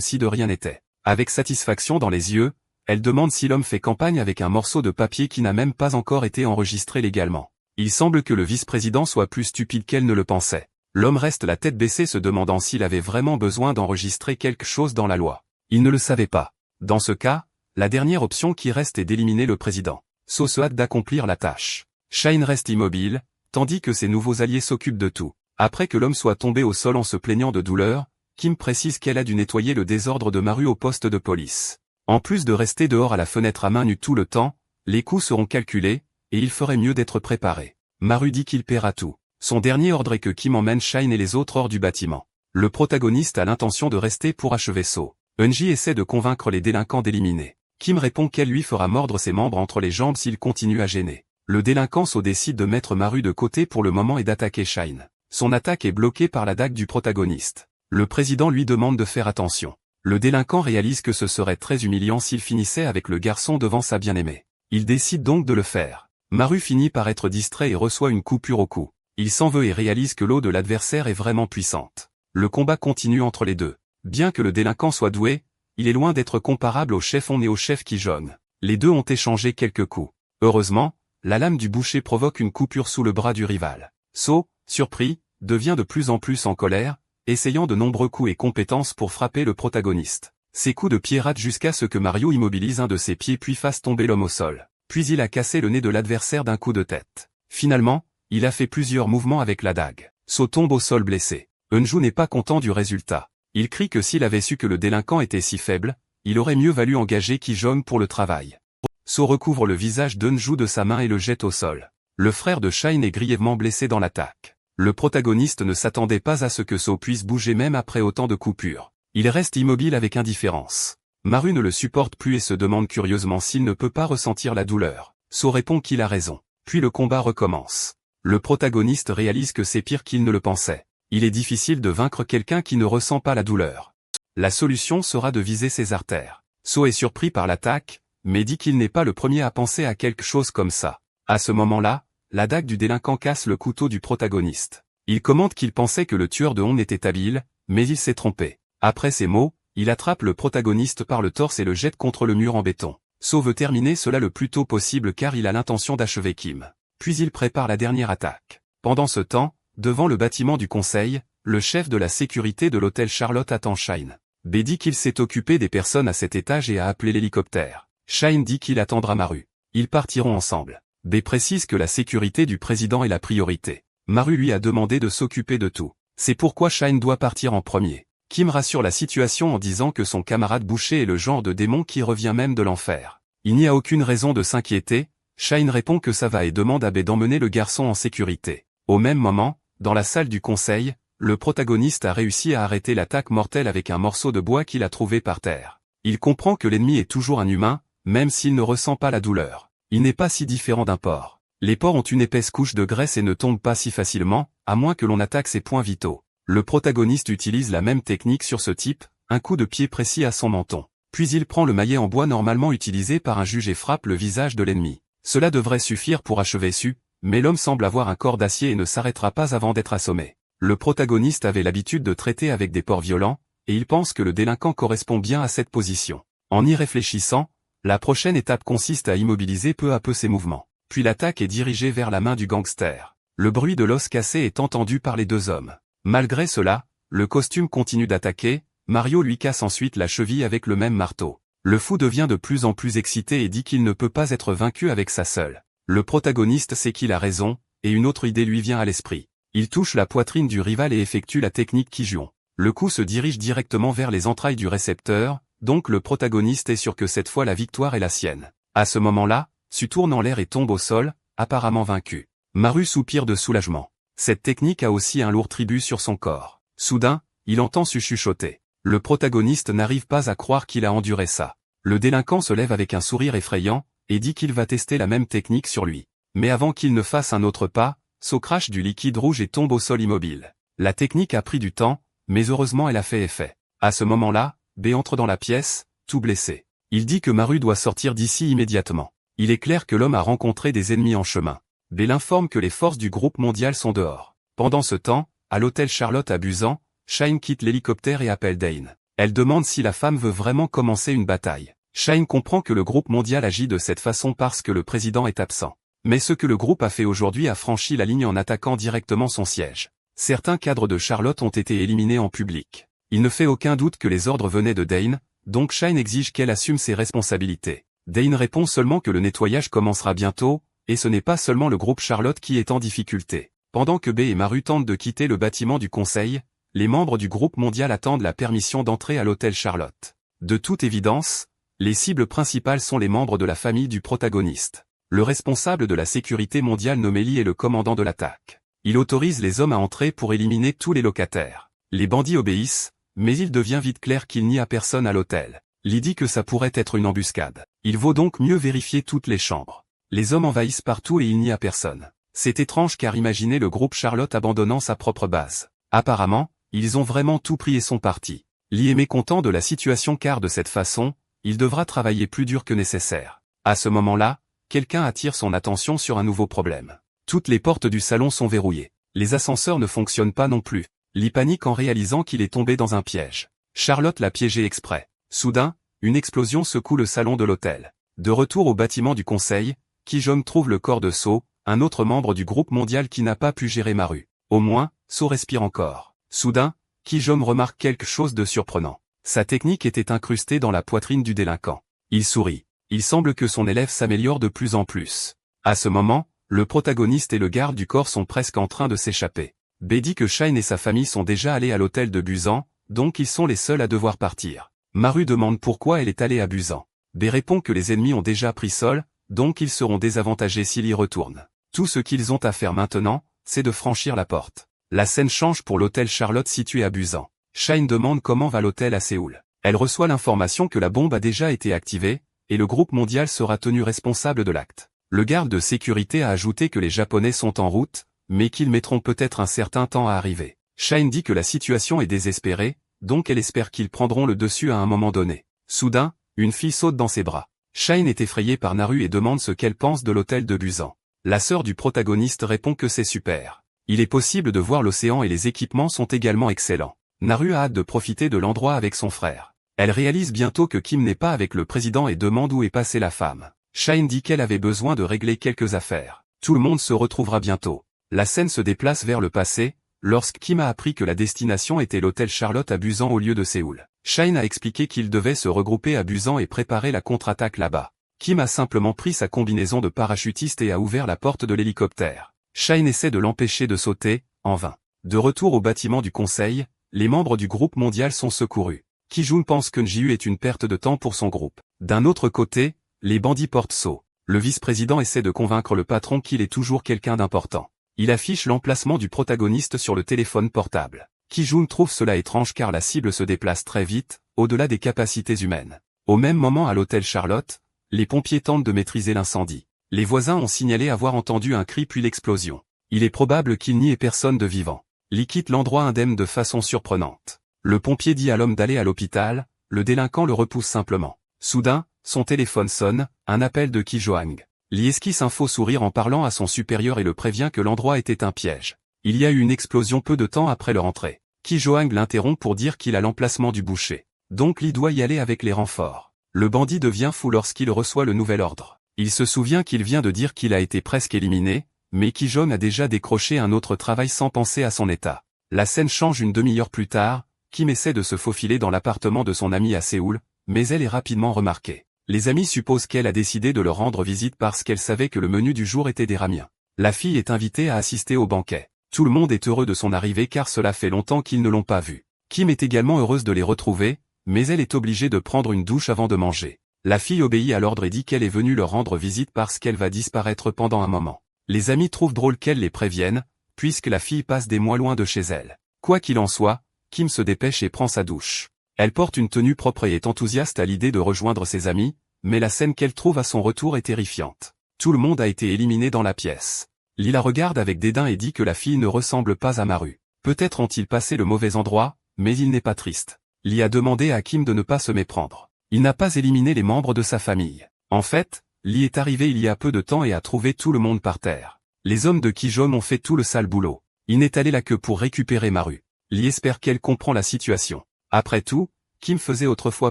si de rien n'était. Avec satisfaction dans les yeux, elle demande si l'homme fait campagne avec un morceau de papier qui n'a même pas encore été enregistré légalement. Il semble que le vice-président soit plus stupide qu'elle ne le pensait. L'homme reste la tête baissée se demandant s'il avait vraiment besoin d'enregistrer quelque chose dans la loi. Il ne le savait pas. Dans ce cas, la dernière option qui reste est d'éliminer le président. So se hâte d'accomplir la tâche. Shine reste immobile, tandis que ses nouveaux alliés s'occupent de tout. Après que l'homme soit tombé au sol en se plaignant de douleur, Kim précise qu'elle a dû nettoyer le désordre de Maru au poste de police. En plus de rester dehors à la fenêtre à main nue tout le temps, les coûts seront calculés, et il ferait mieux d'être préparé. Maru dit qu'il paiera tout. Son dernier ordre est que Kim emmène Shine et les autres hors du bâtiment. Le protagoniste a l'intention de rester pour achever So. Eunji essaie de convaincre les délinquants d'éliminer. Kim répond qu'elle lui fera mordre ses membres entre les jambes s'il continue à gêner. Le délinquant So décide de mettre Maru de côté pour le moment et d'attaquer Shine. Son attaque est bloquée par la dague du protagoniste. Le président lui demande de faire attention. Le délinquant réalise que ce serait très humiliant s'il finissait avec le garçon devant sa bien-aimée. Il décide donc de le faire. Maru finit par être distrait et reçoit une coupure au cou. Il s'en veut et réalise que l'eau de l'adversaire est vraiment puissante. Le combat continue entre les deux. Bien que le délinquant soit doué, il est loin d'être comparable au chef On et au chef Kijong. Les deux ont échangé quelques coups. Heureusement, la lame du boucher provoque une coupure sous le bras du rival. So, surpris, devient de plus en plus en colère, essayant de nombreux coups et compétences pour frapper le protagoniste. Ses coups de pied ratent jusqu'à ce que Mario immobilise un de ses pieds puis fasse tomber l'homme au sol. Puis il a cassé le nez de l'adversaire d'un coup de tête. Finalement, il a fait plusieurs mouvements avec la dague. So tombe au sol blessé. Eunjo n'est pas content du résultat. Il crie que s'il avait su que le délinquant était si faible, il aurait mieux valu engager Kijong pour le travail. So recouvre le visage d'Eunjo de sa main et le jette au sol. Le frère de Shine est grièvement blessé dans l'attaque. Le protagoniste ne s'attendait pas à ce que So puisse bouger même après autant de coupures. Il reste immobile avec indifférence. Maru ne le supporte plus et se demande curieusement s'il ne peut pas ressentir la douleur. So répond qu'il a raison. Puis le combat recommence. Le protagoniste réalise que c'est pire qu'il ne le pensait. Il est difficile de vaincre quelqu'un qui ne ressent pas la douleur. La solution sera de viser ses artères. So est surpris par l'attaque, mais dit qu'il n'est pas le premier à penser à quelque chose comme ça. À ce moment-là, la dague du délinquant casse le couteau du protagoniste. Il commente qu'il pensait que le tueur de On était habile, mais il s'est trompé. Après ces mots, il attrape le protagoniste par le torse et le jette contre le mur en béton. So veut terminer cela le plus tôt possible car il a l'intention d'achever Kim. Puis il prépare la dernière attaque. Pendant ce temps, devant le bâtiment du conseil, le chef de la sécurité de l'hôtel Charlotte attend Shine. B dit qu'il s'est occupé des personnes à cet étage et a appelé l'hélicoptère. Shine dit qu'il attendra Maru. Ils partiront ensemble. B précise que la sécurité du président est la priorité. Maru lui a demandé de s'occuper de tout. C'est pourquoi Shine doit partir en premier. Kim rassure la situation en disant que son camarade boucher est le genre de démon qui revient même de l'enfer. Il n'y a aucune raison de s'inquiéter. Shine répond que ça va et demande à B d'emmener le garçon en sécurité. Au même moment, dans la salle du conseil, le protagoniste a réussi à arrêter l'attaque mortelle avec un morceau de bois qu'il a trouvé par terre. Il comprend que l'ennemi est toujours un humain, même s'il ne ressent pas la douleur. Il n'est pas si différent d'un porc. Les porcs ont une épaisse couche de graisse et ne tombent pas si facilement, à moins que l'on attaque ses points vitaux. Le protagoniste utilise la même technique sur ce type, un coup de pied précis à son menton. Puis il prend le maillet en bois normalement utilisé par un juge et frappe le visage de l'ennemi. Cela devrait suffire pour achever Su, mais l'homme semble avoir un corps d'acier et ne s'arrêtera pas avant d'être assommé. Le protagoniste avait l'habitude de traiter avec des porcs violents, et il pense que le délinquant correspond bien à cette position. En y réfléchissant, la prochaine étape consiste à immobiliser peu à peu ses mouvements. Puis l'attaque est dirigée vers la main du gangster. Le bruit de l'os cassé est entendu par les deux hommes. Malgré cela, le costume continue d'attaquer, Mario lui casse ensuite la cheville avec le même marteau. Le fou devient de plus en plus excité et dit qu'il ne peut pas être vaincu avec sa seule. Le protagoniste sait qu'il a raison, et une autre idée lui vient à l'esprit. Il touche la poitrine du rival et effectue la technique Kijong. Le coup se dirige directement vers les entrailles du récepteur, donc le protagoniste est sûr que cette fois la victoire est la sienne. À ce moment-là, Su tourne en l'air et tombe au sol, apparemment vaincu. Maru soupire de soulagement. Cette technique a aussi un lourd tribut sur son corps. Soudain, il entend Su chuchoter. Le protagoniste n'arrive pas à croire qu'il a enduré ça. Le délinquant se lève avec un sourire effrayant, et dit qu'il va tester la même technique sur lui. Mais avant qu'il ne fasse un autre pas, So crache du liquide rouge et tombe au sol immobile. La technique a pris du temps, mais heureusement elle a fait effet. À ce moment-là, B entre dans la pièce, tout blessé. Il dit que Maru doit sortir d'ici immédiatement. Il est clair que l'homme a rencontré des ennemis en chemin. B l'informe que les forces du groupe mondial sont dehors. Pendant ce temps, à l'hôtel Charlotte à Busan, Shine quitte l'hélicoptère et appelle Dane. Elle demande si la femme veut vraiment commencer une bataille. Shine comprend que le groupe mondial agit de cette façon parce que le président est absent. Mais ce que le groupe a fait aujourd'hui a franchi la ligne en attaquant directement son siège. Certains cadres de Charlotte ont été éliminés en public. Il ne fait aucun doute que les ordres venaient de Dane, donc Shine exige qu'elle assume ses responsabilités. Dane répond seulement que le nettoyage commencera bientôt, et ce n'est pas seulement le groupe Charlotte qui est en difficulté. Pendant que B et Maru tentent de quitter le bâtiment du conseil, les membres du groupe mondial attendent la permission d'entrer à l'hôtel Charlotte. De toute évidence, les cibles principales sont les membres de la famille du protagoniste. Le responsable de la sécurité mondiale nommé Lee est le commandant de l'attaque. Il autorise les hommes à entrer pour éliminer tous les locataires. Les bandits obéissent, mais il devient vite clair qu'il n'y a personne à l'hôtel. Lee dit que ça pourrait être une embuscade. Il vaut donc mieux vérifier toutes les chambres. Les hommes envahissent partout et il n'y a personne. C'est étrange car imaginez le groupe Charlotte abandonnant sa propre base. Apparemment, ils ont vraiment tout pris et sont partis. Lee est mécontent de la situation car de cette façon, il devra travailler plus dur que nécessaire. À ce moment-là, quelqu'un attire son attention sur un nouveau problème. Toutes les portes du salon sont verrouillées. Les ascenseurs ne fonctionnent pas non plus. Lee panique en réalisant qu'il est tombé dans un piège. Charlotte l'a piégé exprès. Soudain, une explosion secoue le salon de l'hôtel. De retour au bâtiment du conseil, Ki-jong trouve le corps de So, un autre membre du groupe mondial qui n'a pas pu gérer Maru. Au moins, So respire encore. Soudain, Ki-jong remarque quelque chose de surprenant. Sa technique était incrustée dans la poitrine du délinquant. Il sourit. Il semble que son élève s'améliore de plus en plus. À ce moment, le protagoniste et le garde du corps sont presque en train de s'échapper. B dit que Shine et sa famille sont déjà allés à l'hôtel de Busan, donc ils sont les seuls à devoir partir. Maru demande pourquoi elle est allée à Busan. B répond que les ennemis ont déjà pris Seoul, donc ils seront désavantagés s'ils y retournent. Tout ce qu'ils ont à faire maintenant, c'est de franchir la porte. La scène change pour l'hôtel Charlotte situé à Busan. Shine demande comment va l'hôtel à Séoul. Elle reçoit l'information que la bombe a déjà été activée, et le groupe mondial sera tenu responsable de l'acte. Le garde de sécurité a ajouté que les Japonais sont en route, mais qu'ils mettront peut-être un certain temps à arriver. Shine dit que la situation est désespérée, donc elle espère qu'ils prendront le dessus à un moment donné. Soudain, une fille saute dans ses bras. Shine est effrayée par Naru et demande ce qu'elle pense de l'hôtel de Busan. La sœur du protagoniste répond que c'est super. Il est possible de voir l'océan et les équipements sont également excellents. Naru a hâte de profiter de l'endroit avec son frère. Elle réalise bientôt que Kim n'est pas avec le président et demande où est passée la femme. Shine dit qu'elle avait besoin de régler quelques affaires. Tout le monde se retrouvera bientôt. La scène se déplace vers le passé, lorsque Kim a appris que la destination était l'hôtel Charlotte à Busan au lieu de Séoul. Shine a expliqué qu'ils devaient se regrouper à Busan et préparer la contre-attaque là-bas. Kim a simplement pris sa combinaison de parachutiste et a ouvert la porte de l'hélicoptère. Shine essaie de l'empêcher de sauter, en vain. De retour au bâtiment du conseil, les membres du groupe mondial sont secourus. Ki-jung pense que Njiu est une perte de temps pour son groupe. D'un autre côté, les bandits portent So. Le vice-président essaie de convaincre le patron qu'il est toujours quelqu'un d'important. Il affiche l'emplacement du protagoniste sur le téléphone portable. Ki-jung trouve cela étrange car la cible se déplace très vite, au-delà des capacités humaines. Au même moment à l'hôtel Charlotte, les pompiers tentent de maîtriser l'incendie. Les voisins ont signalé avoir entendu un cri puis l'explosion. Il est probable qu'il n'y ait personne de vivant. Lee quitte l'endroit indemne de façon surprenante. Le pompier dit à l'homme d'aller à l'hôpital, le délinquant le repousse simplement. Soudain, son téléphone sonne, un appel de Ki-joang. Lee esquisse un faux sourire en parlant à son supérieur et le prévient que l'endroit était un piège. Il y a eu une explosion peu de temps après leur entrée. Ki-joang l'interrompt pour dire qu'il a l'emplacement du boucher. Donc Lee doit y aller avec les renforts. Le bandit devient fou lorsqu'il reçoit le nouvel ordre. Il se souvient qu'il vient de dire qu'il a été presque éliminé, mais Ki-jong a déjà décroché un autre travail sans penser à son état. La scène change une demi-heure plus tard, Kim essaie de se faufiler dans l'appartement de son amie à Séoul, mais elle est rapidement remarquée. Les amis supposent qu'elle a décidé de leur rendre visite parce qu'elle savait que le menu du jour était des ramiens. La fille est invitée à assister au banquet. Tout le monde est heureux de son arrivée car cela fait longtemps qu'ils ne l'ont pas vue. Kim est également heureuse de les retrouver, mais elle est obligée de prendre une douche avant de manger. La fille obéit à l'ordre et dit qu'elle est venue leur rendre visite parce qu'elle va disparaître pendant un moment. Les amis trouvent drôle qu'elle les prévienne, puisque la fille passe des mois loin de chez elle. Quoi qu'il en soit, Kim se dépêche et prend sa douche. Elle porte une tenue propre et est enthousiaste à l'idée de rejoindre ses amis, mais la scène qu'elle trouve à son retour est terrifiante. Tout le monde a été éliminé dans la pièce. Lee la regarde avec dédain et dit que la fille ne ressemble pas à Maru. Peut-être ont-ils passé le mauvais endroit, mais il n'est pas triste. Lee a demandé à Kim de ne pas se méprendre. Il n'a pas éliminé les membres de sa famille. En fait, Lee est arrivé il y a peu de temps et a trouvé tout le monde par terre. Les hommes de Ki-jeon ont fait tout le sale boulot. Il n'est allé là que pour récupérer Maru. Lee espère qu'elle comprend la situation. Après tout, Kim faisait autrefois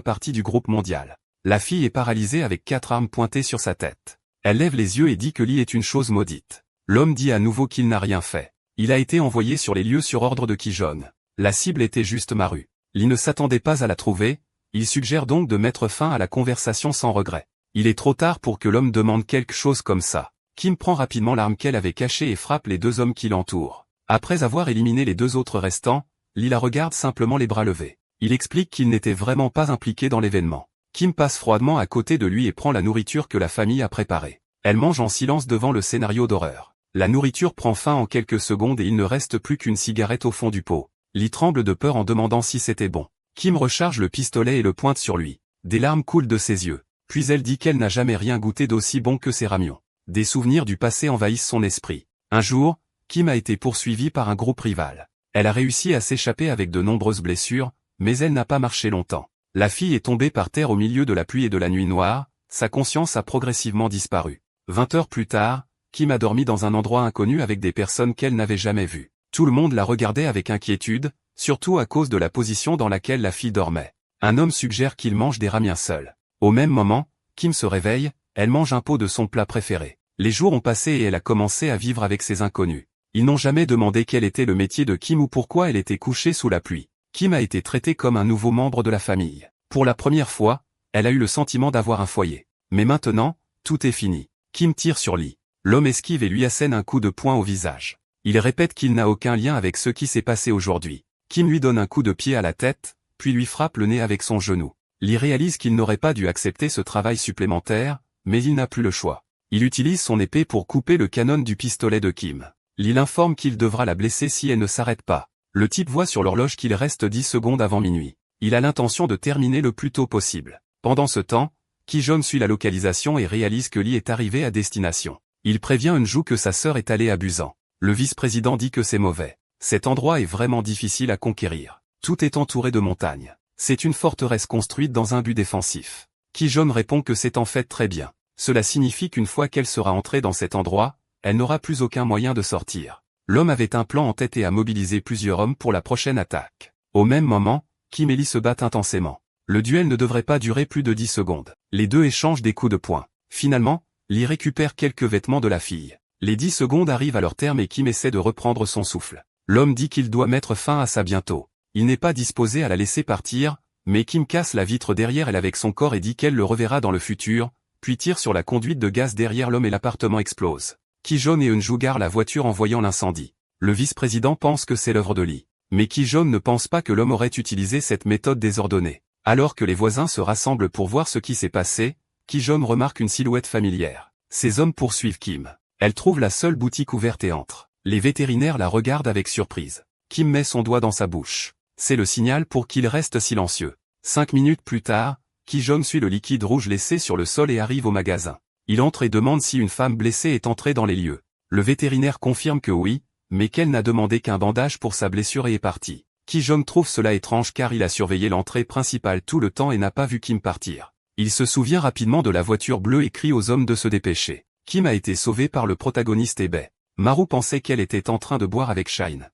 partie du groupe mondial. La fille est paralysée avec 4 armes pointées sur sa tête. Elle lève les yeux et dit que Lee est une chose maudite. L'homme dit à nouveau qu'il n'a rien fait. Il a été envoyé sur les lieux sur ordre de Ki-jeon. La cible était juste Maru. Lee ne s'attendait pas à la trouver, il suggère donc de mettre fin à la conversation sans regret. Il est trop tard pour que l'homme demande quelque chose comme ça. Kim prend rapidement l'arme qu'elle avait cachée et frappe les 2 hommes qui l'entourent. Après avoir éliminé les 2 autres restants, Lee la regarde simplement les bras levés. Il explique qu'il n'était vraiment pas impliqué dans l'événement. Kim passe froidement à côté de lui et prend la nourriture que la famille a préparée. Elle mange en silence devant le scénario d'horreur. La nourriture prend fin en quelques secondes et il ne reste plus qu'une cigarette au fond du pot. Lee tremble de peur en demandant si c'était bon. Kim recharge le pistolet et le pointe sur lui. Des larmes coulent de ses yeux. Puis elle dit qu'elle n'a jamais rien goûté d'aussi bon que ces ramions. Des souvenirs du passé envahissent son esprit. Un jour, Kim a été poursuivie par un groupe rival. Elle a réussi à s'échapper avec de nombreuses blessures, mais elle n'a pas marché longtemps. La fille est tombée par terre au milieu de la pluie et de la nuit noire, sa conscience a progressivement disparu. 20 heures plus tard, Kim a dormi dans un endroit inconnu avec des personnes qu'elle n'avait jamais vues. Tout le monde la regardait avec inquiétude, surtout à cause de la position dans laquelle la fille dormait. Un homme suggère qu'il mange des ramiens seul. Au même moment, Kim se réveille, elle mange un pot de son plat préféré. Les jours ont passé et elle a commencé à vivre avec ces inconnus. Ils n'ont jamais demandé quel était le métier de Kim ou pourquoi elle était couchée sous la pluie. Kim a été traitée comme un nouveau membre de la famille. Pour la première fois, elle a eu le sentiment d'avoir un foyer. Mais maintenant, tout est fini. Kim tire sur Lee. L'homme esquive et lui assène un coup de poing au visage. Il répète qu'il n'a aucun lien avec ce qui s'est passé aujourd'hui. Kim lui donne un coup de pied à la tête, puis lui frappe le nez avec son genou. Lee réalise qu'il n'aurait pas dû accepter ce travail supplémentaire, mais il n'a plus le choix. Il utilise son épée pour couper le canon du pistolet de Kim. Lee l'informe qu'il devra la blesser si elle ne s'arrête pas. Le type voit sur l'horloge qu'il reste 10 secondes avant minuit. Il a l'intention de terminer le plus tôt possible. Pendant ce temps, Ki-jeon suit la localisation et réalise que Lee est arrivé à destination. Il prévient Eunju que sa sœur est allée à Busan. Le vice-président dit que c'est mauvais. Cet endroit est vraiment difficile à conquérir. Tout est entouré de montagnes. C'est une forteresse construite dans un but défensif. Ki-jeon répond que c'est en fait très bien. Cela signifie qu'une fois qu'elle sera entrée dans cet endroit, elle n'aura plus aucun moyen de sortir. L'homme avait un plan en tête et a mobilisé plusieurs hommes pour la prochaine attaque. Au même moment, Kim et Lee se battent intensément. Le duel ne devrait pas durer plus de 10 secondes. Les deux échangent des coups de poing. Finalement, Lee récupère quelques vêtements de la fille. Les 10 secondes arrivent à leur terme et Kim essaie de reprendre son souffle. L'homme dit qu'il doit mettre fin à ça bientôt. Il n'est pas disposé à la laisser partir, mais Kim casse la vitre derrière elle avec son corps et dit qu'elle le reverra dans le futur, puis tire sur la conduite de gaz derrière l'homme et l'appartement explose. Ki-jeon et Eunju garent la voiture en voyant l'incendie. Le vice-président pense que c'est l'œuvre de Lee. Mais Ki-jeon ne pense pas que l'homme aurait utilisé cette méthode désordonnée. Alors que les voisins se rassemblent pour voir ce qui s'est passé, Ki-jeon remarque une silhouette familière. Ces hommes poursuivent Kim. Elle trouve la seule boutique ouverte et entre. Les vétérinaires la regardent avec surprise. Kim met son doigt dans sa bouche. C'est le signal pour qu'il reste silencieux. 5 minutes plus tard, Ki-jeon suit le liquide rouge laissé sur le sol et arrive au magasin. Il entre et demande si une femme blessée est entrée dans les lieux. Le vétérinaire confirme que oui, mais qu'elle n'a demandé qu'un bandage pour sa blessure et est partie. Ki-jeon trouve cela étrange car il a surveillé l'entrée principale tout le temps et n'a pas vu Kim partir. Il se souvient rapidement de la voiture bleue et crie aux hommes de se dépêcher. Kim a été sauvée par le protagoniste Bae. Maru pensait qu'elle était en train de boire avec Shine.